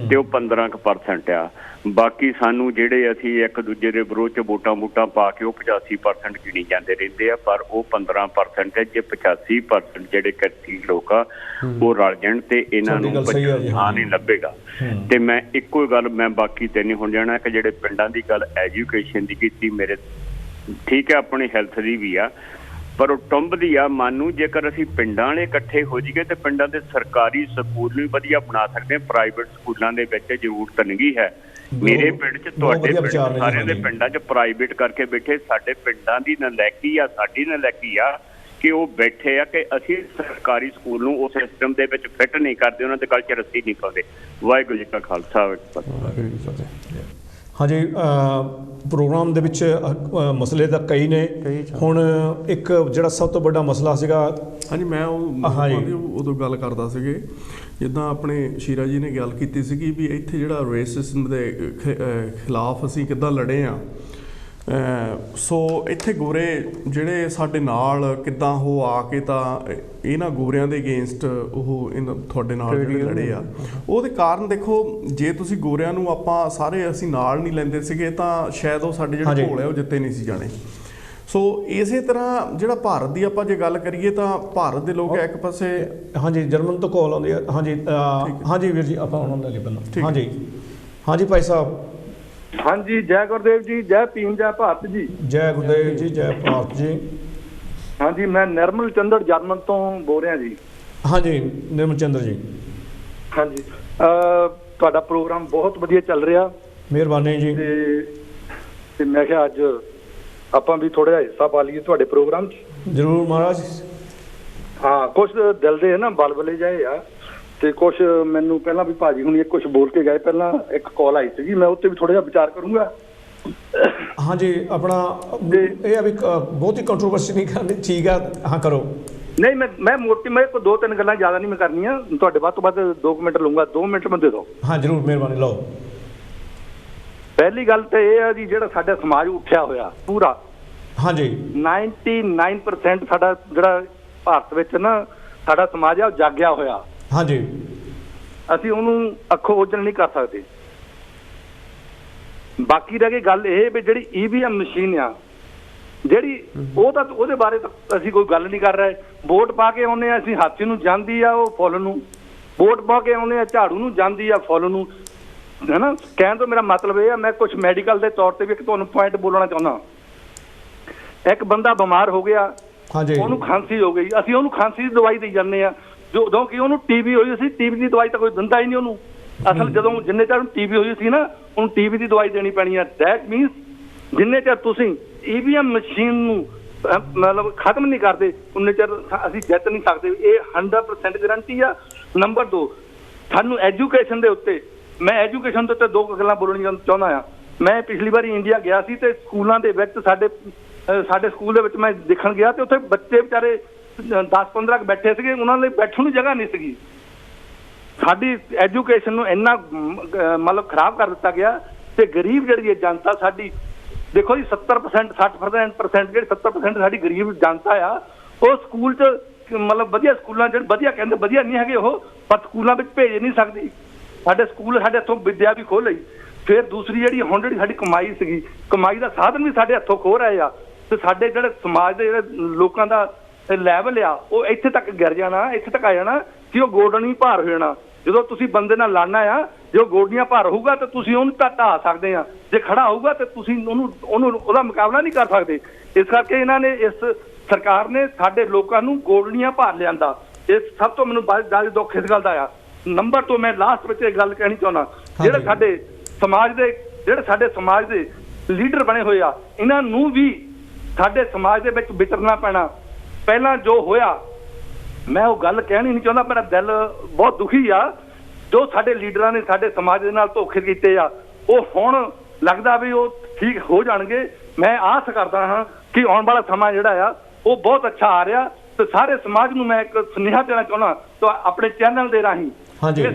ਤੇ ਉਹ 15% ਆ। ਬਾਕੀ ਸਾਨੂੰ ਜਿਹੜੇ ਅਸੀਂ ਇੱਕ ਦੂਜੇ ਦੇ ਵਿਰੋਧ 'ਚ ਵੋਟਾਂ ਪਾ ਕੇ ਉਹ 85% ਗਿਣੀ ਜਾਂਦੇ ਰਹਿੰਦੇ ਆ, ਪਰ ਉਹ 15% ਹੈ। ਜੇ 85% ਜਿਹੜੇ ਕਿਰਤੀ ਲੋਕ ਆ ਉਹ ਰਲ ਜਾਣ ਤੇ ਇਹਨਾਂ ਨੂੰ ਥਾਂ ਨਹੀਂ ਲੱਭੇਗਾ। ਤੇ ਮੈਂ ਇੱਕੋ ਗੱਲ, ਮੈਂ ਬਾਕੀ ਤੇ ਨਹੀਂ ਹੁਣ ਜਾਣਾ, ਕਿ ਜਿਹੜੇ ਪਿੰਡਾਂ ਦੀ ਗੱਲ ਐਜੂਕੇਸ਼ਨ ਦੀ ਕੀਤੀ, ਮੇਰੇ ਠੀਕ ਹੈ ਆਪਣੀ ਹੈਲਥ ਦੀ ਵੀ ਆ, ਪਰ ਉਹ ਟੁੰਬਦੀ ਆ ਮਨ ਨੂੰ। ਜੇਕਰ ਅਸੀਂ ਪਿੰਡਾਂ ਵਾਲੇ ਇਕੱਠੇ ਹੋ ਜਾਈਏ ਤੇ ਪਿੰਡਾਂ ਦੇ ਸਰਕਾਰੀ ਸਕੂਲ ਨੂੰ ਵਧੀਆ ਬਣਾ ਸਕਦੇ ਹਾਂ। ਪ੍ਰਾਈਵੇਟ ਸਕੂਲਾਂ ਦੇ ਵਿੱਚ ਜ਼ਰੂਰਤ ਨਹੀਂ ਹੈ। ਮੇਰੇ ਪਿੰਡ 'ਚ, ਤੁਹਾਡੇ ਪਿੰਡ, ਸਾਰਿਆਂ ਦੇ ਪਿੰਡਾਂ 'ਚ ਪ੍ਰਾਈਵੇਟ ਕਰਕੇ ਬੈਠੇ। ਸਾਡੇ ਪਿੰਡਾਂ ਦੀ ਨਲਾਇਕੀ ਆ, ਸਾਡੀ ਨਲਾਇਕੀ ਆ ਕਿ ਉਹ ਬੈਠੇ ਆ ਕਿ ਅਸੀਂ ਸਰਕਾਰੀ ਸਕੂਲ ਨੂੰ ਉਸ ਸਿਸਟਮ ਦੇ ਵਿੱਚ ਫਿੱਟ ਨਹੀਂ ਕਰਦੇ, ਉਹਨਾਂ ਦੇ ਗੱਲ 'ਚ ਰੱਸੀ ਨਹੀਂ ਪਾਉਂਦੇ। ਵਾਹਿਗੁਰੂ ਜੀ ਕਾ ਖਾਲਸਾ, ਵਾਹਿਗੁਰੂ ਜੀ ਕੀ ਫਤਿਹ। ਹਾਂਜੀ, ਪ੍ਰੋਗਰਾਮ ਦੇ ਵਿੱਚ ਮਸਲੇ ਤਾਂ ਕਈ ਨੇ। ਹੁਣ ਇੱਕ ਜਿਹੜਾ ਸਭ ਤੋਂ ਵੱਡਾ ਮਸਲਾ ਸੀਗਾ, ਹਾਂਜੀ ਮੈਂ ਉਦੋਂ ਗੱਲ ਕਰਦਾ ਸੀਗੇ, ਜਿੱਦਾਂ ਆਪਣੇ ਸ਼ੀਰਾ ਜੀ ਨੇ ਗੱਲ ਕੀਤੀ ਸੀਗੀ ਵੀ ਇੱਥੇ ਜਿਹੜਾ ਰੇਸਿਜ਼ਮ ਦੇ ਖਿਲਾਫ ਅਸੀਂ ਕਿੱਦਾਂ ਲੜੇ ਆ। ਸੋ ਇੱਥੇ ਗੋਰੇ ਜਿਹੜੇ ਸਾਡੇ ਨਾਲ ਕਿੱਦਾਂ ਉਹ ਆ ਕੇ ਤਾਂ ਇਹਨਾਂ ਗੋਰਿਆਂ ਦੇ ਅਗੇਂਸਟ ਉਹ ਤੁਹਾਡੇ ਨਾਲ ਜਿਹੜੇ ਲੜੇ ਆ, ਉਹਦੇ ਕਾਰਨ ਦੇਖੋ ਜੇ ਤੁਸੀਂ ਗੋਰਿਆਂ ਨੂੰ ਆਪਾਂ ਸਾਰੇ ਅਸੀਂ ਨਾਲ ਨਹੀਂ ਲੈਂਦੇ ਸੀਗੇ ਤਾਂ ਸ਼ਾਇਦ ਉਹ ਸਾਡੇ ਜਿਹੜੇ ਘੋਲ ਹੈ ਉਹ ਜਿੱਤੇ ਨਹੀਂ ਸੀ ਜਾਣੇ। ਸੋ ਇਸੇ ਤਰ੍ਹਾਂ ਜਿਹੜਾ ਭਾਰਤ ਦੀ ਆਪਾਂ ਜੇ ਗੱਲ ਕਰੀਏ ਤਾਂ ਭਾਰਤ ਦੇ ਲੋਕ ਇੱਕ ਪਾਸੇ ਹਾਂਜੀ ਜਰਮਨ ਤੋਂ ਕਾਲ ਆਉਂਦੀ ਹੈ। ਹਾਂਜੀ ਹਾਂਜੀ ਵੀਰ ਜੀ ਆਪਾਂ ਉਹਨਾਂ ਨੂੰ ਲੈ ਕੇ ਪਹਿਲਾਂ ਹਾਂਜੀ ਹਾਂਜੀ ਭਾਈ ਸਾਹਿਬ। ਹਾਂਜੀ ਜੈ ਗੁਰਦੇਵ ਜੀ, ਜੈ ਭੀਮ, ਜੈ ਭਾਰਤ ਜੀ। ਜੈ ਗੁਰਦੇਵ ਜੀ, ਜੈ ਭਾਰਤ ਜੀ। ਹਾਂਜੀ ਮੈਂ ਨਿਰਮਲ ਚੰਦਰ ਜਰਮਨ ਤੋਂ ਬੋਲ ਰਿਹਾ ਜੀ। ਹਾਂਜੀ ਨਿਰਮਲ ਚੰਦਰ ਜੀ। ਹਾਂਜੀ ਤੁਹਾਡਾ ਪ੍ਰੋਗਰਾਮ ਬਹੁਤ ਵਧੀਆ ਚੱਲ ਰਿਹਾ, ਮਿਹਰਬਾਨੀ ਜੀ। ਤੇ ਮੈਂ ਕਿਹਾ ਅੱਜ ਆਪਾਂ ਵੀ ਥੋੜਾ ਜਿਹਾ ਹਿੱਸਾ ਪਾ ਲਈਏ ਤੁਹਾਡੇ ਪ੍ਰੋਗਰਾਮ 'ਚ। ਜ਼ਰੂਰ ਮਹਾਰਾਜ। ਹਾਂ ਕੁਛ ਦਿਲ ਦੇ ਨਾ ਬਲਬਲੇ ਜਾਏ ਆ, ਤੇ ਕੁਛ ਮੈਨੂੰ ਪਹਿਲਾਂ ਵੀ ਭਾਜੀ ਹੁਣੀ ਕੁਛ ਬੋਲ ਕੇ ਗਏ, ਪਹਿਲਾਂ ਇੱਕ ਕਾਲ ਆਈ ਸੀਗੀ, ਮੈਂ ਉੱਤੇ ਵੀ ਥੋੜਾ ਜਿਹਾ ਵਿਚਾਰ ਕਰੂੰਗਾ। ਹਾਂਜੀ ਆਪਣਾ ਇਹ ਆ ਵੀ ਬਹੁਤੀ ਕੰਟਰੋਵਰਸੀ ਨਹੀਂ ਕਰਨੀ, ਠੀਕ ਆ ਹਾਂ ਕਰੋ। ਨਹੀਂ ਮੈਂ ਮੋਟੀ ਮੇਰੇ ਕੋਲ 2-3 ਗੱਲਾਂ ਜ਼ਿਆਦਾ ਨਹੀਂ ਮੈਂ ਕਰਨੀਆਂ, ਤੁਹਾਡੇ ਵੱਧ ਤੋਂ ਵੱਧ 2 ਮਿੰਟ ਲਊਂਗਾ, 2 ਮਿੰਟ ਮੈਂ ਦੇ ਦਿਓ। ਹਾਂ ਜ਼ਰੂਰ ਮਿਹਰਬਾਨੀ ਲਓ। ਪਹਿਲੀ ਗੱਲ ਤਾਂ ਇਹ ਆ ਜੀ ਜਿਹੜਾ ਸਾਡਾ ਸਮਾਜ ਉੱਠਿਆ ਹੋਇਆ ਪੂਰਾ, ਹਾਂਜੀ 99% ਸਾਡਾ ਜਿਹੜਾ ਭਾਰਤ ਵਿੱਚ ਨਾ ਸਾਡਾ ਸਮਾਜ ਆ ਉਹ ਜਾਗਿਆ ਹੋਇਆ। ਹਾਂਜੀ ਅਸੀਂ ਉਹਨੂੰ ਅੱਖੋਂ ਓਝਲ ਨਹੀਂ ਕਰ ਸਕਦੇ। ਬਾਕੀ ਰਹਿ ਗਈ ਗੱਲ ਇਹ ਵੀ ਜਿਹੜੀ EVM ਮਸ਼ੀਨ ਆ ਜਿਹੜੀ ਉਹ ਤਾਂ ਉਹਦੇ ਬਾਰੇ ਤਾਂ ਅਸੀਂ ਕੋਈ ਗੱਲ ਨਹੀਂ ਕਰ ਰਹੇ। ਵੋਟ ਪਾ ਕੇ ਆਉਂਦੇ ਆ ਅਸੀਂ, ਹਾਥੀ ਨੂੰ ਜਾਂਦੀ ਆ ਉਹ ਫੁੱਲ ਨੂੰ, ਵੋਟ ਪਾ ਕੇ ਆਉਂਦੇ ਆ ਝਾੜੂ ਨੂੰ ਜਾਂਦੀ ਆ ਫੁੱਲ ਨੂੰ, ਹੈ ਨਾ। ਕਹਿਣ ਤੋਂ ਮੇਰਾ ਮਤਲਬ ਇਹ ਆ, ਮੈਂ ਕੁਝ ਮੈਡੀਕਲ ਦੇ ਤੌਰ ਤੇ ਵੀ ਇੱਕ ਤੁਹਾਨੂੰ ਪੁਆਇੰਟ ਬੋਲਣਾ ਚਾਹੁੰਦਾ। ਇੱਕ ਬੰਦਾ ਬਿਮਾਰ ਹੋ ਗਿਆ, ਉਹਨੂੰ ਖਾਂਸੀ ਹੋ ਗਈ, ਅਸੀਂ ਉਹਨੂੰ ਖਾਂਸੀ ਦੀ ਦਵਾਈ ਦੇਈ ਜਾਂਦੇ ਆ, ਜਦੋਂ ਕਿ ਉਹਨੂੰ TB ਹੋਈ ਸੀ, TB ਦੀ ਦਵਾਈ ਤਾਂ ਕੋਈ ਦਿੰਦਾ ਹੀ ਨਹੀਂ ਉਹਨੂੰ। ਅਸਲ ਜਦੋਂ ਜਿੰਨੇ ਚਿਰ TB ਹੋਈ ਸੀ ਨਾ ਉਹਨੂੰ TB ਦੀ ਦਵਾਈ ਦੇਣੀ ਪੈਣੀ ਆ। ਦੈਟ ਮੀਨਸ ਜਿੰਨੇ ਚਿਰ ਤੁਸੀਂ EVM ਮਸ਼ੀਨ ਨੂੰ ਮਤਲਬ ਖਤਮ ਨਹੀਂ ਕਰਦੇ ਉਨੇ ਚਿਰ ਅਸੀਂ ਜਿੱਤ ਨਹੀਂ ਸਕਦੇ। ਇਹ 100% ਗਰੰਟੀ ਆ। ਨੰਬਰ 2 ਸਾਨੂੰ ਐਜੂਕੇਸ਼ਨ ਦੇ ਉੱਤੇ, ਮੈਂ ਐਜੂਕੇਸ਼ਨ ਦੇ ਉੱਤੇ 2 ਗੱਲਾਂ ਬੋਲਣੀਆਂ ਚਾਹੁੰਦਾ ਆ। ਮੈਂ ਪਿਛਲੀ ਵਾਰੀ ਇੰਡੀਆ ਗਿਆ ਸੀ ਤੇ ਸਕੂਲਾਂ ਦੇ ਵਿੱਚ ਸਾਡੇ ਸਕੂਲ ਦੇ ਵਿੱਚ ਮੈਂ ਦੇਖਣ ਗਿਆ ਤੇ ਉੱਥੇ ਬੱਚੇ ਵਿਚਾਰੇ 10-15 ਬੈਠੇ ਸੀਗੇ, ਉਹਨਾਂ ਲਈ ਬੈਠਣ ਨੂੰ ਜਗ੍ਹਾ ਨਹੀਂ ਸੀਗੀ। ਸਾਡੀ ਐਜੂਕੇਸ਼ਨ ਨੂੰ ਇੰਨਾ ਮਤਲਬ ਖਰਾਬ ਕਰ ਦਿੱਤਾ ਗਿਆ ਤੇ ਗਰੀਬ ਜਿਹੜੀ ਹੈ ਜਨਤਾ ਸਾਡੀ, ਦੇਖੋ ਜੀ 70% 60% ਜਿਹੜੀ 70% ਸਾਡੀ ਗਰੀਬ ਜਨਤਾ ਆ ਉਹ ਸਕੂਲ 'ਚ ਮਤਲਬ ਵਧੀਆ ਸਕੂਲਾਂ 'ਚ ਵਧੀਆ ਕਹਿੰਦੇ ਵਧੀਆ ਨਹੀਂ ਹੈਗੇ ਉਹ, ਪਰ ਸਕੂਲਾਂ ਵਿੱਚ ਭੇਜ ਨਹੀਂ ਸਕਦੀ। ਸਾਡੇ ਸਕੂਲ ਸਾਡੇ ਹੱਥੋਂ ਵਿੱਦਿਆ ਵੀ ਖੋਹ ਲਈ। ਫਿਰ ਦੂਸਰੀ ਜਿਹੜੀ ਹੁਣ ਜਿਹੜੀ ਸਾਡੀ ਕਮਾਈ ਸੀਗੀ, ਕਮਾਈ ਦਾ ਸਾਧਨ ਵੀ ਸਾਡੇ ਹੱਥੋਂ ਖੋਹ ਰਹੇ ਆ ਤੇ ਸਾਡੇ ਜਿਹੜੇ ਸਮਾਜ ਦੇ ਜਿਹੜੇ ਲੋਕਾਂ ਦਾ ਲੈਵਲ ਆ ਉਹ ਇੱਥੇ ਤੱਕ ਗਿਰ ਜਾਣਾ, ਇੱਥੇ ਤੱਕ ਆ ਜਾਣਾ ਕਿ ਉਹ ਗੋਡਨ ਹੀ ਭਾਰ ਹੋ ਜਾਣਾ। ਜਦੋਂ ਤੁਸੀਂ ਬੰਦੇ ਨਾਲ ਲੜਨਾ ਆ, ਜੋ ਗੋਡੀਆਂ ਭਾਰ ਹੋਊਗਾ ਤਾਂ ਤੁਸੀਂ ਉਹਨੂੰ ਢਾਹ ਸਕਦੇ ਆ, ਜੇ ਖੜਾ ਹੋਊਗਾ ਤਾਂ ਤੁਸੀਂ ਉਹਦਾ ਮੁਕਾਬਲਾ ਨਹੀਂ ਕਰ ਸਕਦੇ। ਇਸ ਕਰਕੇ ਇਹਨਾਂ ਨੇ ਇਸ ਸਰਕਾਰ ਨੇ ਸਾਡੇ ਲੋਕਾਂ ਨੂੰ ਗੋਡਨੀਆਂ ਭਾਰ ਲਿਆਂਦਾ। ਇਹ ਸਭ ਤੋਂ ਮੈਨੂੰ ਜ਼ਿਆਦਾ ਦੁੱਖ ਇਸ ਗੱਲ ਦਾ ਆ। ਨੰਬਰ 2 ਮੈਂ ਲਾਸਟ ਵਿੱਚ ਇਹ ਗੱਲ ਕਹਿਣੀ ਚਾਹੁੰਦਾ, ਜਿਹੜੇ ਸਾਡੇ ਸਮਾਜ ਦੇ ਲੀਡਰ ਬਣੇ ਹੋਏ ਆ, ਇਹਨਾਂ ਨੂੰ ਵੀ ਸਾਡੇ ਸਮਾਜ ਦੇ ਵਿੱਚ ਵਿਚਰਨਾ ਪੈਣਾ। ਪਹਿਲਾਂ ਜੋ ਹੋਇਆ ਮੈਂ ਉਹ ਗੱਲ ਕਹਿਣੀ ਨਹੀਂ ਚਾਹੁੰਦਾ, ਮੇਰਾ ਦਿਲ ਬਹੁਤ ਦੁਖੀ ਆ। ਜੋ ਸਾਡੇ ਲੀਡਰਾਂ ਨੇ ਸਾਡੇ ਸਮਾਜ ਦੇ ਨਾਲ ਧੋਖੇ ਕੀਤੇ ਆ, ਉਹ ਹੁਣ ਲੱਗਦਾ ਵੀ ਉਹ ਠੀਕ ਹੋ ਜਾਣਗੇ। ਮੈਂ ਆਸ ਕਰਦਾ ਹਾਂ ਕਿ ਆਉਣ ਵਾਲਾ ਸਮਾਂ ਜਿਹੜਾ ਆ ਉਹ ਬਹੁਤ ਅੱਛਾ ਆ ਰਿਹਾ ਤੇ ਸਾਰੇ ਸਮਾਜ ਨੂੰ ਮੈਂ ਇੱਕ ਸੁਨੇਹਾ ਦੇਣਾ ਚਾਹੁੰਦਾ ਤਾਂ ਆਪਣੇ ਚੈਨਲ ਦੇ ਰਾਹੀਂ,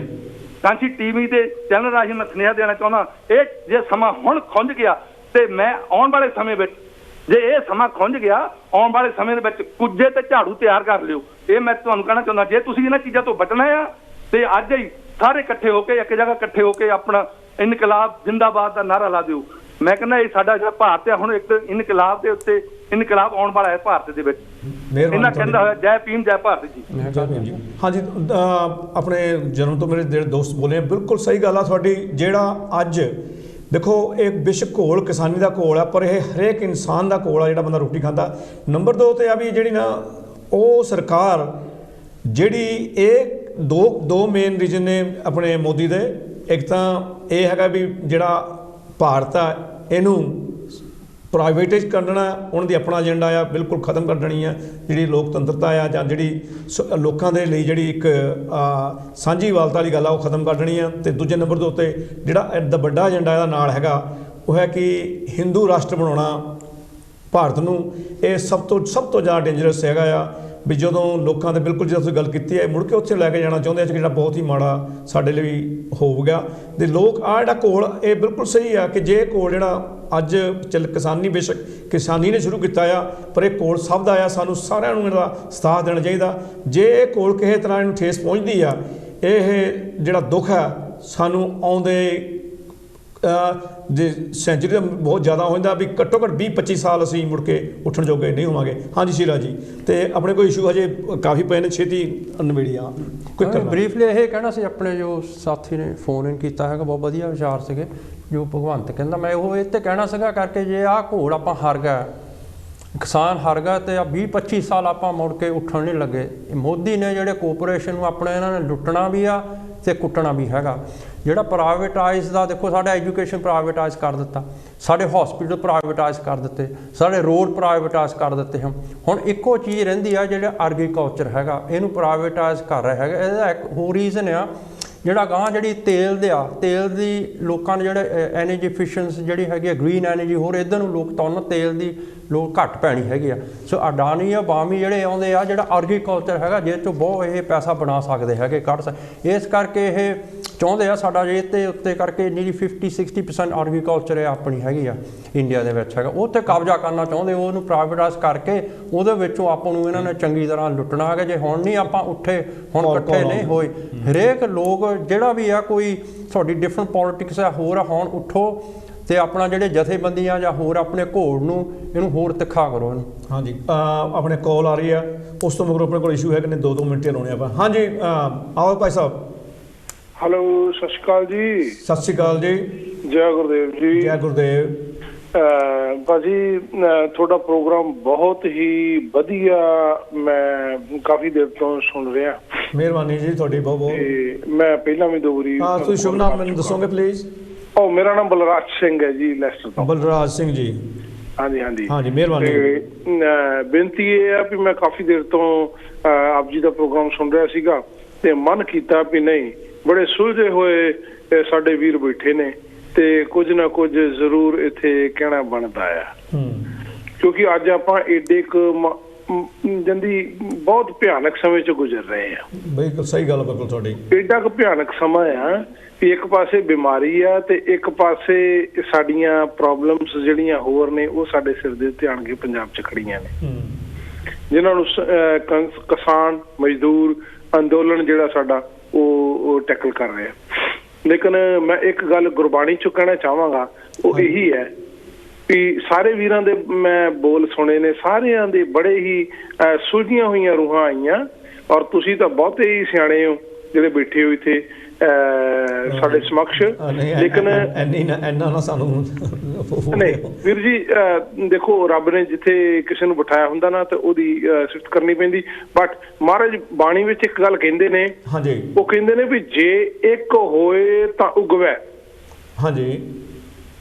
ਕਾਂਚੀ TV ਦੇ ਚੈਨਲ ਰਾਹੀਂ ਮੈਂ ਸੁਨੇਹਾ ਦੇਣਾ ਚਾਹੁੰਦਾ। ਇਹ ਜੇ ਸਮਾਂ ਹੁਣ ਖੁੰਝ ਗਿਆ ਤੇ ਮੈਂ ਆਉਣ ਵਾਲੇ ਸਮੇਂ ਵਿੱਚ, ਜੇ ਇਹ ਸਮਾਂ ਖੁੰਝ ਗਿਆ, ਆਉਣ ਵਾਲੇ ਸਮੇਂ ਦੇ ਵਿੱਚ ਕੁੱਜੇ ਤੇ ਝਾੜੂ ਤਿਆਰ ਕਰ ਲਿਓ। ਇਹ ਮੈਂ ਤੁਹਾਨੂੰ ਕਹਿਣਾ ਚਾਹੁੰਦਾ। ਜੇ ਤੁਸੀਂ ਇਹਨਾਂ ਚੀਜ਼ਾਂ ਤੋਂ ਬਚਣਾ ਆ ਤੇ ਅੱਜ ਹੀ ਸਾਰੇ ਇਕੱਠੇ ਹੋ ਕੇ ਇੱਕ ਜਗ੍ਹਾ ਇਕੱਠੇ ਹੋ ਕੇ ਆਪਣਾ ਇਨਕਲਾਬ ਜਿੰਦਾਬਾਦ ਦਾ ਨਾਰਾ ਲਾ ਦਿਓ। ਮੈਂ ਕਹਿੰਦਾ ਇਹ ਸਾਡਾ ਜਿਹੜਾ ਭਾਰਤ ਆ ਹੁਣ ਇੱਕ ਇਨਕਲਾਬ ਦੇ ਉੱਤੇ ਇਨਕਲਾਬ ਆਉਣ ਵਾਲਾ ਹੈ ਭਾਰਤ ਦੇ ਵਿੱਚ। ਇਹਨਾਂ ਕਹਿੰਦਾ ਹੋਇਆ ਜੈ ਭੀਮ ਜੈ ਭਾਰਤ ਜੀ। ਹਾਂਜੀ ਆਪਣੇ ਜਨਮ ਤੋਂ ਮੇਰੇ ਜਿਹੜੇ ਦੋਸਤ ਬੋਲੇ ਬਿਲਕੁਲ ਸਹੀ ਗੱਲ ਆ ਤੁਹਾਡੀ। ਜਿਹੜਾ ਅੱਜ ਦੇਖੋ ਇਹ ਬੇਸ਼ੱਕ ਘੋਲ ਕਿਸਾਨੀ ਦਾ ਘੋਲ ਆ, ਪਰ ਇਹ ਹਰੇਕ ਇਨਸਾਨ ਦਾ ਘੋਲ ਆ ਜਿਹੜਾ ਬੰਦਾ ਰੋਟੀ ਖਾਂਦਾ। ਨੰਬਰ 2 ਤੇ ਆ ਵੀ ਜਿਹੜੀ ਨਾ ਉਹ ਸਰਕਾਰ ਜਿਹੜੀ ਇਹ ਦੋ ਮੇਨ ਰੀਜਨ ਨੇ ਆਪਣੇ ਮੋਦੀ ਦੇ। ਇੱਕ ਤਾਂ ਇਹ ਹੈਗਾ ਵੀ ਜਿਹੜਾ ਭਾਰਤ ਆ ਇਹਨੂੰ ਪ੍ਰਾਈਵੇਟਾਈਜ਼ ਕਰਨਾ, ਉਹਨਾਂ ਦੀ ਆਪਣਾ ਏਜੰਡਾ ਆ ਬਿਲਕੁਲ ਖਤਮ ਕਰ ਦੇਣੀ ਆ ਜਿਹੜੀ ਲੋਕਤੰਤਰਤਾ ਆ ਜਾਂ ਜਿਹੜੀ ਲੋਕਾਂ ਦੇ ਲਈ ਜਿਹੜੀ ਇੱਕ ਸਾਂਝੀਵਾਲਤਾ ਵਾਲੀ ਗੱਲ ਆ ਉਹ ਖਤਮ ਕਰ ਦੇਣੀ ਆ। ਅਤੇ ਦੂਜੇ ਨੰਬਰ ਦੇ ਉੱਤੇ ਜਿਹੜਾ ਵੱਡਾ ਏਜੰਡਾ ਇਹਦਾ ਨਾਲ ਹੈਗਾ ਉਹ ਹੈ ਕਿ ਹਿੰਦੂ ਰਾਸ਼ਟਰ ਬਣਾਉਣਾ ਭਾਰਤ ਨੂੰ। ਇਹ ਸਭ ਤੋਂ ਜ਼ਿਆਦਾ ਡੇਂਜਰਸ ਹੈਗਾ ਆ। ਵੀ ਜਦੋਂ ਲੋਕਾਂ ਦੇ ਬਿਲਕੁਲ ਜਦੋਂ ਤੁਸੀਂ ਗੱਲ ਕੀਤੀ ਹੈ ਮੁੜ ਕੇ ਉੱਥੇ ਲੈ ਕੇ ਜਾਣਾ ਚਾਹੁੰਦੇ ਆ, ਜਿਹੜਾ ਬਹੁਤ ਹੀ ਮਾੜਾ ਸਾਡੇ ਲਈ ਹੋ ਗਿਆ। ਤੇ ਲੋਕ ਆ ਜਿਹੜਾ ਘੋਲ ਇਹ ਬਿਲਕੁਲ ਸਹੀ ਆ ਕਿ ਜੇ ਘੋਲ ਜਿਹੜਾ ਅੱਜ ਚੱਲ ਕਿਸਾਨੀ ਬੇਸ਼ੱਕ ਕਿਸਾਨੀ ਨੇ ਸ਼ੁਰੂ ਕੀਤਾ ਆ, ਪਰ ਇਹ ਘੋਲ ਸਭ ਦਾ ਆ, ਸਾਨੂੰ ਸਾਰਿਆਂ ਨੂੰ ਇਹਦਾ ਸਾਥ ਦੇਣਾ ਚਾਹੀਦਾ। ਜੇ ਇਹ ਘੋਲ ਕਿਸੇ ਤਰ੍ਹਾਂ ਇਹਨੂੰ ਠੇਸ ਪਹੁੰਚਦੀ ਆ, ਇਹ ਜਿਹੜਾ ਦੁੱਖ ਹੈ ਸਾਨੂੰ ਆਉਂਦੇ ਜੇ ਸੈਂਚੁਰੀ ਦਾ ਬਹੁਤ ਜ਼ਿਆਦਾ ਹੋ ਜਾਂਦਾ ਵੀ ਘੱਟੋ ਘੱਟ 20-25 ਸਾਲ ਅਸੀਂ ਮੁੜ ਕੇ ਉੱਠਣ ਜੋਗੇ ਨਹੀਂ ਹੋਵਾਂਗੇ। ਹਾਂਜੀ ਸ਼ੀਲਾ ਜੀ, ਤੇ ਆਪਣੇ ਕੋਈ ਇਸ਼ੂ ਹਜੇ ਕਾਫੀ ਪਏ ਨੇ, ਛੇਤੀ ਨਵੇੜੀਆਂ ਕੁਇਕ ਬਰੀਫਲੀ ਇਹ ਕਹਿਣਾ ਸੀ, ਆਪਣੇ ਜੋ ਸਾਥੀ ਨੇ ਫੋਨ ਇਨ ਕੀਤਾ ਹੈਗਾ ਬਹੁਤ ਵਧੀਆ ਵਿਚਾਰ ਸੀਗੇ ਜੋ ਭਗਵੰਤ ਕਹਿੰਦਾ। ਮੈਂ ਉਹ ਇਹ ਤੇ ਕਹਿਣਾ ਸੀਗਾ ਕਰਕੇ ਜੇ ਆਹ ਘੋੜ ਆਪਾਂ ਹਾਰ ਗਿਆ, ਕਿਸਾਨ ਹਾਰ ਗਿਆ ਤੇ ਆ 20-25 ਸਾਲ ਆਪਾਂ ਮੁੜ ਕੇ ਉੱਠਣ ਨਹੀਂ ਲੱਗੇ। ਮੋਦੀ ਨੇ ਜਿਹੜੇ ਕੋਆਪਰੇਸ਼ਨ ਨੂੰ ਆਪਣੇ ਇਹਨਾਂ ਨੇ ਲੁੱਟਣਾ ਵੀ ਆ ਤੇ ਕੁੱਟਣਾ ਵੀ ਹੈਗਾ। ਜਿਹੜਾ ਪ੍ਰਾਈਵੇਟਾਈਜ਼ ਦਾ ਦੇਖੋ, ਸਾਡਾ ਐਜੂਕੇਸ਼ਨ ਪ੍ਰਾਈਵੇਟਾਈਜ਼ ਕਰ ਦਿੱਤਾ, ਸਾਡੇ ਹਸਪੀਟਲ ਪ੍ਰਾਈਵੇਟਾਈਜ਼ ਕਰ ਦਿੱਤੇ, ਸਾਡੇ ਰੋਡ ਪ੍ਰਾਈਵੇਟਾਈਜ਼ ਕਰ ਦਿੱਤੇ ਹਨ। ਹੁਣ ਇੱਕੋ ਚੀਜ਼ ਰਹਿੰਦੀ ਆ, ਜਿਹੜਾ ਐਗਰੀਕਲਚਰ ਹੈਗਾ ਇਹਨੂੰ ਪ੍ਰਾਈਵੇਟਾਈਜ਼ ਕਰ ਰਿਹਾ ਹੈਗਾ। ਇਹਦਾ ਇੱਕ ਹੋਰ ਰੀਜ਼ਨ ਆ ਜਿਹੜਾ ਗਾਂ ਜਿਹੜੀ ਤੇਲ ਦੀ ਲੋਕਾਂ ਨੇ ਜਿਹੜੇ ਐਨਰਜੀ ਐਫੀਸ਼ੀਐਂਸੀ ਜਿਹੜੀ ਹੈਗੀ ਆ, ਗ੍ਰੀਨ ਐਨਰਜੀ, ਹੋਰ ਇੱਧਰ ਨੂੰ ਲੋਕ ਤਾਂ ਤੇਲ ਦੀ ਲੋਕ ਘੱਟ ਪੈਣੀ ਹੈਗੀ ਆ। ਸੋ ਅਡਾਨੀ ਅਬਾਮੀ ਜਿਹੜੇ ਆਉਂਦੇ ਆ, ਜਿਹੜਾ ਐਗਰੀਕਲਚਰ ਹੈਗਾ ਜਿਹਦੇ 'ਚੋਂ ਬਹੁਤ ਇਹ ਪੈਸਾ ਬਣਾ ਸਕਦੇ ਹੈਗੇ, ਇਸ ਕਰਕੇ ਇਹ ਚਾਹੁੰਦੇ ਆ ਸਾਡਾ ਜੇ ਤੇ ਉੱਤੇ ਕਰਕੇ ਨੀਰੀ 50-60% ਐਗਰੀਕਲਚਰ ਆਪਣੀ ਹੈਗੀ ਆ ਇੰਡੀਆ ਦੇ ਵਿੱਚ ਹੈਗਾ, ਉੱਥੇ ਕਬਜ਼ਾ ਕਰਨਾ ਚਾਹੁੰਦੇ, ਉਹਨੂੰ ਪ੍ਰਾਈਵੇਟਾਈਜ਼ ਕਰਕੇ ਉਹਦੇ ਵਿੱਚੋਂ ਆਪਾਂ ਨੂੰ ਇਹਨਾਂ ਨੇ ਚੰਗੀ ਤਰ੍ਹਾਂ ਲੁੱਟਣਾ ਹੈਗਾ। ਜੇ ਹੁਣ ਨਹੀਂ ਆਪਾਂ ਉੱਠੇ, ਹੁਣ ਇਕੱਠੇ ਨਹੀਂ ਹੋਏ, ਹਰੇਕ ਲੋਕ ਜਿਹੜਾ ਵੀ ਆ, ਕੋਈ ਤੁਹਾਡੀ ਡਿਫਰੈਂਟ ਪੋਲੀਟਿਕਸ ਆ ਹੋਰ ਆ, ਹੁਣ ਉੱਠੋ ਤੇ ਆਪਣਾ ਜਿਹੜੇ ਜਥੇਬੰਦੀਆਂ ਜਾਂ ਹੋਰ ਆਪਣੇ ਘੋੜ ਨੂੰ ਇਹਨੂੰ ਹੋਰ ਤਿੱਖਾ ਕਰੋ ਇਹਨੂੰ। ਹਾਂਜੀ, ਆਪਣੇ ਕਾਲ ਆ ਰਹੀ ਆ, ਉਸ ਤੋਂ ਮਗਰੋਂ ਆਪਣੇ ਕੋਲ ਇਸ਼ੂ ਹੈ ਕਿ ਨਹੀਂ 2-2 ਮਿੰਟ ਲਾਉਣੇ ਆਪਾਂ। ਹਾਂਜੀ ਆਓ ਭਾਈ ਸਾਹਿਬ। ਹੈਲੋ, ਸਤਿ ਸ਼੍ਰੀ ਅਕਾਲ ਜੀ। ਸਤਿ ਸ਼੍ਰੀ ਅਕਾਲ ਜੀ। ਜੈ ਗੁਰਦੇਵ ਜੀ। ਜੈ ਗੁਰਦੇਵ ਭਾਜੀ, ਤੁਹਾਡਾ ਪ੍ਰੋਗਰਾਮ ਬਹੁਤ ਹੀ ਵਧੀਆ, ਮੈਂ ਕਾਫੀ ਦੇਰ ਤੋਂ ਸੁਣ ਰਿਹਾ। ਮਿਹਰਬਾਨੀ ਜੀ ਤੁਹਾਡੀ ਬਹੁਤ ਬਹੁਤ। ਮੈਂ ਪਹਿਲਾਂ ਵੀ 2 ਵਾਰੀ। ਹਾਂ, ਤੁਸੀਂ ਸ਼ੁਭ ਨਾਮ ਮੈਨੂੰ ਦੱਸੋਗੇ ਪਲੀਜ਼? ਮੇਰਾ ਨਾਮ ਬਲਰਾਜ ਸਿੰਘ ਹੈ ਜੀ, ਲੈਸਟਰ ਤੋਂ। ਬਲਰਾਜ ਸਿੰਘ ਜੀ। ਹਾਂਜੀ ਹਾਂਜੀ ਹਾਂਜੀ, ਮਿਹਰਬਾਨੀ। ਬੇਨਤੀ ਇਹ ਆ ਵੀ ਮੈਂ ਕਾਫੀ ਦੇਰ ਤੋਂ ਆਪ ਜੀ ਦਾ ਪ੍ਰੋਗਰਾਮ ਸੁਣ ਰਿਹਾ ਸੀਗਾ ਤੇ ਮਨ ਕੀਤਾ ਵੀ ਨਹੀਂ, ਬੜੇ ਸੁਲਝੇ ਹੋਏ ਸਾਡੇ ਵੀਰ ਬੈਠੇ ਨੇ ਤੇ ਕੁਝ ਨਾ ਕੁਝ ਜ਼ਰੂਰ ਇੱਥੇ ਕਹਿਣਾ ਬਣਦਾ ਆ, ਕਿਉਂਕਿ ਅੱਜ ਆਪਾਂ ਏਡੇ ਜੰਦੀ ਬਹੁਤ ਭਿਆਨਕ ਸਮੇਂ ਚ ਗੁਜ਼ਰ ਰਹੇ ਆ। ਬਿਲਕੁਲ ਸਹੀ ਗੱਲ, ਬਿਲਕੁਲ ਤੁਹਾਡੀ। ਏਡਾ ਕੁ ਭਿਆਨਕ ਸਮਾਂ ਆ ਵੀ ਇੱਕ ਪਾਸੇ ਬਿਮਾਰੀ ਆ ਤੇ ਇੱਕ ਪਾਸੇ ਸਾਡੀਆਂ ਪ੍ਰੋਬਲਮਸ ਜਿਹੜੀਆਂ ਹੋਰ ਨੇ ਉਹ ਸਾਡੇ ਸਿਰ ਦੇ ਉੱਤੇ ਆਣ ਕੇ ਪੰਜਾਬ ਚ ਖੜੀਆਂ ਨੇ, ਜਿਨ੍ਹਾਂ ਨੂੰ ਕਿਸਾਨ ਮਜ਼ਦੂਰ ਅੰਦੋਲਨ ਜਿਹੜਾ ਸਾਡਾ ਉਹ ਟੈਕਲ ਕਰ ਰਿਹਾ। ਲੇਕਿਨ ਮੈਂ ਇੱਕ ਗੱਲ ਗੁਰਬਾਣੀ ਚੋਂ ਕਹਿਣਾ ਚਾਹਾਂਗਾ, ਉਹ ਇਹੀ ਹੈ ਵੀ ਸਾਰੇ ਵੀਰਾਂ ਦੇ ਮੈਂ ਬੋਲ ਸੁਣੇ ਨੇ, ਸਾਰਿਆਂ ਦੇ ਬੜੇ ਹੀ ਸੁਲਝੀਆਂ ਹੋਈਆਂ ਰੂਹਾਂ ਆਈਆਂ, ਔਰ ਤੁਸੀਂ ਤਾਂ ਬਹੁਤੇ ਹੀ ਸਿਆਣੇ ਹੋ ਜਿਹੜੇ ਬੈਠੇ ਹੋ ਇੱਥੇ ਸਾਡੇ ਸਮਕਸ਼। ਲੇਕਿਨ ਨਹੀਂ ਵੀਰ ਜੀ, ਦੇਖੋ ਰੱਬ ਨੇ ਜਿੱਥੇ ਕਿਸੇ ਨੂੰ ਬਿਠਾਇਆ ਹੁੰਦਾ ਨਾ ਤੇ ਉਹਦੀ ਸਿਫਤ ਕਰਨੀ ਪੈਂਦੀ। ਬਟ ਮਹਾਰਾਜ ਬਾਣੀ ਵਿੱਚ ਇੱਕ ਗੱਲ ਕਹਿੰਦੇ ਨੇ, ਉਹ ਕਹਿੰਦੇ ਨੇ ਵੀ ਜੇ ਇੱਕ ਹੋਏ ਤਾਂ ਉਗਵੈ। ਹਾਂਜੀ,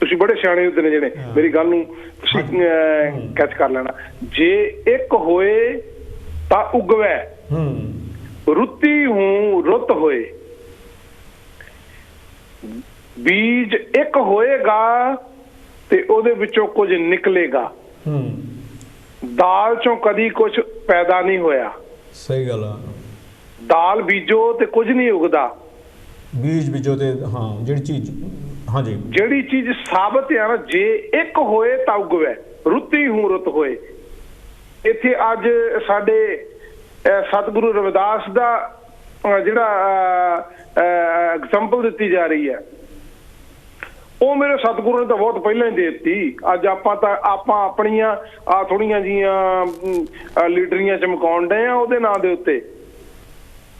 ਤੁਸੀਂ ਬੜੇ ਸਿਆਣੇ ਹੁੰਦੇ ਨੇ ਜਿਹੜੇ, ਮੇਰੀ ਗੱਲ ਨੂੰ ਤੁਸੀਂ ਕੈਚ ਕਰ ਲੈਣਾ। ਜੇ ਇੱਕ ਹੋਏ ਤਾਂ ਉਗਵੈ, ਰੁੱਤੀ ਹੂੰ ਰੁੱਤ ਹੋਏ। ਬੀਜ ਇੱਕ ਹੋਏਗਾ ਤੇ ਉਹਦੇ ਵਿੱਚੋਂ ਕੁਝ ਨਿਕਲੇਗਾ। ਦਾਲ ਚੋਂ ਕਦੀ ਕੁਝ ਪੈਦਾ ਨਹੀਂ ਹੋਇਆ। ਸਹੀ ਗੱਲ ਆ। ਦਾਲ ਬੀਜੋ ਤੇ ਕੁਝ ਨਹੀਂ ਉਗਦਾ, ਬੀਜ ਬੀਜੋ ਤੇ ਹਾਂ ਜਿਹੜੀ ਚੀਜ਼, ਹਾਂਜੀ ਜਿਹੜੀ ਚੀਜ਼ ਸਾਬਤ ਹੈ ਨਾ, ਜੇ ਇੱਕ ਹੋਏ ਤਾਂ ਉਗਵੇ, ਰੁੱਤੀ ਹੂੰ ਰੁੱਤ ਹੋਏ। ਇੱਥੇ ਅੱਜ ਸਾਡੇ ਸਤਿਗੁਰੂ ਰਵਿਦਾਸ ਦਾ ਜਿਹੜਾ ਐਗਜ਼ਾਮਪਲ ਦਿੱਤੀ ਜਾ ਰਹੀ ਹੈ, ਉਹ ਮੇਰੇ ਸਤਿਗੁਰੂ ਨੇ ਤਾਂ ਬਹੁਤ ਪਹਿਲਾਂ ਹੀ ਦੇ ਦਿੱਤੀ। ਅੱਜ ਆਪਾਂ ਆਪਣੀਆਂ ਥੋੜੀਆਂ ਜੀਆਂ ਲੀਡਰੀਆਂ ਚਮਕਾਉਣ ਡਏ ਆ ਉਹਦੇ ਨਾਂ ਦੇ ਉੱਤੇ।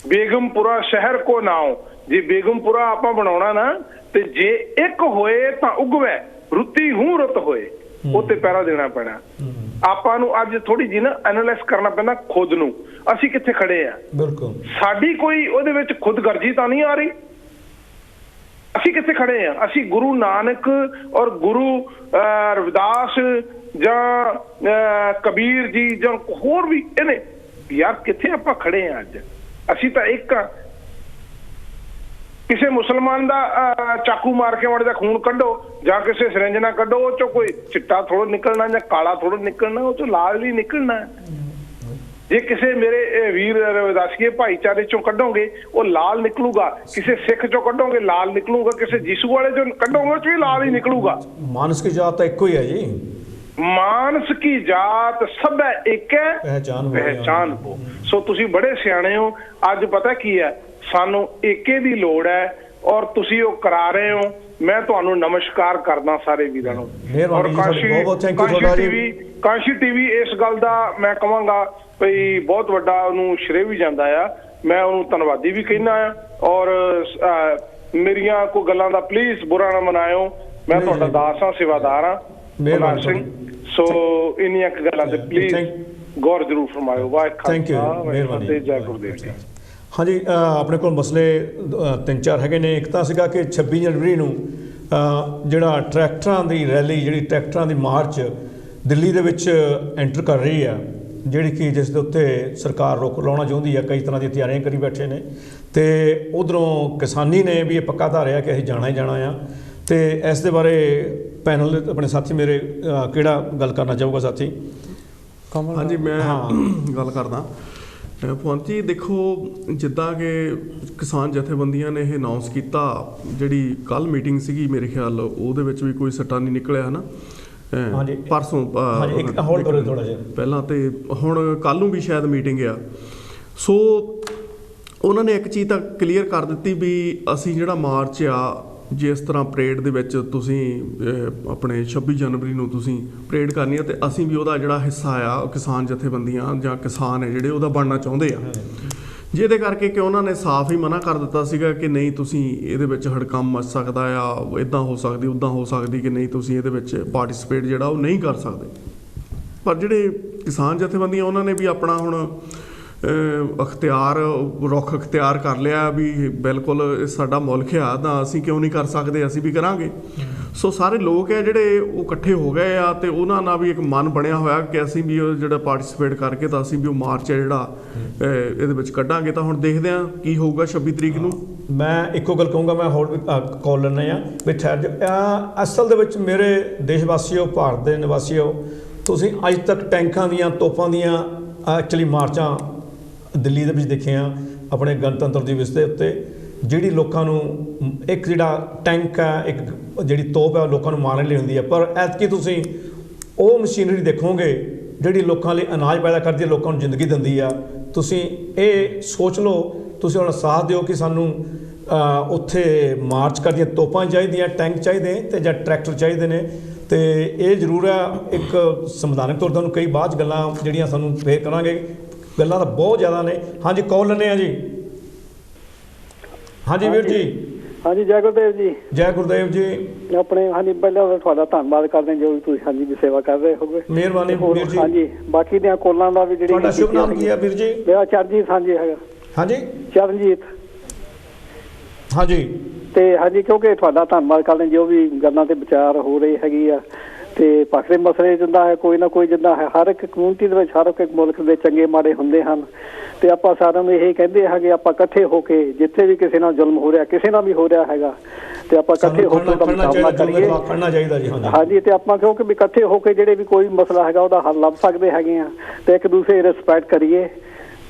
ਬੇਗਮਪੁਰਾ ਸ਼ਹਿਰ ਕੋ ਨਾਉ, ਜੇ ਬੇਗਮਪੁਰਾ ਆਪਾਂ ਬਣਾਉਣਾ ਨਾ ਤੇ ਜੇ ਇੱਕ ਹੋਏ ਤਾਂ ਉਗਵੇ, ਰੁੱਤੀ ਹੂੰ ਰੁੱਤ ਹੋਏ, ਉੱਤੇ ਪਹਿਰਾ ਦੇਣਾ ਪੈਣਾ। ਆਪਾਂ ਨੂੰ ਅੱਜ ਥੋੜੀ ਜਿਹੀ ਨਾ ਐਨਾਲਾਈਜ਼ ਕਰਨਾ ਪੈਂਦਾ ਖੁਦ ਨੂੰ, ਅਸੀਂ ਕਿੱਥੇ ਖੜੇ ਆ। ਬਿਲਕੁਲ ਸਾਡੀ ਕੋਈ ਉਹਦੇ ਵਿੱਚ ਖੁਦਗਰਜੀ ਤਾਂ ਨਹੀਂ ਆ ਰਹੀ, ਅਸੀਂ ਕਿੱਥੇ ਖੜੇ ਆ। ਅਸੀਂ ਗੁਰੂ ਨਾਨਕ ਔਰ ਗੁਰੂ ਰਵਿਦਾਸ ਜਾਂ ਕਬੀਰ ਜੀ ਜਾਂ ਹੋਰ ਵੀ ਇਹਨੇ ਯਾਰ ਕਿੱਥੇ ਆਪਾਂ ਖੜੇ ਆ ਅੱਜ। ਅਸੀਂ ਤਾਂ ਇੱਕ ਆ। ਕਿਸੇ ਮੁਸਲਮਾਨ ਦਾ ਚਾਕੂ ਮਾਰ ਕੇ ਉਹਦੇ ਦਾ ਖੂਨ ਕੱਢੋ ਜਾਂ ਕਿਸੇ ਸਿਰੰਜ ਨਾਲ ਕੱਢੋ, ਉਹ ਚੋਂ ਕੋਈ ਚਿੱਟਾ ਥੋੜਾ ਨਿਕਲਣਾ ਜਾਂ ਕਾਲਾ ਥੋੜਾ ਨਿਕਲਣਾ, ਉਹ ਚੋਂ ਲਾਲ ਹੀ ਨਿਕਲਣਾ। ਜੇ ਕਿਸੇ ਮੇਰੇ ਵੀਰ ਰਵਿਦਾਸੀਏ ਭਾਈਚਾਰੇ ਚੋਂ ਕੱਢੋਗੇ ਉਹ ਲਾਲ ਨਿਕਲੂਗਾ, ਕਿਸੇ ਸਿੱਖ ਚੋਂ ਕੱਢੋਗੇ ਲਾਲ ਨਿਕਲੂਗਾ, ਕਿਸੇ ਯਿਸੂ ਵਾਲੇ ਚੋਂ ਕੱਢੋਗੇ ਉਹ 'ਚ ਵੀ ਲਾਲ ਹੀ ਨਿਕਲੂਗਾ। ਮਾਨਸ ਕੀ ਜਾਤ ਤਾਂ ਇੱਕੋ ਹੀ ਹੈ ਜੀ। ਮਾਨਸ ਕੀ ਜਾਤ ਸਭ ਇੱਕ ਹੈ, ਪਹਿਚਾਨ ਹੋ। ਸੋ ਤੁਸੀਂ ਬੜੇ ਸਿਆਣੇ ਹੋ। ਅੱਜ ਪਤਾ ਕੀ ਹੈ, ਸਾਨੂੰ ਏਕੇ ਦੀ ਲੋੜ ਹੈ ਔਰ ਤੁਸੀਂ ਉਹ ਕਰਾ ਰਹੇ ਹੋ। ਮੈਂ ਤੁਹਾਨੂੰ ਨਮਸਕਾਰ ਕਰਦਾ ਸਾਰੇ ਵੀਰਾਂ ਨੂੰ। ਔਰ ਕਾਂਸ਼ੀ ਟੀਵੀ ਇਸ ਗੱਲ ਦਾ ਮੈਂ ਕਹਾਂਗਾ ਭਈ ਬਹੁਤ ਵੱਡਾ ਉਹਨੂੰ ਸ਼੍ਰੇ ਵੀ ਜਾਂਦਾ ਆ। ਮੈਂ ਉਹਨੂੰ ਧੰਨਵਾਦੀ ਵੀ ਕਹਿੰਦਾ ਆ। ਔਰ ਮੇਰੀਆਂ ਕੋਈ ਗੱਲਾਂ ਦਾ ਪਲੀਜ਼ ਬੁਰਾ ਨਾ ਮਨਾਇਓ। ਮੈਂ ਤੁਹਾਡਾ ਦਾਸ ਹਾਂ, ਸੇਵਾਦਾਰ ਹਾਂ ਬਲਕਾਰ ਸਿੰਘ। ਸੋ ਇੰਨੀਆਂ ਗੱਲਾਂ ਤੇ ਪਲੀਜ਼ ਗੌਰ ਜ਼ਰੂਰ ਫਰਮਾਇਓ। ਵਾਹਿਗੁਰੂ ਜੀ ਜੈ ਗੁਰਦੇਵ ਜੀ। ਹਾਂਜੀ, ਆਪਣੇ ਕੋਲ ਮਸਲੇ 3-4 ਹੈਗੇ ਨੇ। ਇੱਕ ਤਾਂ ਸੀਗਾ ਕਿ 26 ਜਨਵਰੀ ਨੂੰ ਜਿਹੜਾ ਟਰੈਕਟਰਾਂ ਦੀ ਰੈਲੀ, ਜਿਹੜੀ ਟਰੈਕਟਰਾਂ ਦੀ ਮਾਰਚ ਦਿੱਲੀ ਦੇ ਵਿੱਚ ਐਂਟਰ ਕਰ ਰਹੀ ਆ, ਜਿਹੜੀ ਕਿ ਜਿਸ ਦੇ ਉੱਤੇ ਸਰਕਾਰ ਰੋਕ ਲਾਉਣਾ ਚਾਹੁੰਦੀ ਆ, ਕਈ ਤਰ੍ਹਾਂ ਦੀਆਂ ਤਿਆਰੀਆਂ ਕਰੀ ਬੈਠੇ ਨੇ। ਅਤੇ ਉੱਧਰੋਂ ਕਿਸਾਨੀ ਨੇ ਵੀ ਇਹ ਪੱਕਾ ਧਾਰਿਆ ਕਿ ਅਸੀਂ ਜਾਣਾ ਹੀ ਜਾਣਾ ਆ। ਅਤੇ ਇਸ ਦੇ ਬਾਰੇ ਪੈਨਲ ਆਪਣੇ ਸਾਥੀ ਮੇਰੇ ਕਿਹੜਾ ਗੱਲ ਕਰਨਾ ਚਾਹੂਗਾ ਸਾਥੀ? ਹਾਂਜੀ, ਮੈਂ ਗੱਲ ਕਰਦਾ। ਭਗਵੰਤ ਜੀ ਦੇਖੋ, ਜਿੱਦਾਂ ਕਿ ਕਿਸਾਨ ਜਥੇਬੰਦੀਆਂ ਨੇ ਇਹ ਅਨਾਉਂਸ ਕੀਤਾ, ਜਿਹੜੀ ਕੱਲ੍ਹ ਮੀਟਿੰਗ ਸੀਗੀ ਮੇਰੇ ਖਿਆਲ ਉਹਦੇ ਵਿੱਚ ਵੀ ਕੋਈ ਸੱਟਾ ਨਹੀਂ ਨਿਕਲਿਆ ਹੈ ਨਾ ਪਰਸੋਂ ਪਹਿਲਾਂ, ਤੇ ਹੁਣ ਕੱਲ੍ਹ ਨੂੰ ਵੀ ਸ਼ਾਇਦ ਮੀਟਿੰਗ ਆ। ਸੋ ਉਹਨਾਂ ਨੇ ਇੱਕ ਚੀਜ਼ ਤਾਂ ਕਲੀਅਰ ਕਰ ਦਿੱਤੀ ਵੀ ਅਸੀਂ ਜਿਹੜਾ ਮਾਰਚ ਆ, ਜਿਸ ਤਰ੍ਹਾਂ ਪਰੇਡ ਦੇ ਵਿੱਚ ਤੁਸੀਂ ਆਪਣੇ 26 ਜਨਵਰੀ ਨੂੰ ਤੁਸੀਂ ਪਰੇਡ ਕਰਨੀ ਆ, ਅਤੇ ਅਸੀਂ ਵੀ ਉਹਦਾ ਜਿਹੜਾ ਹਿੱਸਾ ਆ ਕਿਸਾਨ ਜਥੇਬੰਦੀਆਂ ਜਾਂ ਕਿਸਾਨ ਹੈ ਜਿਹੜੇ ਉਹਦਾ ਬਣਨਾ ਚਾਹੁੰਦੇ ਆ। ਜਿਹਦੇ ਕਰਕੇ ਕਿ ਉਹਨਾਂ ਨੇ ਸਾਫ਼ ਹੀ ਮਨਾ ਕਰ ਦਿੱਤਾ ਸੀਗਾ ਕਿ ਨਹੀਂ, ਤੁਸੀਂ ਇਹਦੇ ਵਿੱਚ ਹੜਕੰਪ ਮਚ ਸਕਦਾ ਆ, ਇੱਦਾਂ ਹੋ ਸਕਦੀ ਉੱਦਾਂ ਹੋ ਸਕਦੀ, ਕਿ ਨਹੀਂ ਤੁਸੀਂ ਇਹਦੇ ਵਿੱਚ ਪਾਰਟੀਸਪੇਟ ਜਿਹੜਾ ਉਹ ਨਹੀਂ ਕਰ ਸਕਦੇ। ਪਰ ਜਿਹੜੇ ਕਿਸਾਨ ਜਥੇਬੰਦੀਆਂ ਉਹਨਾਂ ਨੇ ਵੀ ਆਪਣਾ ਹੁਣ ਰੁੱਖ ਅਖਤਿਆਰ ਕਰ ਲਿਆ ਵੀ ਬਿਲਕੁਲ ਸਾਡਾ ਮੁਲਕ ਆ ਤਾਂ ਅਸੀਂ ਕਿਉਂ ਨਹੀਂ ਕਰ ਸਕਦੇ, ਅਸੀਂ ਵੀ ਕਰਾਂਗੇ। ਸੋ ਸਾਰੇ ਲੋਕ ਹੈ ਜਿਹੜੇ ਉਹ ਇਕੱਠੇ ਹੋ ਗਏ ਆ, ਅਤੇ ਉਹਨਾਂ ਨਾਲ ਵੀ ਇੱਕ ਮਨ ਬਣਿਆ ਹੋਇਆ ਕਿ ਅਸੀਂ ਵੀ ਉਹ ਜਿਹੜਾ ਪਾਰਟੀਸਪੇਟ ਕਰਕੇ ਤਾਂ ਅਸੀਂ ਵੀ ਉਹ ਮਾਰਚ ਹੈ ਜਿਹੜਾ ਇਹਦੇ ਵਿੱਚ ਕੱਢਾਂਗੇ। ਤਾਂ ਹੁਣ ਦੇਖਦੇ ਹਾਂ ਕੀ ਹੋਊਗਾ 26 ਤਰੀਕ ਨੂੰ। ਮੈਂ ਇੱਕੋ ਗੱਲ ਕਹੂੰਗਾ, ਮੈਂ ਹੋਰ ਵੀ ਕਾਲ ਲੈਂਦੇ ਹਾਂ ਵੀ ਠਹਿਰ ਜਾ। ਅਸਲ ਦੇ ਵਿੱਚ ਮੇਰੇ ਦੇਸ਼ ਵਾਸੀਓ, ਭਾਰਤ ਦੇ ਨਿਵਾਸੀਓ, ਤੁਸੀਂ ਅੱਜ ਤੱਕ ਟੈਂਕਾਂ ਦੀਆਂ, ਤੋਪਾਂ ਦੀਆਂ ਐਕਚੁਅਲੀ ਮਾਰਚਾਂ ਦਿੱਲੀ ਦੇ ਵਿੱਚ ਦੇਖੀਆਂ ਆਪਣੇ ਗਣਤੰਤਰ ਦਿਵਸ ਦੇ ਉੱਤੇ। ਜਿਹੜੀ ਲੋਕਾਂ ਨੂੰ ਇੱਕ ਜਿਹੜਾ ਟੈਂਕ ਹੈ, ਇੱਕ ਜਿਹੜੀ ਤੋਪ ਹੈ, ਉਹ ਲੋਕਾਂ ਨੂੰ ਮਾਰਨ ਲਈ ਹੁੰਦੀ ਹੈ। ਪਰ ਐਤਕੀ ਤੁਸੀਂ ਉਹ ਮਸ਼ੀਨਰੀ ਦੇਖੋਗੇ ਜਿਹੜੀ ਲੋਕਾਂ ਲਈ ਅਨਾਜ ਪੈਦਾ ਕਰਦੀ ਹੈ, ਲੋਕਾਂ ਨੂੰ ਜ਼ਿੰਦਗੀ ਦਿੰਦੀ ਆ। ਤੁਸੀਂ ਇਹ ਸੋਚ ਲਓ, ਤੁਸੀਂ ਹੁਣ ਸਾਥ ਦਿਓ ਕਿ ਸਾਨੂੰ ਉੱਥੇ ਮਾਰਚ ਕਰਦੀਆਂ ਤੋਪਾਂ ਚਾਹੀਦੀਆਂ, ਟੈਂਕ ਚਾਹੀਦੇ ਅਤੇ ਜਾਂ ਟਰੈਕਟਰ ਚਾਹੀਦੇ ਨੇ। ਅਤੇ ਇਹ ਜ਼ਰੂਰ ਹੈ ਇੱਕ ਸੰਵਿਧਾਨਕ ਤੌਰ 'ਤੇ ਤੁਹਾਨੂੰ ਕਈ ਬਾਅਦ 'ਚ ਗੱਲਾਂ ਜਿਹੜੀਆਂ ਸਾਨੂੰ ਫੇਰ ਕਰਾਂਗੇ, ਗੱਲਾਂ ਤਾਂ ਬਹੁਤ ਜ਼ਿਆਦਾ ਨੇ। ਹਾਂਜੀ, ਕਾਲ ਲੈਂਦੇ ਹਾਂ ਜੀ। ਹਾਂਜੀ ਵੀਰ ਜੀ। ਹਾਂਜੀ, ਜੈ ਗੁਰਦੇਵ ਜੀ। ਜੈ ਗੁਰਦੇਵ ਜੀ। ਆਪਣੇ ਹਾਂਜੀ, ਪਹਿਲਾਂ ਤੁਹਾਡਾ ਧੰਨਵਾਦ ਕਰਦੇ ਜੋ ਵੀ ਤੁਸੀਂ ਹਾਂਜੀ ਵੀ ਸੇਵਾ ਕਰ ਰਹੇ ਹੋਗੇ। ਮਿਹਰਬਾਨੀ ਵੀਰ ਜੀ। ਹਾਂਜੀ, ਬਾਕੀ ਦੀਆਂ ਕੋਲਾਂ ਦਾ ਵੀ ਜਿਹੜੀ ਤੁਹਾਡਾ ਸ਼ੁਭ ਨਾਮ ਕੀ ਹੈ ਵੀਰ ਜੀ? ਮੇਰਾ ਚਰਨਜੀਤ ਹਾਂਜੀ ਹੈਗਾ। ਹਾਂਜੀ, ਚਰਨਜੀਤ। ਹਾਂਜੀ, ਤੇ ਹਾਂਜੀ, ਕਿਉਂਕਿ ਤੁਹਾਡਾ ਧੰਨਵਾਦ ਕਰਦੇ ਜੋ ਵੀ ਗੱਲਾਂ ਤੇ ਵਿਚਾਰ ਹੋ ਰਹੀ ਹੈਗੀ ਆ, ਤੇ ਪਾਕਿਸਤਾਨੀ ਮਸਲੇ ਜਿੱਦਾਂ ਹੈ ਕੋਈ ਨਾ ਕੋਈ ਜਿੱਦਾਂ ਹੈ, ਹਰ ਇੱਕ ਕਮਿਊਨਿਟੀ ਦੇ ਵਿੱਚ, ਹਰ ਇੱਕ ਮੁਲਕ ਦੇ ਚੰਗੇ ਮਾੜੇ ਹੁੰਦੇ ਹਨ। ਤੇ ਆਪਾਂ ਸਾਰਿਆਂ ਨੂੰ ਇਹ ਕਹਿੰਦੇ ਹੈਗੇ ਆਪਾਂ ਇਕੱਠੇ ਹੋ ਕੇ, ਜਿੱਥੇ ਵੀ ਕਿਸੇ ਨਾਲ ਜ਼ੁਲਮ ਹੋ ਰਿਹਾ, ਕਿਸੇ ਨਾਲ ਵੀ ਹੋ ਰਿਹਾ ਹੈਗਾ, ਤੇ ਆਪਾਂ ਇਕੱਠੇ ਹੋ ਕੇ ਉਹਦਾ ਮੁਕਾਬਲਾ ਕਰੀਏ। ਹਾਂਜੀ, ਤੇ ਆਪਾਂ ਕਿਉਂਕਿ ਵੀ ਇਕੱਠੇ ਹੋ ਕੇ ਜਿਹੜੇ ਵੀ ਕੋਈ ਮਸਲਾ ਹੈਗਾ ਉਹਦਾ ਹੱਲ ਲੱਭ ਸਕਦੇ ਹੈਗੇ ਆ, ਤੇ ਇੱਕ ਦੂਸਰੇ ਰਿਸਪੈਕਟ ਕਰੀਏ।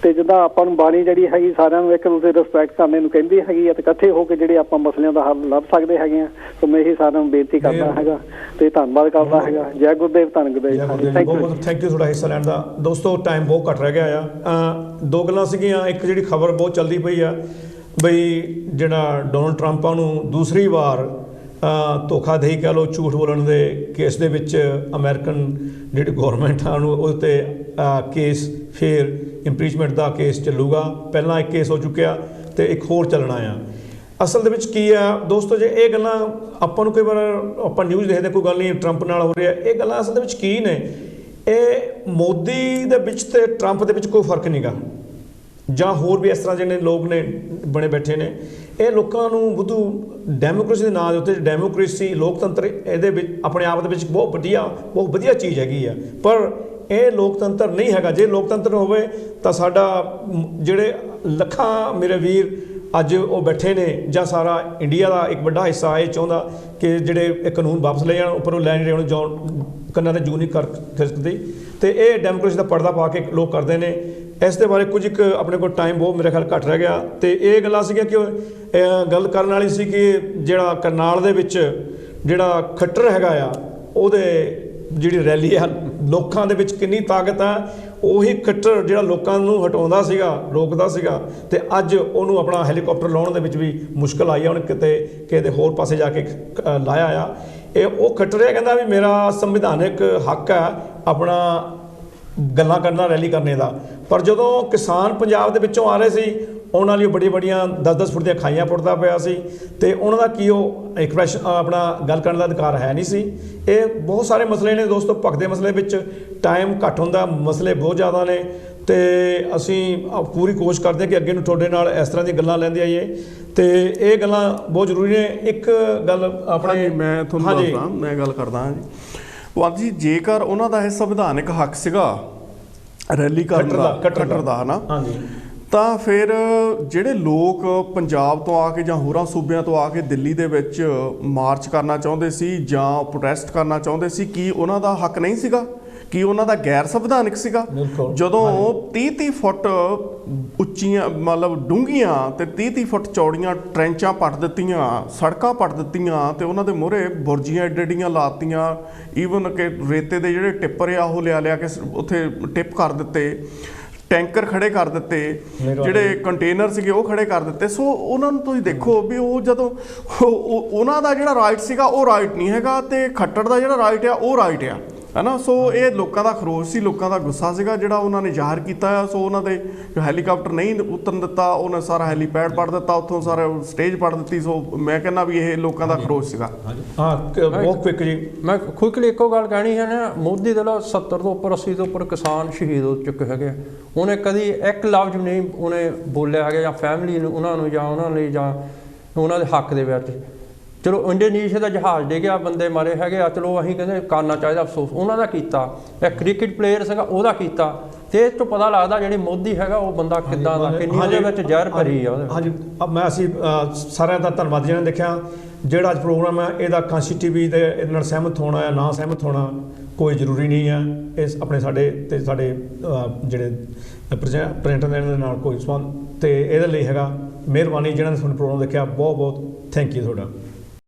ਤੇ ਜਿੱਦਾਂ ਆਪਾਂ ਨੂੰ ਬਾਣੀ ਜਿਹੜੀ ਹੈਗੀ ਸਾਰਿਆਂ ਨੂੰ ਇੱਕ ਦੂਸਰੇ ਰਿਸਪੈਕਟ ਕਰਨੇ ਨੂੰ ਕਹਿੰਦੀ ਹੈਗੀ ਆ, ਤੇ ਇਕੱਠੇ ਹੋ ਕੇ ਜਿਹੜੇ ਆਪਾਂ ਮਸਲਿਆਂ ਦਾ ਹੱਲ ਲੱਭ ਸਕਦੇ ਹੈਗੇ ਆ। ਸੋ ਮੈਂ ਇਹੀ ਸਾਰਿਆਂ ਨੂੰ ਬੇਨਤੀ ਕਰਦਾ ਹੈਗਾ ਤੇ ਧੰਨਵਾਦ ਕਰਦਾ ਹੈਗਾ। ਜੈ ਗੁਰਦੇਵ, ਧੰਨ ਗੁਰਦੇਵ। ਬਹੁਤ ਥੈਂਕ ਯੂ ਤੁਹਾਡਾ ਹਿੱਸਾ ਲੈਣ ਦਾ। ਦੋਸਤੋ, ਟਾਈਮ ਬਹੁਤ ਘੱਟ ਰਹਿ ਗਿਆ ਆ। ਦੋ ਗੱਲਾਂ ਸੀਗੀਆਂ। ਇੱਕ ਜਿਹੜੀ ਖਬਰ ਬਹੁਤ ਚੱਲਦੀ ਪਈ ਆ ਬਈ ਜਿਹੜਾ ਡੋਨਲਡ ਟਰੰਪ ਆ ਉਹਨੂੰ ਦੂਸਰੀ ਵਾਰ ਧੋਖਾਦਹੀ ਕਹਿ ਲਓ, ਝੂਠ ਬੋਲਣ ਦੇ ਕੇਸ ਦੇ ਵਿੱਚ ਅਮਰੀਕਨ ਜਿਹੜੀ ਗੌਰਮੈਂਟ ਆ ਉਹਨੂੰ ਉਹਦੇ 'ਤੇ ਕੇਸ ਫਿਰ ਇੰਪੀਚਮੈਂਟ ਦਾ ਕੇਸ ਚੱਲੂਗਾ। ਪਹਿਲਾਂ ਇੱਕ ਕੇਸ ਹੋ ਚੁੱਕਿਆ ਅਤੇ ਇੱਕ ਹੋਰ ਚੱਲਣਾ ਆ। ਅਸਲ ਦੇ ਵਿੱਚ ਕੀ ਆ ਦੋਸਤੋ, ਜੇ ਇਹ ਗੱਲਾਂ ਆਪਾਂ ਨੂੰ ਕਈ ਵਾਰ ਆਪਾਂ ਨਿਊਜ਼ ਦੇਖਦੇ ਕੋਈ ਗੱਲ ਨਹੀਂ ਟਰੰਪ ਨਾਲ ਹੋ ਰਿਹਾ, ਇਹ ਗੱਲਾਂ ਅਸਲ ਦੇ ਵਿੱਚ ਕੀ ਨੇ? ਇਹ ਮੋਦੀ ਦੇ ਵਿੱਚ ਅਤੇ ਟਰੰਪ ਦੇ ਵਿੱਚ ਕੋਈ ਫਰਕ ਨਹੀਂ ਗਾ, ਜਾਂ ਹੋਰ ਵੀ ਇਸ ਤਰ੍ਹਾਂ ਜਿਹੜੇ ਲੋਕ ਨੇ ਬਣੇ ਬੈਠੇ ਨੇ। ਇਹ ਲੋਕਾਂ ਨੂੰ ਬੁੱਧੂ ਡੈਮੋਕ੍ਰੇਸੀ ਦੇ ਨਾਂ ਦੇ ਉੱਤੇ, ਡੈਮੋਕ੍ਰੇਸੀ ਲੋਕਤੰਤਰ ਇਹਦੇ ਵਿੱਚ ਆਪਣੇ ਆਪ ਦੇ ਵਿੱਚ ਬਹੁਤ ਵਧੀਆ ਚੀਜ਼ ਹੈਗੀ ਆ, ਪਰ ਇਹ ਲੋਕਤੰਤਰ ਨਹੀਂ ਹੈਗਾ। ਜੇ ਲੋਕਤੰਤਰ ਹੋਵੇ ਤਾਂ ਸਾਡਾ ਜਿਹੜੇ ਲੱਖਾਂ ਮੇਰੇ ਵੀਰ ਅੱਜ ਉਹ ਬੈਠੇ ਨੇ, ਜਾਂ ਸਾਰਾ ਇੰਡੀਆ ਦਾ ਇੱਕ ਵੱਡਾ ਹਿੱਸਾ ਇਹ ਚਾਹੁੰਦਾ ਕਿ ਜਿਹੜੇ ਇਹ ਕਾਨੂੰਨ ਵਾਪਸ ਲੈ ਜਾਣ, ਉੱਪਰੋਂ ਲੈ ਨਹੀਂ ਰਹੇ ਕੰਨਾਂ 'ਤੇ ਜੂ ਨਹੀਂ ਕਰ ਸਕਦੇ। ਅਤੇ ਇਹ ਡੈਮੋਕ੍ਰੇਸੀ ਦਾ ਪਰਦਾ ਪਾ ਕੇ ਲੋਕ ਕਰਦੇ ਨੇ। ਇਸ ਦੇ ਬਾਰੇ ਕੁਝ ਇੱਕ ਆਪਣੇ ਕੋਲ ਟਾਈਮ ਬਹੁਤ ਮੇਰੇ ਖਿਆਲ ਘੱਟ ਰਹਿ ਗਿਆ, ਤੇ ਇਹ ਗੱਲਾਂ ਸੀਗੀਆਂ ਕਿ ਗੱਲ ਕਰਨ ਵਾਲੀ ਸੀ ਕਿ ਜਿਹੜਾ ਕਰਨਾਲ ਦੇ ਵਿੱਚ ਜਿਹੜਾ ਖੱਟਰ ਹੈਗਾ ਆ, ਉਹਦੇ ਜਿਹੜੀ ਰੈਲੀ ਆ ਲੋਕਾਂ ਦੇ ਵਿੱਚ ਕਿੰਨੀ ਤਾਕਤ ਆ। ਉਹੀ ਖੱਟਰ ਜਿਹੜਾ ਲੋਕਾਂ ਨੂੰ ਹਟਾਉਂਦਾ ਸੀਗਾ, ਰੋਕਦਾ ਸੀਗਾ, ਤੇ ਅੱਜ ਉਹਨੂੰ ਆਪਣਾ ਹੈਲੀਕਾਪਟਰ ਲਾਉਣ ਦੇ ਵਿੱਚ ਵੀ ਮੁਸ਼ਕਲ ਆਈ ਆ। ਉਹਨੇ ਕਿਤੇ ਹੋਰ ਪਾਸੇ ਜਾ ਕੇ ਲਾਇਆ ਆ। ਇਹ ਉਹ ਖੱਟਰ ਹੈ, ਕਹਿੰਦਾ ਵੀ ਮੇਰਾ ਸੰਵਿਧਾਨਕ ਹੱਕ ਹੈ ਆਪਣਾ ਗੱਲਾਂ ਕਰਨਾ, ਰੈਲੀ ਕਰਨੇ ਦਾ। ਪਰ ਜਦੋਂ ਕਿਸਾਨ ਪੰਜਾਬ ਦੇ ਵਿੱਚੋਂ ਆ ਰਹੇ ਸੀ, ਉਹਨਾਂ ਲਈ ਬੜੀਆਂ 10-10 ਫੁੱਟ ਦੀਆਂ ਖਾਈਆਂ ਪੁੱਟਦਾ ਪਿਆ ਸੀ, ਤੇ ਉਹਨਾਂ ਦਾ ਕੀ ਉਹ ਐਕਸਪ੍ਰੈਸ਼ਨ ਆਪਣਾ ਗੱਲ ਕਰਨ ਦਾ ਅਧਿਕਾਰ ਹੈ ਨਹੀਂ ਸੀ। ਇਹ ਬਹੁਤ ਸਾਰੇ ਮਸਲੇ ਨੇ ਦੋਸਤੋ, ਭਗਤ ਦੇ ਮਸਲੇ ਵਿੱਚ ਟਾਈਮ ਘੱਟ ਹੁੰਦਾ, ਮਸਲੇ ਬਹੁਤ ਜ਼ਿਆਦਾ ਨੇ, ਤੇ ਅਸੀਂ ਪੂਰੀ ਕੋਸ਼ਿਸ਼ ਕਰਦੇ ਹਾਂ ਕਿ ਅੱਗੇ ਨੂੰ ਤੁਹਾਡੇ ਨਾਲ ਇਸ ਤਰ੍ਹਾਂ ਦੀਆਂ ਗੱਲਾਂ ਲੈਂਦੇ ਆਈਏ, ਤੇ ਇਹ ਗੱਲਾਂ ਬਹੁਤ ਜ਼ਰੂਰੀ ਨੇ। ਇੱਕ ਗੱਲ ਆਪਣੇ ਮੈਂ ਤੁਹਾਨੂੰ ਦੱਸਦਾ, ਮੈਂ ਗੱਲ ਕਰਦਾ ਹਾਂ ਜੀ ਵਾਕ ਜੀ, ਜੇਕਰ ਉਹਨਾਂ ਦਾ ਇਹ ਸੰਵਿਧਾਨਕ ਹੱਕ ਸੀਗਾ ਰੈਲੀ ਕਰਨ ਦਾ, ਖੱਟਰ ਦਾ, ਹੈ ਨਾ, ਤਾਂ ਫਿਰ ਜਿਹੜੇ ਲੋਕ ਪੰਜਾਬ ਤੋਂ ਆ ਕੇ ਜਾਂ ਹੋਰਾਂ ਸੂਬਿਆਂ ਤੋਂ ਆ ਕੇ ਦਿੱਲੀ ਦੇ ਵਿੱਚ ਮਾਰਚ ਕਰਨਾ ਚਾਹੁੰਦੇ ਸੀ ਜਾਂ ਪ੍ਰੋਟੈਸਟ ਕਰਨਾ ਚਾਹੁੰਦੇ ਸੀ, ਕੀ ਉਹਨਾਂ ਦਾ ਹੱਕ ਨਹੀਂ ਸੀਗਾ? ਕੀ ਉਹਨਾਂ ਦਾ ਗੈਰ ਸੰਵਿਧਾਨਕ ਸੀਗਾ? ਜਦੋਂ 30-30 ਫੁੱਟ ਉੱਚੀਆਂ ਮਤਲਬ ਡੂੰਘੀਆਂ ਤੇ 30-30 ਫੁੱਟ ਚੌੜੀਆਂ ਟਰੈਂਚਾਂ ਪੱਟ ਦਿੱਤੀਆਂ, ਸੜਕਾਂ ਪੱਟ ਦਿੱਤੀਆਂ, ਤੇ ਉਹਨਾਂ ਦੇ ਮੂਹਰੇ ਬੁਰਜੀਆਂ ਐਡੀਆਂ ਲਾਤੀਆਂ, ਈਵਨ ਕਿ ਰੇਤੇ ਦੇ ਜਿਹੜੇ ਟਿੱਪਰ ਆ ਉਹ ਲਿਆ ਕੇ ਉੱਥੇ ਟਿਪ ਕਰ ਦਿੱਤੇ, ਟੈਂਕਰ ਖੜੇ ਕਰ ਦਿੱਤੇ, ਜਿਹੜੇ ਕੰਟੇਨਰ ਸੀਗੇ ਉਹ ਖੜੇ ਕਰ ਦਿੱਤੇ। ਸੋ ਉਹਨਾਂ ਨੂੰ ਤੁਸੀਂ ਦੇਖੋ ਵੀ ਉਹ ਜਦੋਂ ਉਹਨਾਂ ਦਾ ਜਿਹੜਾ ਰਾਈਟ ਸੀਗਾ ਉਹ ਰਾਈਟ ਨਹੀਂ ਹੈਗਾ, ਤੇ ਖੱਟਰ ਦਾ ਜਿਹੜਾ ਰਾਈਟ ਆ ਉਹ ਰਾਈਟ ਆ, ਹੈ ਨਾ। ਸੋ ਇਹ ਲੋਕਾਂ ਦਾ ਖਰੋਸ਼ ਸੀ, ਲੋਕਾਂ ਦਾ ਗੁੱਸਾ ਸੀਗਾ ਜਿਹੜਾ ਉਹਨਾਂ ਨੇ ਜ਼ਾਹਰ ਕੀਤਾ ਆ। ਸੋ ਉਹਨਾਂ ਦੇ ਹੈਲੀਕਾਪਟਰ ਨਹੀਂ ਉਤਰਨ ਦਿੱਤਾ, ਉਹਨੇ ਸਾਰਾ ਹੈਲੀਪੈਡ ਪੱਟ ਦਿੱਤਾ, ਉੱਥੋਂ ਸਾਰਾ ਸਟੇਜ ਪੱਟ ਦਿੱਤੀ। ਸੋ ਮੈਂ ਕਹਿੰਦਾ ਵੀ ਇਹ ਲੋਕਾਂ ਦਾ ਖਰੋਸ਼ ਸੀਗਾ। ਹਾਂ, ਬਹੁਤ ਕੁਇਕ ਜੀ, ਮੈਂ ਕੁਇਕਲੀ ਇੱਕੋ ਗੱਲ ਕਹਿਣੀ ਹੈ ਨਾ, ਮੋਦੀ ਦੇ ਨਾਲ 70 ਤੋਂ ਉੱਪਰ 80 ਤੋਂ ਉੱਪਰ ਕਿਸਾਨ ਸ਼ਹੀਦ ਹੋ ਚੁੱਕੇ ਹੈਗੇ। ਉਹਨੇ ਕਦੀ ਇੱਕ ਲਫ਼ਜ਼ ਨਹੀਂ ਉਹਨੇ ਬੋਲਿਆ ਹੈਗਾ ਜਾਂ ਫੈਮਿਲੀ ਨੂੰ ਉਹਨਾਂ ਨੂੰ ਜਾਂ ਉਹਨਾਂ ਲਈ ਜਾਂ ਉਹਨਾਂ ਦੇ ਹੱਕ ਦੇ ਵਿੱਚ। ਚਲੋ ਇੰਡੋਨੇਸ਼ੀਆ ਦਾ ਜਹਾਜ਼ ਡਿੱਗਿਆ, ਬੰਦੇ ਮਾਰੇ ਹੈਗੇ ਆ, ਚਲੋ ਅਸੀਂ ਕਹਿੰਦੇ ਕਰਨਾ ਚਾਹੀਦਾ ਅਫਸੋਸ, ਉਹਨਾਂ ਦਾ ਕੀਤਾ। ਇੱਕ ਕ੍ਰਿਕਟ ਪਲੇਅਰ ਸੀਗਾ ਉਹਦਾ ਕੀਤਾ। ਤੇ ਇਸ ਤੋਂ ਪਤਾ ਲੱਗਦਾ ਜਿਹੜੀ ਮੋਦੀ ਹੈਗਾ ਉਹ ਬੰਦਾ ਕਿੱਦਾਂ ਦਾ, ਕਿੰਨੀ ਉਹਦੇ ਵਿੱਚ ਜ਼ਹਿਰ ਭਰੀ ਆ ਉਹਦੇ। ਹਾਂਜੀ, ਅਸੀਂ ਸਾਰਿਆਂ ਦਾ ਧੰਨਵਾਦ ਜਿਹਨਾਂ ਨੇ ਦੇਖਿਆ। ਜਿਹੜਾ ਅੱਜ ਪ੍ਰੋਗਰਾਮ ਹੈ ਇਹਦਾ ਕਾਂਸੀ TV ਦੇ ਇਹਦੇ ਨਾਲ ਸਹਿਮਤ ਹੋਣਾ ਜਾਂ ਨਾ ਸਹਿਮਤ ਹੋਣਾ ਕੋਈ ਜ਼ਰੂਰੀ ਨਹੀਂ ਹੈ। ਇਸ ਆਪਣੇ ਸਾਡੇ ਜਿਹੜੇ ਪ੍ਰੈਜ਼ੈਂਟਰ ਦੇ ਨਾਲ ਕੋਈ ਸੰਬੰਧ, ਤੇ ਇਹਦੇ ਲਈ ਹੈਗਾ ਮਿਹਰਬਾਨੀ ਜਿਹਨਾਂ ਨੇ ਤੁਹਾਨੂੰ ਪ੍ਰੋਗਰਾਮ ਦੇਖਿਆ। ਬਹੁਤ ਬਹੁਤ ਥੈਂਕ ਯੂ ਤੁਹਾਡਾ।